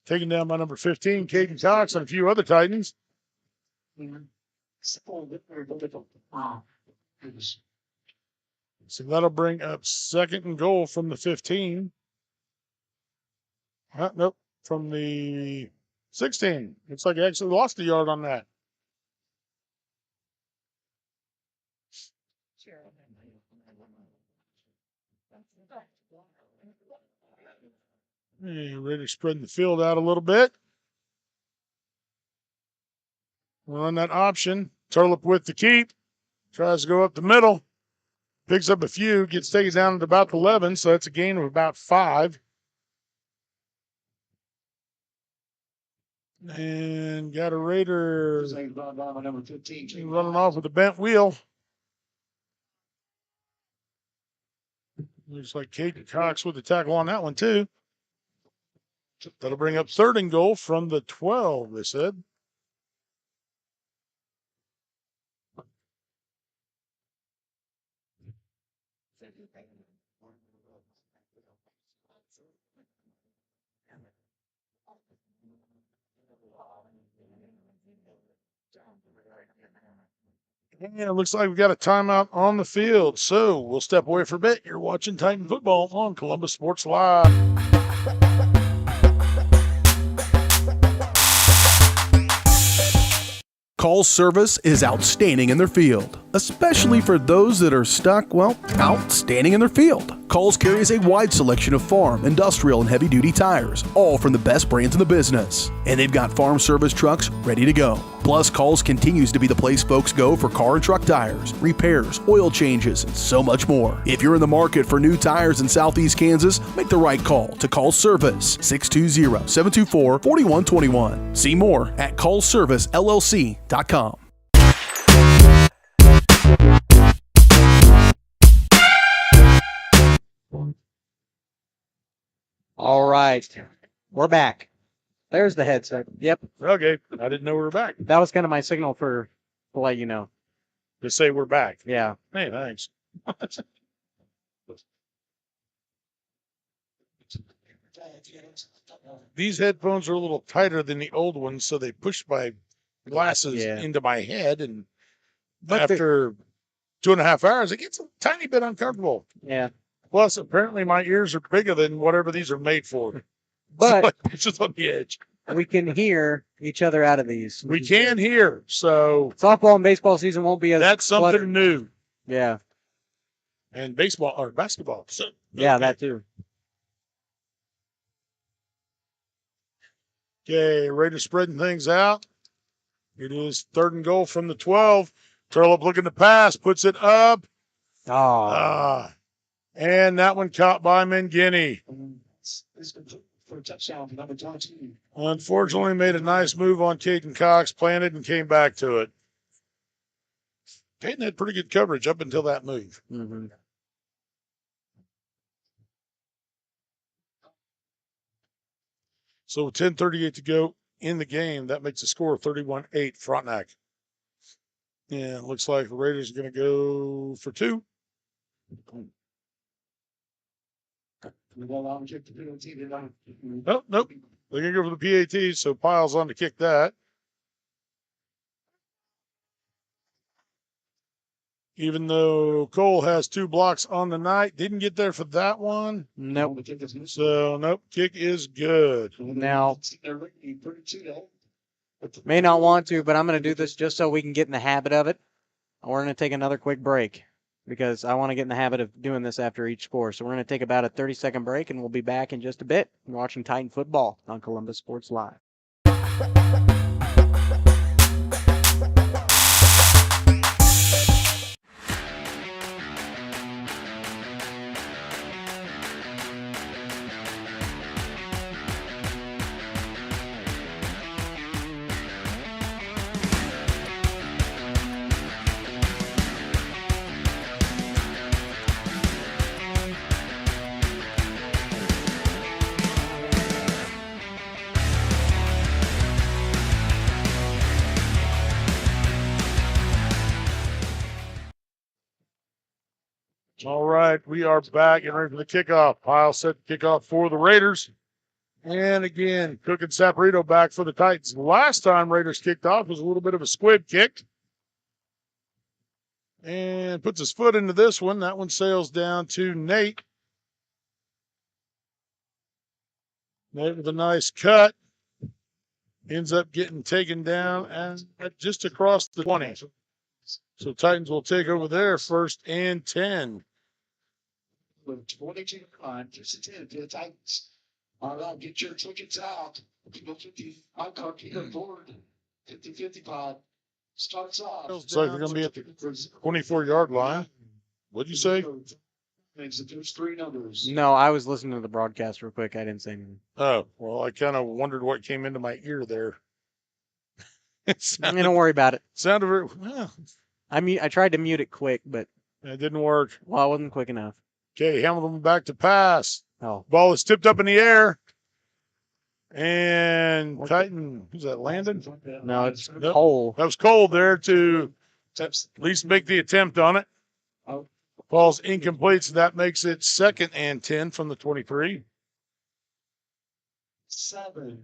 Taken down by number 15, Caden Cox, and a few other Titans. So that'll bring up 2nd and goal from the 15. Nope, from the 16. Looks like he actually lost a yard on that. Hey, ready to spread the field out a little bit. Run that option. Turlip with the keep. Tries to go up the middle. Picks up a few. Gets taken down at about 11, so that's a gain of about 5. And got a Raider running off with a bent wheel. Looks like Caden Cox with the tackle on that one, too. That'll bring up 3rd and goal from the 12, they said. And it looks like we got a timeout on the field. So we'll step away for a bit. You're watching Titan football on Columbus Sports Live. Call's service is outstanding in their field, especially for those that are stuck, outstanding in their field. Call's carries a wide selection of farm, industrial, and heavy-duty tires, all from the best brands in the business. And they've got farm service trucks ready to go. Plus, Call's continues to be the place folks go for car and truck tires, repairs, oil changes, and so much more. If you're in the market for new tires in Southeast Kansas, make the right call to Call's Service, 620-724-4121. See more at callservicellc.com. All right. We're back. There's the headset. Yep. Okay. I didn't know we were back. That was kind of my signal to let you know. To say we're back. Yeah. Hey, thanks. These headphones are a little tighter than the old ones, so they push my glasses into my head, and after 2.5 hours, it gets a tiny bit uncomfortable. Yeah. Plus, apparently, my ears are bigger than whatever these are made for. But it's just on the edge. We can hear each other out of these. We can hear. So softball and baseball season won't be as that's something cluttered. new. Yeah. And baseball or basketball. So yeah, that too. Okay, Raiders spreading things out. It is 3rd and goal from the 12. Turlop looking to pass, puts it up. And that one caught by Mangini. For a touchdown for number 22. Unfortunately, made a nice move on Caden Cox, planted and came back to it. Caden had pretty good coverage up until that move. Mm-hmm. So 10:38 to go in the game. That makes the score 31-8 Frontenac. And it looks like the Raiders are going to go for 2. Oh, nope. They're going to go for the PAT, so Piles on to kick that. Even though Cole has 2 blocks on the night, didn't get there for that one. Nope. So, nope, kick is good. Now, may not want to, but I'm going to do this just so we can get in the habit of it. We're going to take another quick break because I want to get in the habit of doing this after each score. So we're going to take about a 30-second break, and we'll be back in just a bit. You're watching Titan Football on Columbus Sports Live. All right, we are back and ready for the kickoff. Pile set the kickoff for the Raiders. And again, Cook and Saporito back for the Titans. Last time Raiders kicked off was a little bit of a squib kick. And puts his foot into this one. That one sails down to Nate. Nate with a nice cut. Ends up getting taken down and just across the 20. So Titans will take over there 1st and 10. With 22 on, just a 10 to the Titans. All right, get your tickets out. People 50, my car can board. 50-50 pod starts off. Looks like they're going to be at the 24-yard line. What'd you say? There's 3 numbers. No, I was listening to the broadcast real quick. I didn't say anything. Oh, well, I kind of wondered what came into my ear there. Don't worry about it. Sounded very well. I tried to mute it quick, but it didn't work. Well, I wasn't quick enough. Okay, Hamilton back to pass. Oh. Ball is tipped up in the air. And Titan, who's that, Landon? No, it's Cole. That was Cole there to at least make the attempt on it. Ball's incomplete, so that makes it 2nd and 10 from the 23. 7.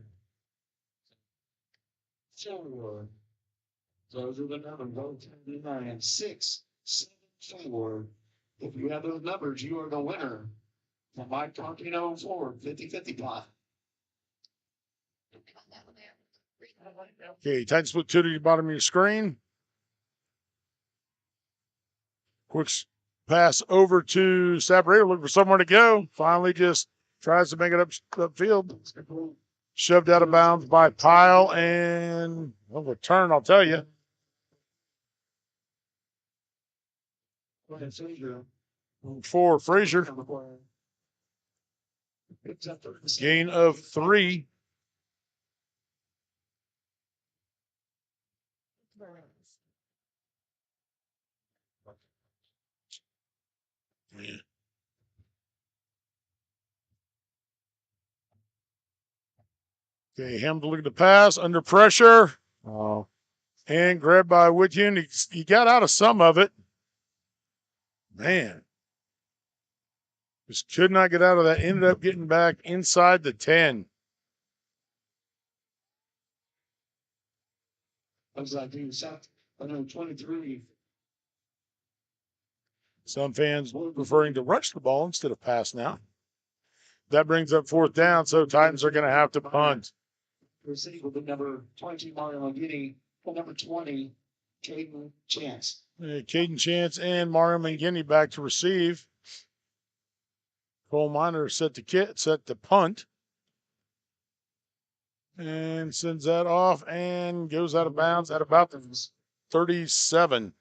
4. Those are the numbers. 9, 6, 7, 4. If you have those numbers, you are the winner. From Mike Tarantino forward, 50-50 pot. Okay, tight split 2 to the bottom of your screen. Quick pass over to Sabrina, looking for somewhere to go. Finally just tries to make it upfield. Shoved out of bounds by Pyle and return, I'll tell you. For Frazier. Gain of 3. Okay, Hamilton looking to pass under pressure. Oh. And grabbed by Whitune. He got out of some of it. Man. Just could not get out of that. Ended up getting back inside the 10. Looks like he was out. 23. Some fans preferring to rush the ball instead of pass now. That brings up 4th down, so Titans are going to have to punt. Receiver with number 22, Mario Mangini. Number 20, Caden Chance. Caden Chance and Mario Mangini back to receive. Cole Miner set to punt. And sends that off and goes out of bounds at about the 37.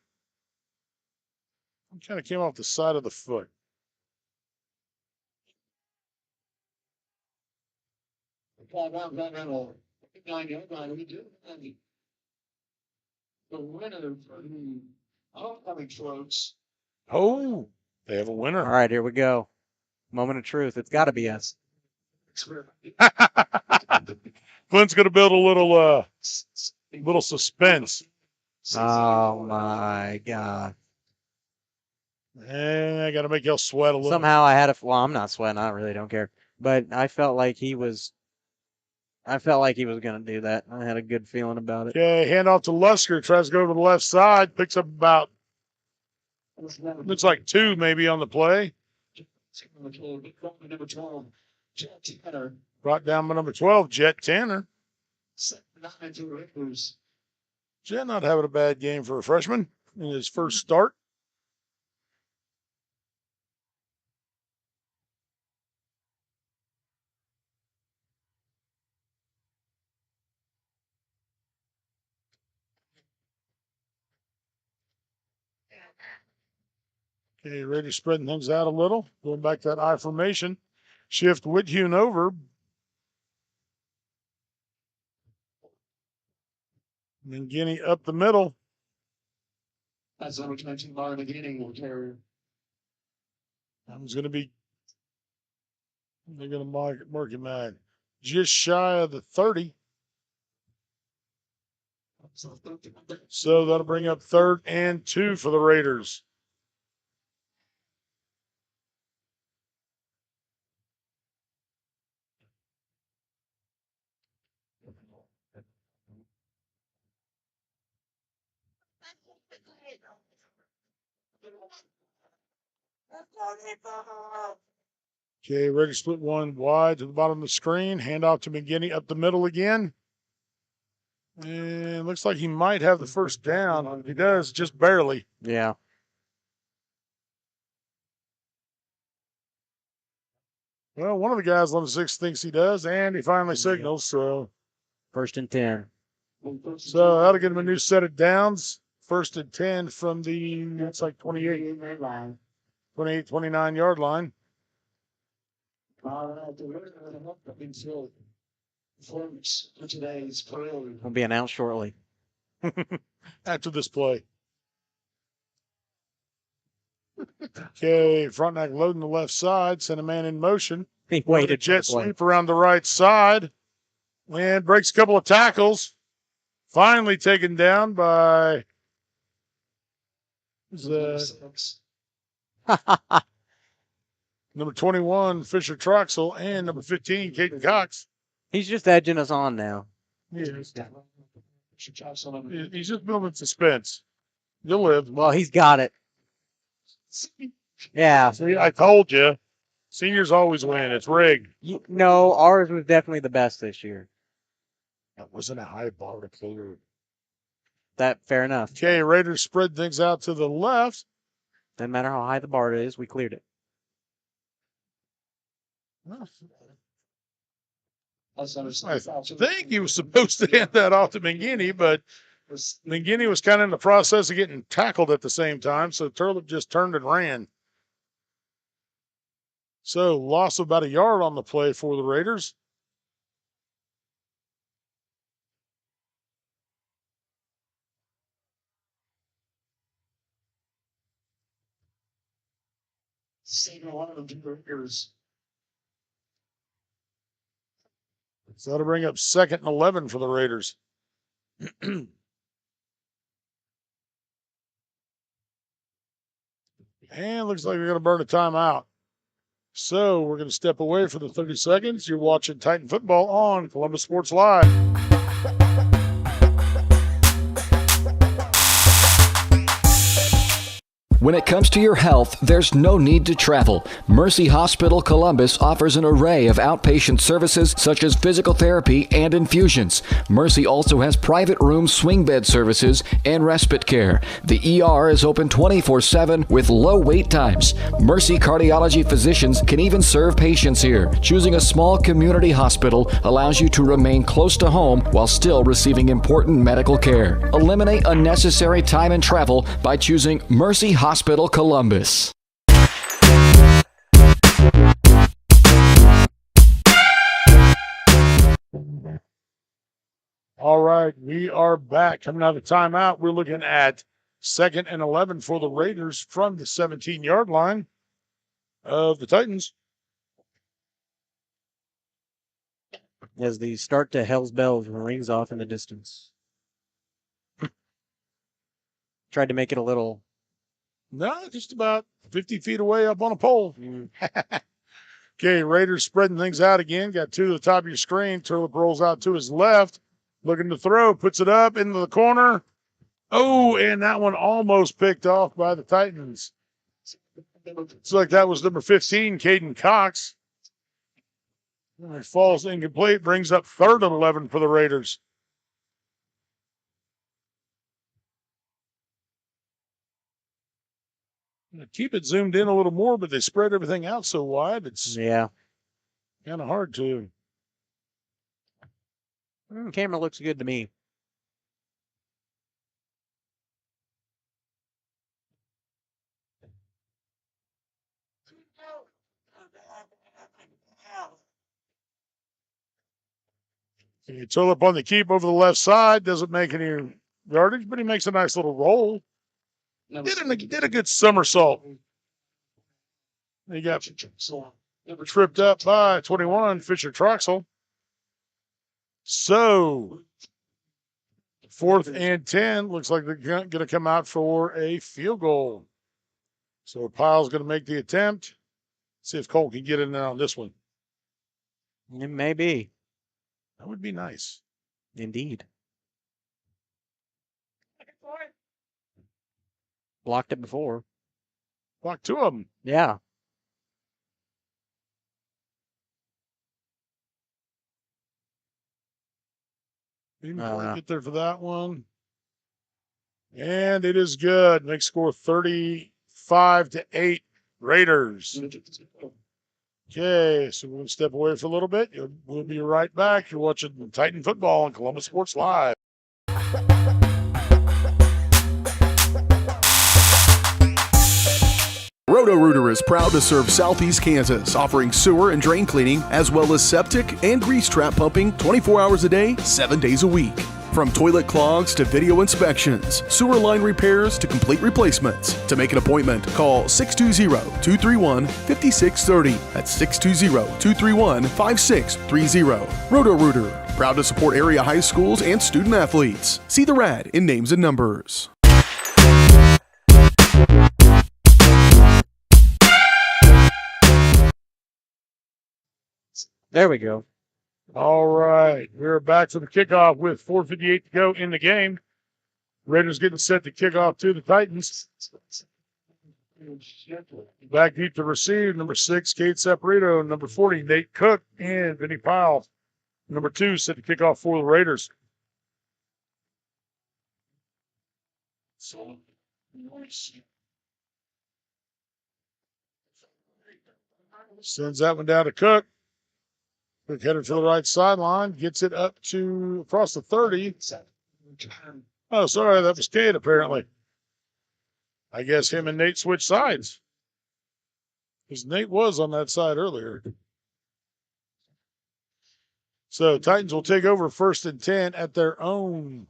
Kind of came off the side of the foot. The winner for the homecoming floats. Oh, they have a winner. All right, here we go. Moment of truth. It's got to be us. Clint's going to build a little suspense. Oh my God. And I got to make y'all sweat a little. Somehow I had a, well, I'm not sweating. I really don't care. But I felt like he was going to do that. I had a good feeling about it. Okay, hand off to Lusker. Tries to go to the left side. Picks up about, looks like 2 maybe on the play. Number 12, Jet Tanner. Brought down by number 12, Jet Tanner. 9 to Rangers. Jet not having a bad game for a freshman in his first start. Okay, ready spreading things out a little. Going back to that I formation. Shift Whithune over. Mangini up the middle. That's number 19, Mario Mangini will carry. That was going to be, they're going to mark him at just shy of the 30. So that'll bring up 3rd and 2 for the Raiders. Okay, ready to split 1 wide to the bottom of the screen. Hand off to McGinney up the middle again. And looks like he might have the first down. He does, just barely. Yeah. Well, one of the guys on the 6 thinks he does, and he finally signals. So 1st and 10. So that'll get him a new set of downs. 1st and 10 from the, it's like 28, 29 yard line. Will be announced shortly. After this play. Okay, Frontenac loading the left side, sent a man in motion. He waited. Jet sweep around the right side and breaks a couple of tackles. Finally taken down by number 21, Fisher Troxel, and number 15, Caden Cox. He's just edging us on now. He's just building suspense. You'll live. Well, he's got it. Yeah. See, I told you. Seniors always win. It's rigged. No, ours was definitely the best this year. That wasn't a high bar to clear. That fair enough. Okay, Raiders spread things out to the left. Doesn't matter how high the bar is, we cleared it. I think he was supposed to hand that off to Mangini, but Mangini was kind of in the process of getting tackled at the same time, so Turlip just turned and ran. So loss of about a yard on the play for the Raiders. So that'll bring up 2nd and 11 for the Raiders. And looks like we're going to burn a timeout. So we're going to step away for the 30 seconds. You're watching Titan Football on Columbus Sports Live. When it comes to your health, there's no need to travel. Mercy Hospital Columbus offers an array of outpatient services such as physical therapy and infusions. Mercy also has private room swing bed services and respite care. The ER is open 24/7 with low wait times. Mercy cardiology physicians can even serve patients here. Choosing a small community hospital allows you to remain close to home while still receiving important medical care. Eliminate unnecessary time and travel by choosing Mercy Hospital Columbus. All right, we are back. Coming out of timeout, we're looking at 2nd and 11 for the Raiders from the 17-yard line of the Titans. As the start to Hell's Bells rings off in the distance. Tried to make it a little. No, just about 50 feet away up on a pole. Okay, Raiders spreading things out again. Got 2 to the top of your screen. Turlip rolls out to his left. Looking to throw. Puts it up into the corner. Oh, and that one almost picked off by the Titans. Looks like that was number 15, Caden Cox. It falls incomplete. Brings up 3rd and 11 for the Raiders. Keep it zoomed in a little more, but they spread everything out so wide. It's kind of hard to. Camera looks good to me. You Tulip on the keep over the left side. Doesn't make any yardage, but he makes a nice little roll. Did a good somersault. He got tripped up by 21, Fisher Troxel. So, 4th and 10. Looks like they're going to come out for a field goal. So, Pyle's going to make the attempt. See if Cole can get in there on this one. It may be. That would be nice. Indeed. Blocked it before. Blocked 2 of them. Yeah. Didn't quite get there for that one. And it is good. Makes score 35-8 Raiders. Okay, so we're going to step away for a little bit. We'll be right back. You're watching Titan Football on Columbus Sports Live. Roto-Rooter is proud to serve Southeast Kansas, offering sewer and drain cleaning, as well as septic and grease trap pumping 24 hours a day, 7 days a week. From toilet clogs to video inspections, sewer line repairs to complete replacements. To make an appointment, call 620-231-5630. That's 620-231-5630. Roto-Rooter, proud to support area high schools and student athletes. See the rad in names and numbers. There we go. All right. We're back to the kickoff with 4:58 to go in the game. Raiders getting set to kick off to the Titans. Back deep to receive. Number 6, Kate Saporito. Number 40, Nate Cook. And Vinny Powell Number 2 set to kick off for the Raiders. Sends that one down to Cook. Cook headed to the right sideline. Gets it up to across the 30. Oh, sorry. That was Cade, apparently. I guess him and Nate switched sides. Because Nate was on that side earlier. So Titans will take over 1st and 10 at their own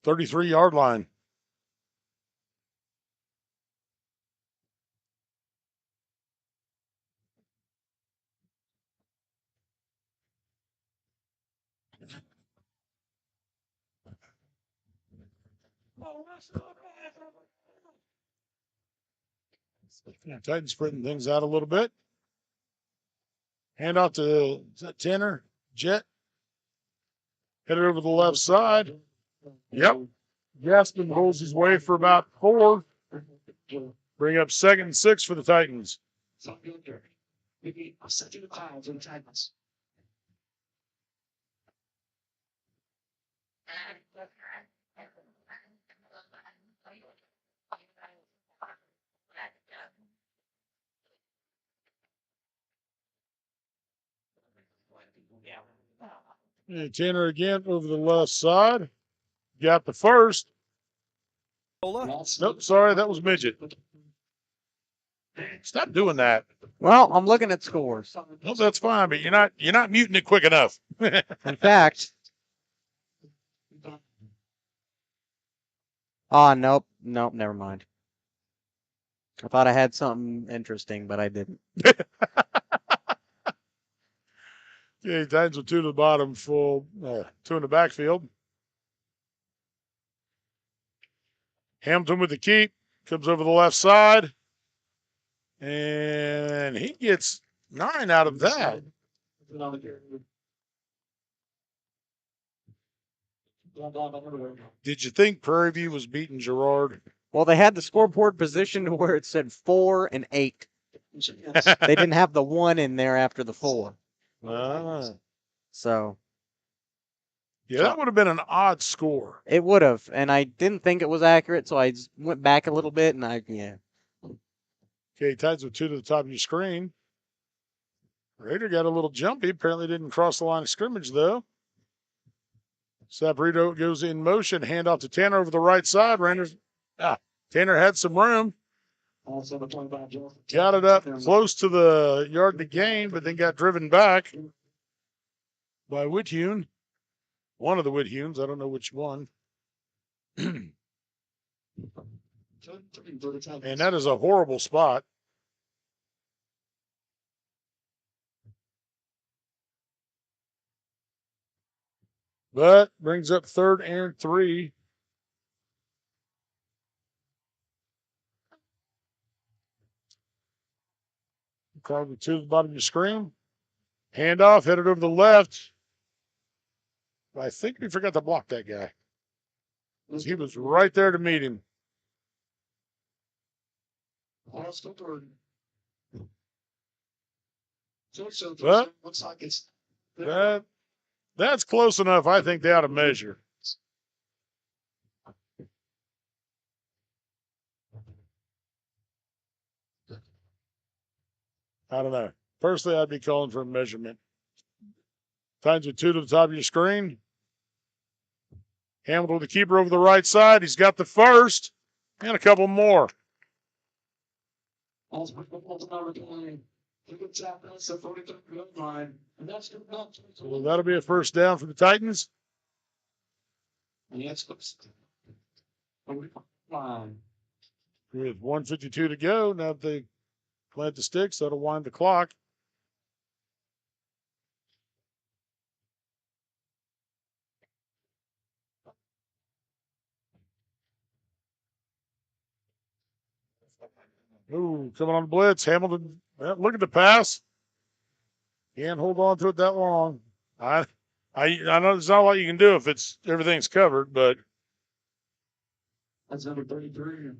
33-yard line. Titans spreading things out a little bit. Hand off to Tanner. Jet. Headed over the left side. Yep. Gaston holds his way for about 4. Bring up 2nd and 6 for the Titans. Maybe a second cloud for the Titans. And Tanner again over the left side. Got the first. Nope, sorry, that was Midget. Stop doing that. Well, I'm looking at scores. Nope, that's fine, but you're not muting it quick enough. In fact. Oh, nope, never mind. I thought I had something interesting, but I didn't. Okay, Titans with 2 to the bottom, 2 in the backfield. Hamilton with the keep, comes over the left side, and he gets 9 out of that. Did you think Prairie View was beating Girard? Well, they had the scoreboard position to where it said 4 and 8. They didn't have the 1 in there after the 4. So. Yeah, that would have been an odd score. It would have, and I didn't think it was accurate, so I went back a little bit, and Okay, Titans with 2 to the top of your screen. Raider got a little jumpy. Apparently didn't cross the line of scrimmage, though. Sabrito goes in motion. Hand off to Tanner over the right side. Tanner had some room. Got it up close to the yard to gain, but then got driven back by Whithune. One of the Whithunes. I don't know which one. And that is a horrible spot. But brings up 3rd and 3. Call to the bottom of your screen. Handoff, headed over the left. I think we forgot to block that guy. He was right there to meet him. But looks like it's that's close enough. I think they ought to measure. I don't know. Personally, I'd be calling for a measurement. Titans with 2 to the top of your screen. Hamilton with the keeper over the right side. He's got the first and a couple more. So that'll be a first down for the Titans. With 1:52 to go, now that they plant the sticks, that'll wind the clock. Ooh, coming on the blitz. Hamilton, look at the pass. Can't hold on to it that long. I know there's not a lot you can do if everything's covered, but that's number 33.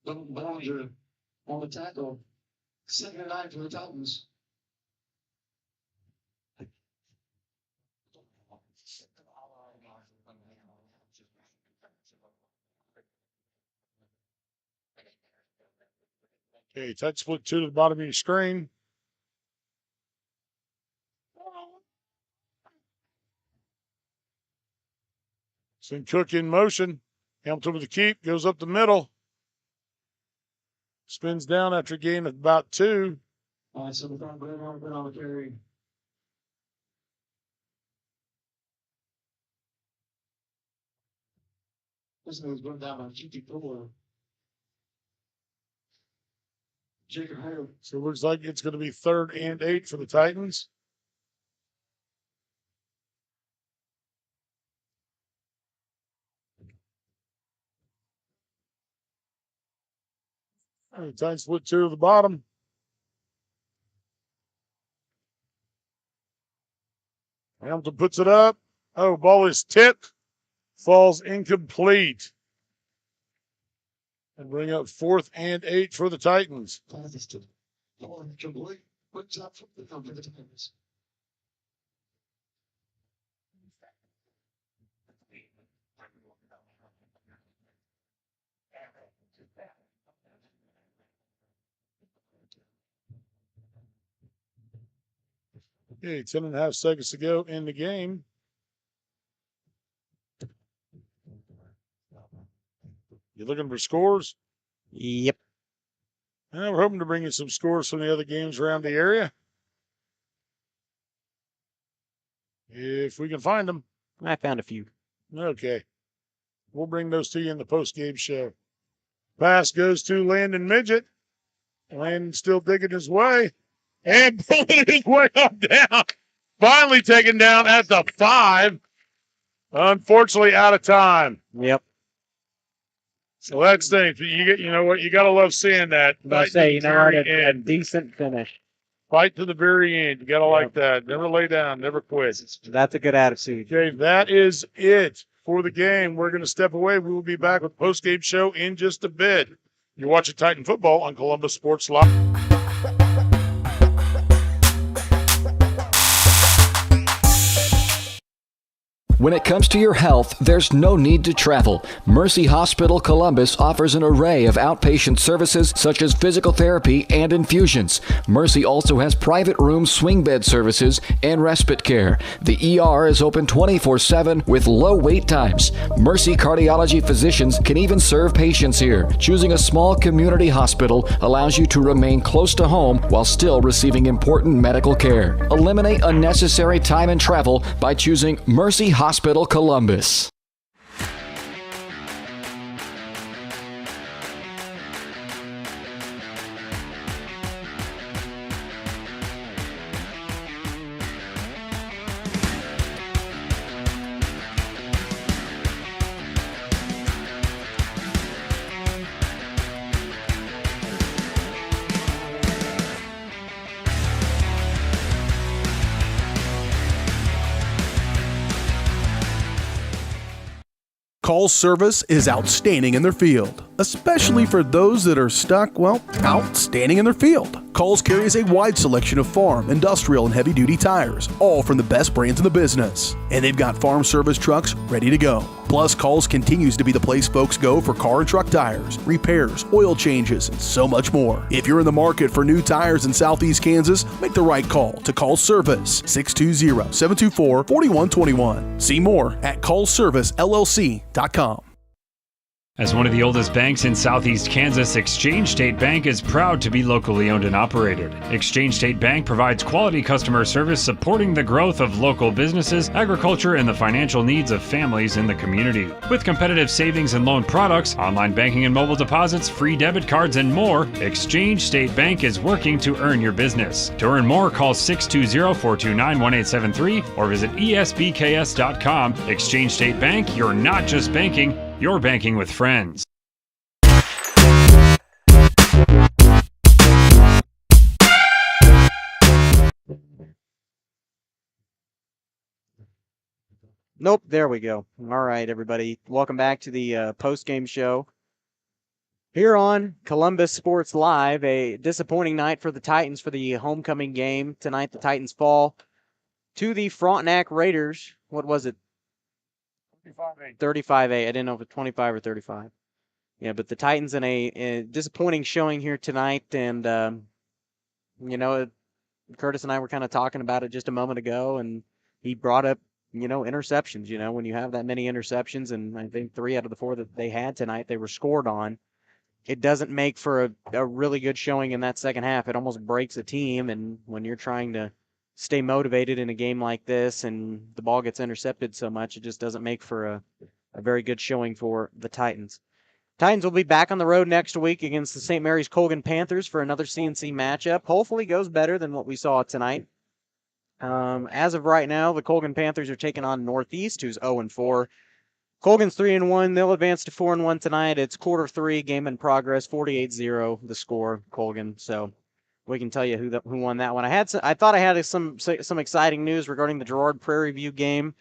Ballinger on the tackle. Second and 9 for the Titans. Okay, touch split 2 to the bottom of your screen. Send Cook in motion. Hamilton with the keep, goes up the middle. Spins down after a gain of about 2. All right, so the front been on the carry. This one was going down by 54. Jacob Hale. So it looks like it's going to be 3rd and 8 for the Titans. All right, Titans split 2 to the bottom. Hamilton puts it up. Oh, ball is tipped. Falls incomplete. And bring up 4th and 8 for the Titans. What's up for the Titans? Okay, 10.5 seconds to go in the game. You looking for scores? Yep. We're hoping to bring you some scores from the other games around the area. If we can find them. I found a few. Okay. We'll bring those to you in the post-game show. Pass goes to Landon Midget. Landon still digging his way. And pulling his way up down. Finally taken down at the 5. Unfortunately, out of time. Yep. So that stinks. You know what? You got to love seeing that. I say, you know what? A decent finish. Fight to the very end. You got to like that. Never lay down. Never quit. That's a good attitude. Okay, that is it for the game. We're going to step away. We will be back with post-game show in just a bit. You're watching Titan Football on Columbus Sports Live. When it comes to your health, there's no need to travel. Mercy Hospital Columbus offers an array of outpatient services such as physical therapy and infusions. Mercy also has private room swing bed services and respite care. The ER is open 24/7 with low wait times. Mercy cardiology physicians can even serve patients here. Choosing a small community hospital allows you to remain close to home while still receiving important medical care. Eliminate unnecessary time and travel by choosing Mercy Hospital Columbus. Call service is outstanding in their field, especially for those that are stuck, outstanding in their field. Coles carries a wide selection of farm, industrial, and heavy-duty tires, all from the best brands in the business. And they've got farm service trucks ready to go. Plus, Coles continues to be the place folks go for car and truck tires, repairs, oil changes, and so much more. If you're in the market for new tires in Southeast Kansas, make the right call to Coles Service, 620-724-4121. See more at colesservicellc.com. As one of the oldest banks in Southeast Kansas, Exchange State Bank is proud to be locally owned and operated. Exchange State Bank provides quality customer service supporting the growth of local businesses, agriculture, and the financial needs of families in the community. With competitive savings and loan products, online banking and mobile deposits, free debit cards, and more, Exchange State Bank is working to earn your business. To earn more, call 620-429-1873 or visit esbks.com. Exchange State Bank, you're not just banking, you're banking with friends. Nope, there we go. All right, everybody. Welcome back to the post-game show Here on Columbus Sports Live, a disappointing night for the Titans for the homecoming game. Tonight, the Titans fall to the Frontenac Raiders. What was it? 35-8. 35-8. I didn't know if it was 25 or 35. Yeah, but the Titans in a disappointing showing here tonight. And, Curtis and I were kind of talking about it just a moment ago, and he brought up, interceptions. When you have that many interceptions, and I think 3 out of the 4 that they had tonight, they were scored on. It doesn't make for a really good showing in that second half. It almost breaks a team, and when you're trying to stay motivated in a game like this and the ball gets intercepted so much, it just doesn't make for a very good showing for the Titans. Titans will be back on the road next week against the St. Mary's Colgan Panthers for another CNC matchup. Hopefully goes better than what we saw tonight. As of right now, the Colgan Panthers are taking on Northeast, who's 0-4. Colgan's 3-1. They'll advance to 4-1 tonight. It's quarter 3, game in progress, 48-0, the score, Colgan. So we can tell you who won that one. I thought I had some exciting news regarding the Girard Prairie View game.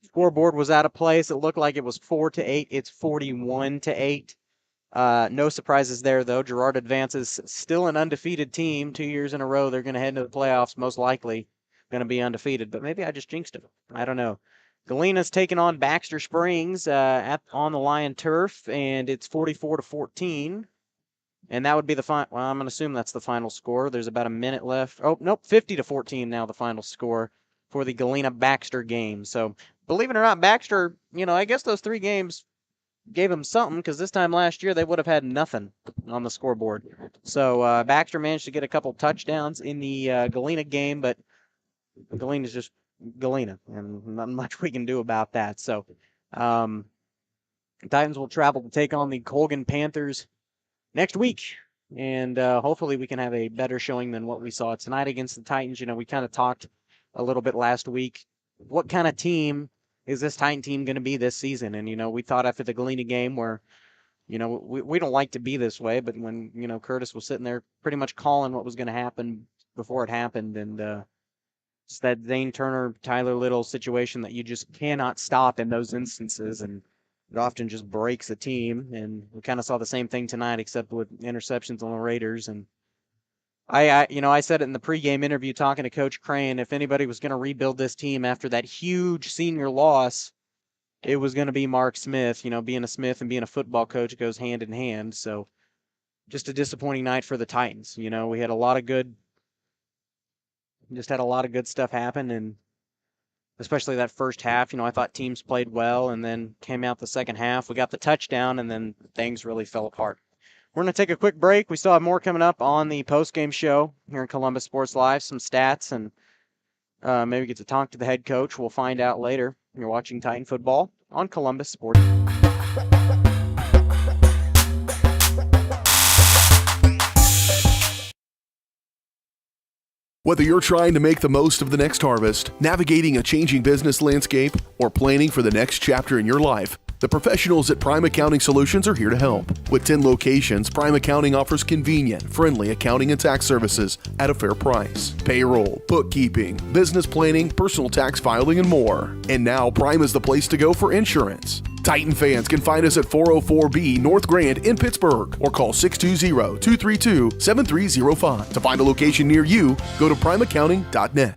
Scoreboard was out of place. It looked like it was 4-8. It's 41-8. No surprises there, though. Girard advances, still an undefeated team. 2 years in a row, they're going to head into the playoffs, most likely going to be undefeated. But maybe I just jinxed them. I don't know. Galena's taking on Baxter Springs on the Lion Turf, and it's 44-14. And that would be the final. Well, I'm going to assume that's the final score. There's about a minute left. Oh, nope, 50-14 now the final score for the Galena-Baxter game. So, believe it or not, Baxter, I guess those 3 games gave them something, because this time last year they would have had nothing on the scoreboard. So, Baxter managed to get a couple touchdowns in the Galena game, but Galena's just Galena, and not much we can do about that. So, Titans will travel to take on the Colgan Panthers next week, and hopefully we can have a better showing than what we saw tonight against the Titans. We kind of talked a little bit last week. What kind of team is this Titan team going to be this season? And, we thought after the Galena game where, we don't like to be this way, but when, Curtis was sitting there pretty much calling what was going to happen before it happened, and it's that Zane Turner, Tyler Little situation that you just cannot stop in those instances, and it often just breaks a team. And we kind of saw the same thing tonight, except with interceptions on the Raiders. And I said it in the pregame interview talking to Coach Crane, if anybody was going to rebuild this team after that huge senior loss, it was going to be Mark Smith. Being a Smith and being a football coach goes hand in hand. So just a disappointing night for the Titans. We had a lot of good stuff happen, and especially that first half. I thought teams played well, and then came out the second half. We got the touchdown, and then things really fell apart. We're going to take a quick break. We still have more coming up on the post-game show here in Columbus Sports Live, some stats, and maybe get to talk to the head coach. We'll find out later. You're watching Titan Football on Columbus Sports. Whether you're trying to make the most of the next harvest, navigating a changing business landscape, or planning for the next chapter in your life, the professionals at Prime Accounting Solutions are here to help. With 10 locations, Prime Accounting offers convenient, friendly accounting and tax services at a fair price. Payroll, bookkeeping, business planning, personal tax filing, and more. And now Prime is the place to go for insurance. Titan fans can find us at 404B North Grand in Pittsburgh or call 620-232-7305. To find a location near you, go to primeaccounting.net.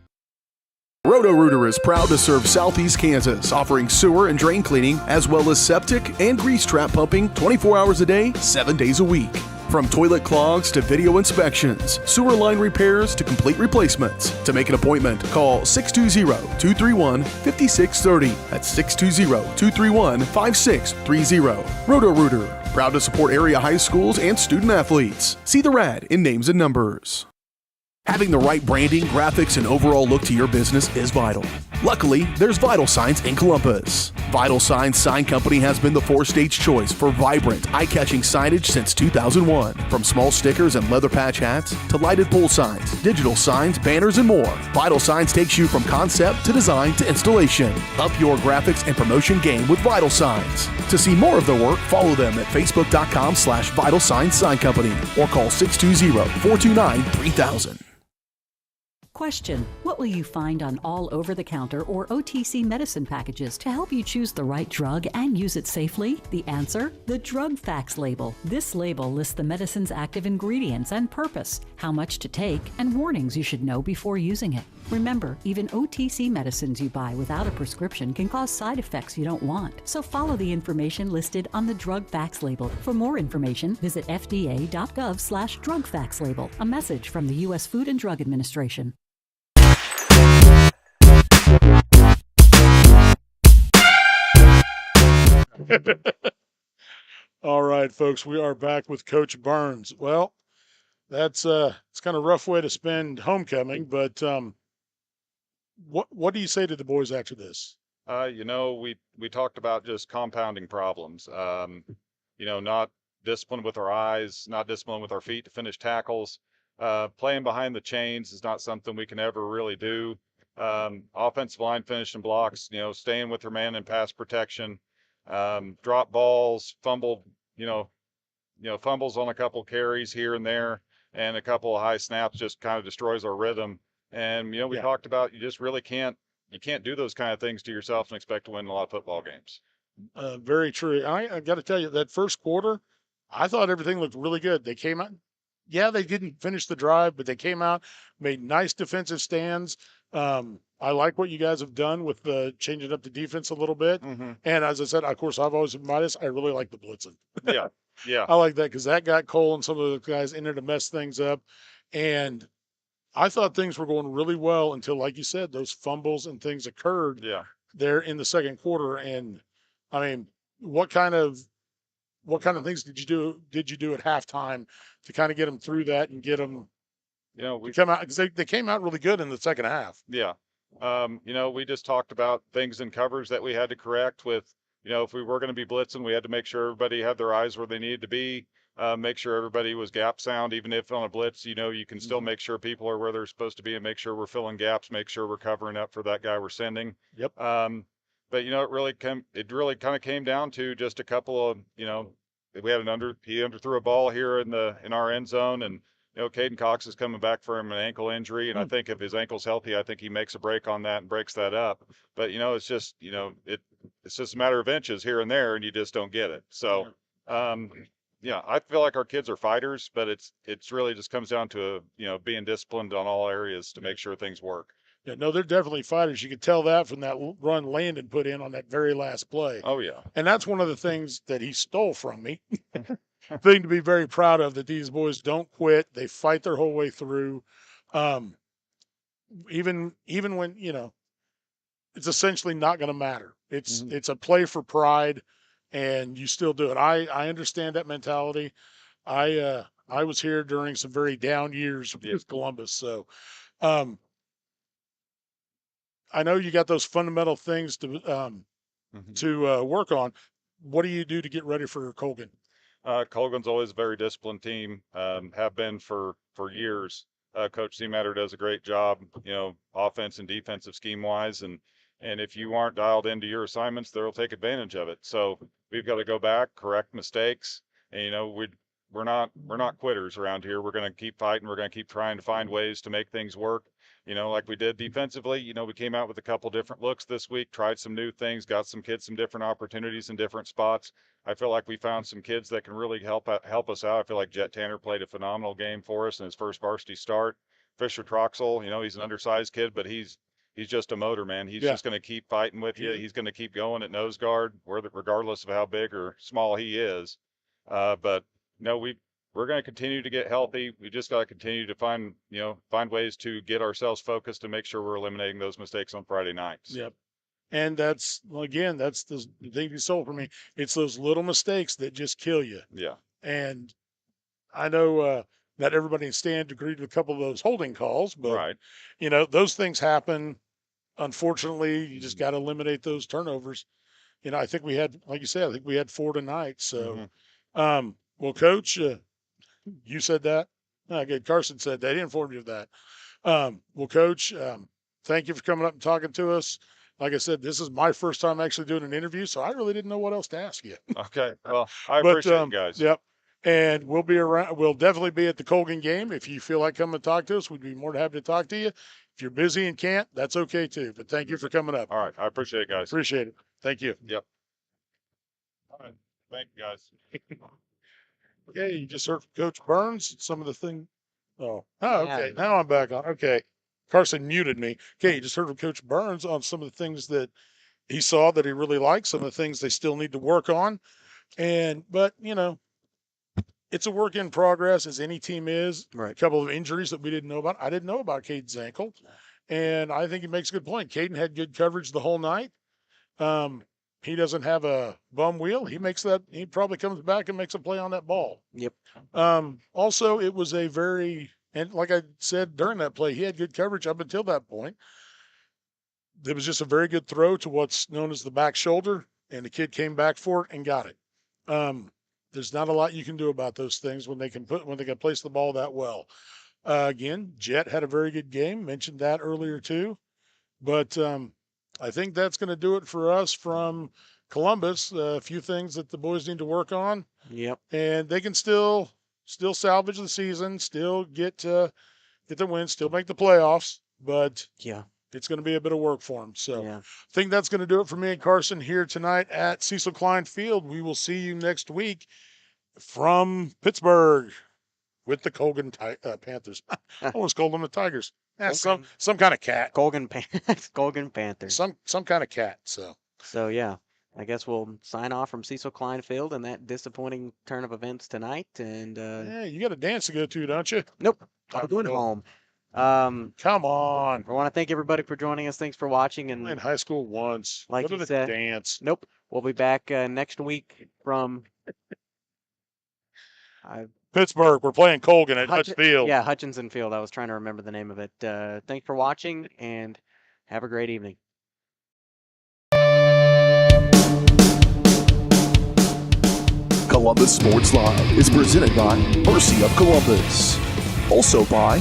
Roto-Rooter is proud to serve Southeast Kansas, offering sewer and drain cleaning as well as septic and grease trap pumping 24 hours a day, 7 days a week. From toilet clogs to video inspections, sewer line repairs to complete replacements. To make an appointment, call 620-231-5630. That's 620-231-5630. Roto-Rooter, proud to support area high schools and student athletes. See the rad in names and numbers. Having the right branding, graphics, and overall look to your business is vital. Luckily, there's Vital Signs in Columbus. Vital Signs Sign Company has been the four-stage choice for vibrant, eye-catching signage since 2001. From small stickers and leather patch hats to lighted pole signs, digital signs, banners, and more, Vital Signs takes you from concept to design to installation. Up your graphics and promotion game with Vital Signs. To see more of their work, follow them at facebook.com/Vital Signs Sign Company or call 620-429-3000. Question: What will you find on all over-the-counter or OTC medicine packages to help you choose the right drug and use it safely? The answer? The Drug Facts label. This label lists the medicine's active ingredients and purpose, how much to take, and warnings you should know before using it. Remember, even OTC medicines you buy without a prescription can cause side effects you don't want. So follow the information listed on the Drug Facts label. For more information, visit fda.gov/drugfactslabel. A message from the U.S. Food and Drug Administration. All right, folks, we are back with Coach Burns. Well, that's it's kind of a rough way to spend homecoming, but what do you say to the boys after this? We talked about just compounding problems. Not discipline with our eyes, not discipline with our feet to finish tackles. Playing behind the chains is not something we can ever really do. Offensive line finishing blocks, staying with their man in pass protection. Drop balls, fumbles on a couple carries here and there, and a couple of high snaps just kind of destroys our rhythm. And we talked about you just really can't do those kind of things to yourself and expect to win a lot of football games. Very true. I got to tell you, that first quarter, I thought everything looked really good. They came out. Yeah, they didn't finish the drive, but they came out, made nice defensive stands. I like what you guys have done with changing up the defense a little bit. Mm-hmm. And as I said, of course, I've always admired this. I really like the blitzing. Yeah, yeah. I like that because that got Cole and some of the guys in there to mess things up. And I thought things were going really well until, like you said, those fumbles and things occurred there in the second quarter. And I mean, what kind of things did you do at halftime to kind of get them through that and get them to come out, because they came out really good in the second half. Yeah. We just talked about things in coverage that we had to correct with, if we were going to be blitzing, we had to make sure everybody had their eyes where they needed to be, make sure everybody was gap sound, even if on a blitz, you can still make sure people are where they're supposed to be and make sure we're filling gaps, make sure we're covering up for that guy we're sending. Yep. But it really kind of came down to just a couple of, he underthrew a ball here in our end zone, and Caden Cox is coming back from an ankle injury, and I think if his ankle's healthy, I think he makes a break on that and breaks that up. But it's just it's just a matter of inches here and there, and you just don't get it. So I feel like our kids are fighters, but it's really just comes down to being disciplined on all areas to make sure things work. Yeah, no, they're definitely fighters. You could tell that from that run Landon put in on that very last play. Oh yeah, and that's one of the things that he stole from me. Thing to be very proud of, that these boys don't quit. They fight their whole way through. Even when, it's essentially not going to matter. It's a play for pride, and you still do it. I understand that mentality. I was here during some very down years with Columbus. So, I know you got those fundamental things to work on. What do you do to get ready for Colgan? Colgan's always a very disciplined team, have been for years. Coach Seamatter does a great job, offense and defensive scheme wise. And if you aren't dialed into your assignments, they'll take advantage of it. So we've got to go back, correct mistakes. And, we're not quitters around here. We're going to keep fighting. We're going to keep trying to find ways to make things work. Like we did defensively, we came out with a couple different looks this week, tried some new things, got some kids some different opportunities in different spots. I feel like we found some kids that can really help us out. I feel like Jet Tanner played a phenomenal game for us in his first varsity start. Fisher Troxel, he's an undersized kid, but he's just a motor, man. He's just going to keep fighting with you. He's going to keep going at nose guard, regardless of how big or small he is. But we're going to continue to get healthy. We just got to continue to find ways to get ourselves focused and make sure we're eliminating those mistakes on Friday nights. Yep. And that's the thing you sold for me. It's those little mistakes that just kill you. Yeah. And I know not everybody in stand agreed with a couple of those holding calls, but those things happen. Unfortunately, you just got to eliminate those turnovers. I think we had, like you said, 4 tonight. So, well, Coach, you said that. Good. Carson said that. He informed you of that. Well, Coach, thank you for coming up and talking to us. Like I said, this is my first time actually doing an interview, so I really didn't know what else to ask you. Okay. Well, I appreciate you guys. Yep. And we'll be around. We'll definitely be at the Colgan game. If you feel like coming to talk to us, we'd be more than happy to talk to you. If If you're busy and can't, that's okay too. But thank you for coming up. All right. I appreciate it, guys. Appreciate it. Thank you. Yep. All right. Thank you, guys. Okay, you just heard from Coach Burns. Some of the thing. Oh, okay. Yeah. Now I'm back on. Okay. Carson muted me. Okay, you just heard from Coach Burns on some of the things that he saw that he really liked, some of the things they still need to work on. But it's a work in progress, as any team is. Right. A couple of injuries that we didn't know about. I didn't know about Caden's ankle. And I think he makes a good point. Caden had good coverage the whole night. He doesn't have a bum wheel. He probably comes back and makes a play on that ball. Yep. Also, it was and like I said during that play, he had good coverage up until that point. It was just a very good throw to what's known as the back shoulder, and the kid came back for it and got it. There's not a lot you can do about those things when they can place the ball that well. Again, Jet had a very good game. Mentioned that earlier too, but I think that's going to do it for us from Columbus. A few things that the boys need to work on. Yep. And they can still salvage the season, still get the win, still make the playoffs. But yeah, it's going to be a bit of work for them. So yeah. I think that's going to do it for me and Carson here tonight at Cecil Klein Field. We will see you next week from Pittsburgh with the Colgan Panthers. I almost called them the Tigers. Some kind of cat. Colgan Panthers. Some kind of cat. So yeah, I guess we'll sign off from Cecil Klein Field in that disappointing turn of events tonight. And yeah, you got a dance to go to, don't you? Nope, I'm doing it home. Come on. I want to thank everybody for joining us. Thanks for watching. And in high school once, like go to you the said, dance. Nope, we'll be back next week from Pittsburgh. We're playing Colgan at Hutch Field. Yeah, Hutchinson Field. I was trying to remember the name of it. Thanks for watching and have a great evening. Columbus Sports Live is presented by Mercy of Columbus. Also by